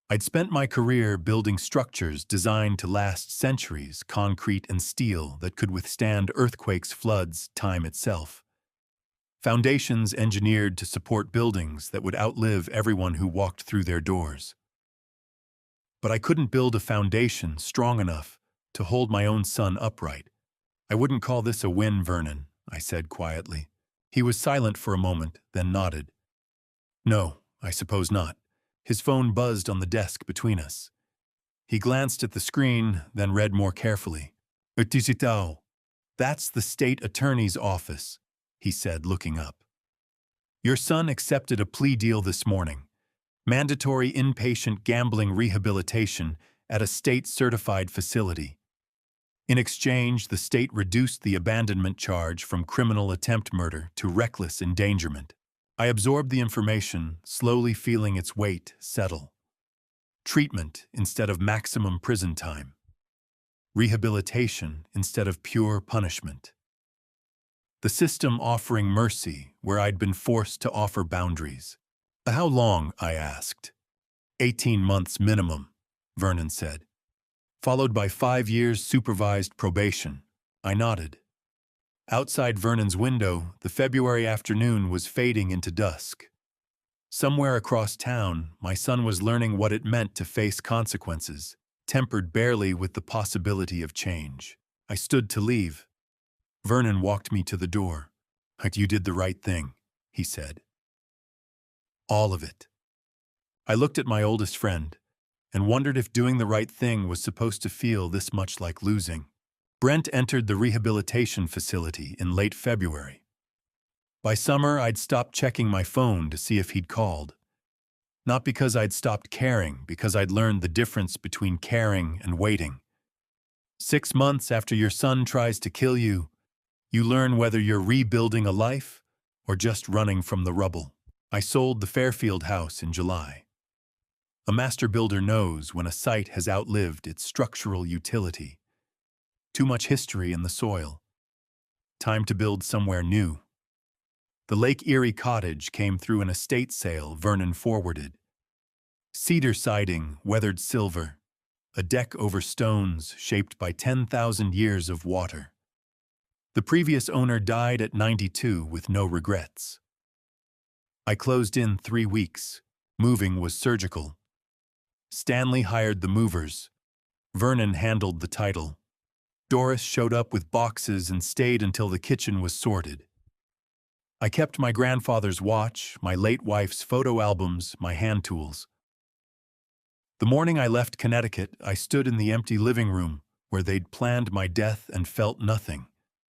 I'd spent my career building structures designed to last centuries, concrete and steel that could withstand earthquakes, floods, time itself. Foundations engineered to support buildings that would outlive everyone who walked through their doors. But I couldn't build a foundation strong enough to hold my own son upright. I wouldn't call this a win, Vernon, I said quietly. He was silent for a moment, then nodded. No, I suppose not. His phone buzzed on the desk between us. He glanced at the screen, then read more carefully. That's the state attorney's office, he said, looking up. Your son accepted a plea deal this morning. Mandatory inpatient gambling rehabilitation at a state-certified facility. In exchange, the state reduced the abandonment charge from criminal attempt murder to reckless endangerment. I absorbed the information, slowly feeling its weight settle. Treatment instead of maximum prison time. Rehabilitation instead of pure punishment. The system offering mercy where I'd been forced to offer boundaries. How long? I asked. 18 months minimum, Vernon said. Followed by 5 years supervised probation. I nodded. Outside Vernon's window, the February afternoon was fading into dusk. Somewhere across town, my son was learning what it meant to face consequences, tempered barely with the possibility of change. I stood to leave. Vernon walked me to the door. You did the right thing, he said. All of it. I looked at my oldest friend and wondered if doing the right thing was supposed to feel this much like losing. Brent entered the rehabilitation facility in late February. By summer, I'd stopped checking my phone to see if he'd called. Not because I'd stopped caring, because I'd learned the difference between caring and waiting. 6 months after your son tries to kill you, you learn whether you're rebuilding a life or just running from the rubble. I sold the Fairfield house in July. A master builder knows when a site has outlived its structural utility. Too much history in the soil. Time to build somewhere new. The Lake Erie cottage came through an estate sale Vernon forwarded. Cedar siding, weathered silver. A deck over stones shaped by 10,000 years of water. The previous owner died at 92 with no regrets. I closed in 3 weeks. Moving was surgical. Stanley hired the movers. Vernon handled the title. Doris showed up with boxes and stayed until the kitchen was sorted. I kept my grandfather's watch, my late wife's photo albums, my hand tools. The morning I left Connecticut, I stood in the empty living room where they'd planned my death and felt nothing.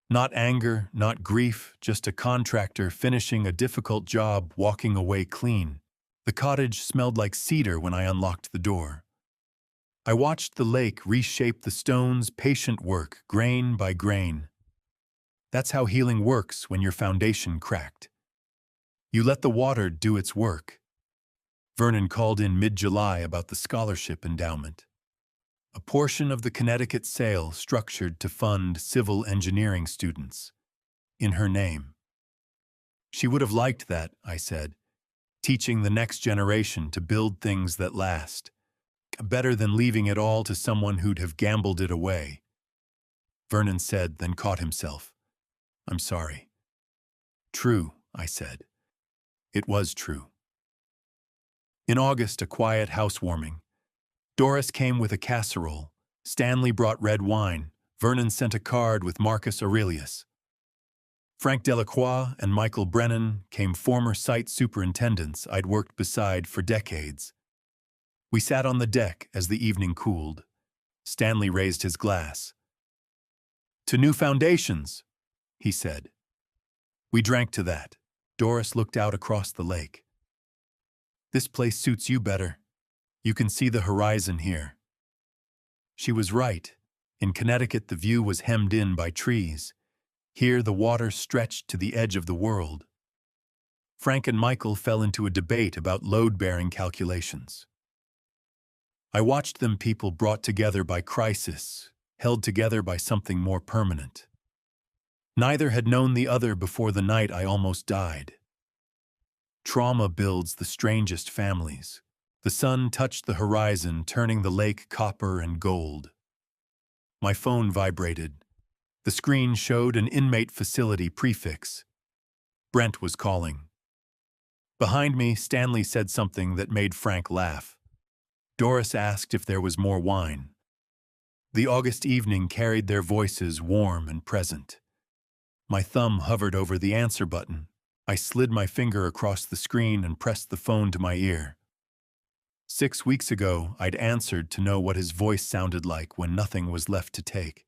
Not anger, not grief, just a contractor finishing a difficult job, walking away clean. The cottage smelled like cedar when I unlocked the door. I watched the lake reshape the stones, patient work, grain by grain. That's how healing works when your foundation cracked. You let the water do its work. Vernon called in mid-July about the scholarship endowment. A portion of the Connecticut sale structured to fund civil engineering students. In her name. She would have liked that, I said, teaching the next generation to build things that last. Better than leaving it all to someone who'd have gambled it away. Vernon said, then caught himself. I'm sorry. True, I said. It was true. In August, a quiet housewarming. Doris came with a casserole. Stanley brought red wine. Vernon sent a card with Marcus Aurelius. Frank Delacroix and Michael Brennan came, former site superintendents I'd worked beside for decades. We sat on the deck as the evening cooled. Stanley raised his glass. To new foundations, he said. We drank to that. Doris looked out across the lake. This place suits you better. You can see the horizon here. She was right. In Connecticut, the view was hemmed in by trees. Here, the water stretched to the edge of the world. Frank and Michael fell into a debate about load-bearing calculations. I watched them, people brought together by crisis, held together by something more permanent. Neither had known the other before the night I almost died. Trauma builds the strangest families. The sun touched the horizon, turning the lake copper and gold. My phone vibrated. The screen showed an inmate facility prefix. Brent was calling. Behind me, Stanley said something that made Frank laugh. Doris asked if there was more wine. The August evening carried their voices warm and present. My thumb hovered over the answer button. I slid my finger across the screen and pressed the phone to my ear. 6 weeks ago, I'd answered to know what his voice sounded like when nothing was left to take.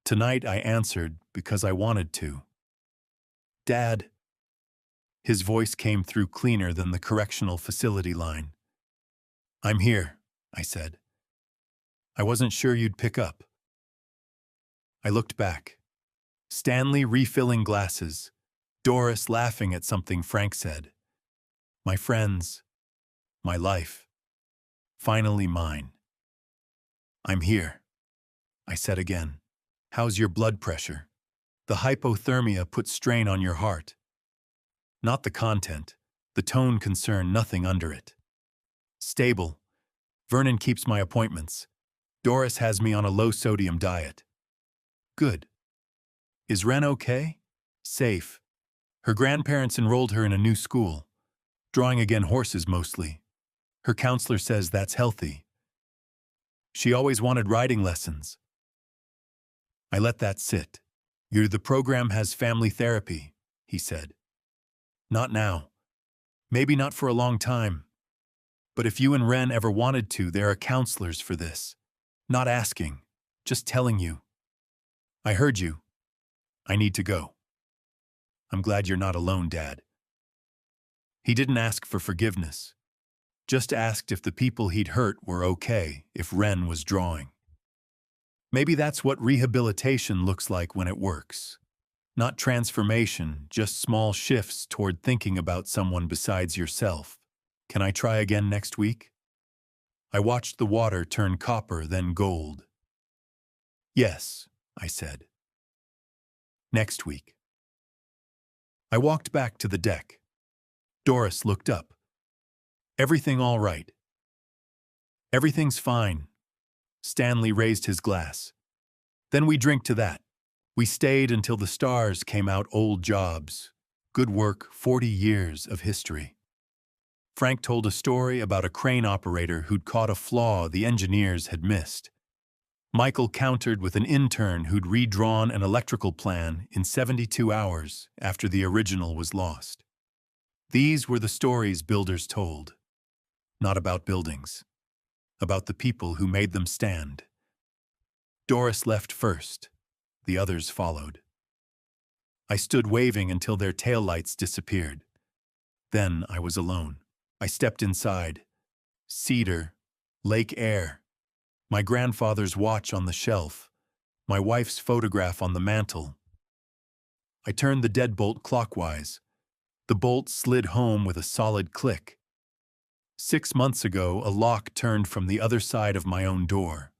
Tonight, I answered because I wanted to. Dad. His voice came through cleaner than the correctional facility line. I'm here, I said. I wasn't sure you'd pick up. I looked back. Stanley refilling glasses. Doris laughing at something Frank said. My friends. My life. Finally mine. I'm here, I said again. How's your blood pressure? The hypothermia put strain on your heart. Not the content. The tone concerned nothing under it. Stable. Vernon keeps my appointments. Doris has me on a low-sodium diet. Good. Is Ren okay? Safe. Her grandparents enrolled her in a new school. Drawing again horses mostly. Her counselor says that's healthy. She always wanted riding lessons. I let that sit. The program has family therapy, he said. Not now. Maybe not for a long time. But if you and Ren ever wanted to, there are counselors for this. Not asking, just telling you. I heard you. I need to go. I'm glad you're not alone, Dad. He didn't ask for forgiveness, just asked if the people he'd hurt were okay, if Ren was drawing. Maybe that's what rehabilitation looks like when it works. Not transformation, just small shifts toward thinking about someone besides yourself. Can I try again next week? I watched the water turn copper, then gold. Yes, I said. Next week. I walked back to the deck. Doris looked up. Everything all right? Everything's fine. Stanley raised his glass. Then we drink to that. We stayed until the stars came out. Old jobs. Good work, 40 years of history. Frank told a story about a crane operator who'd caught a flaw the engineers had missed. Michael countered with an intern who'd redrawn an electrical plan in 72 hours after the original was lost. These were the stories builders told. Not about buildings. About the people who made them stand. Doris left first. The others followed. I stood waving until their taillights disappeared. Then I was alone. I stepped inside. Cedar, lake air, my grandfather's watch on the shelf, my wife's photograph on the mantel. I turned the deadbolt clockwise. The bolt slid home with a solid click. 6 months ago, a lock turned from the other side of my own door.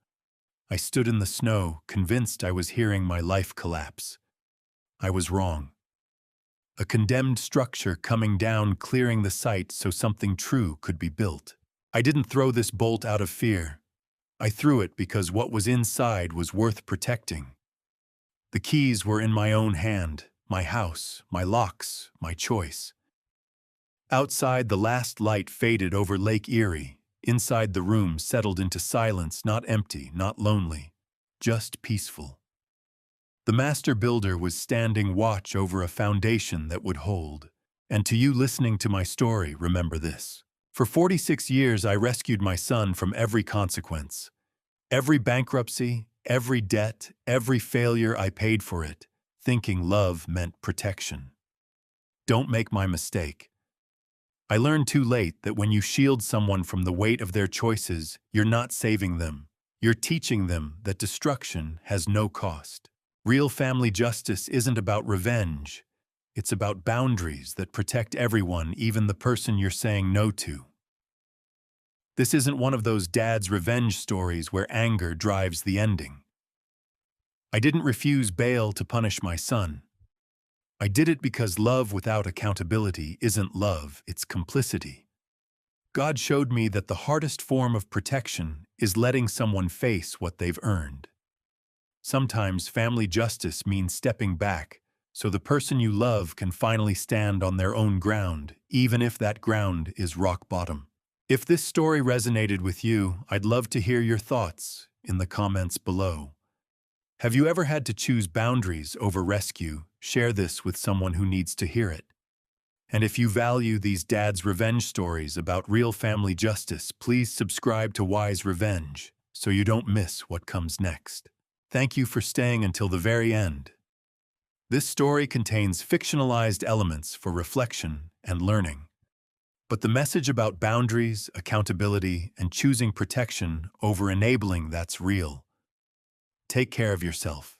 I stood in the snow, convinced I was hearing my life collapse. I was wrong. A condemned structure coming down, clearing the site so something true could be built. I didn't throw this bolt out of fear. I threw it because what was inside was worth protecting. The keys were in my own hand, my house, my locks, my choice. Outside, the last light faded over Lake Erie. Inside, the room settled into silence, not empty, not lonely, just peaceful. The master builder was standing watch over a foundation that would hold. And to you listening to my story, remember this. For 46 years, I rescued my son from every consequence. Every bankruptcy, every debt, every failure, I paid for it, thinking love meant protection. Don't make my mistake. I learned too late that when you shield someone from the weight of their choices, you're not saving them. You're teaching them that destruction has no cost. Real family justice isn't about revenge. It's about boundaries that protect everyone, even the person you're saying no to. This isn't one of those dad's revenge stories where anger drives the ending. I didn't refuse bail to punish my son. I did it because love without accountability isn't love, it's complicity. God showed me that the hardest form of protection is letting someone face what they've earned. Sometimes family justice means stepping back so the person you love can finally stand on their own ground, even if that ground is rock bottom. If this story resonated with you, I'd love to hear your thoughts in the comments below. Have you ever had to choose boundaries over rescue? Share this with someone who needs to hear it. And if you value these dad's revenge stories about real family justice, please subscribe to Wise Revenge so you don't miss what comes next. Thank you for staying until the very end. This story contains fictionalized elements for reflection and learning. But the message about boundaries, accountability, and choosing protection over enabling, that's real. Take care of yourself.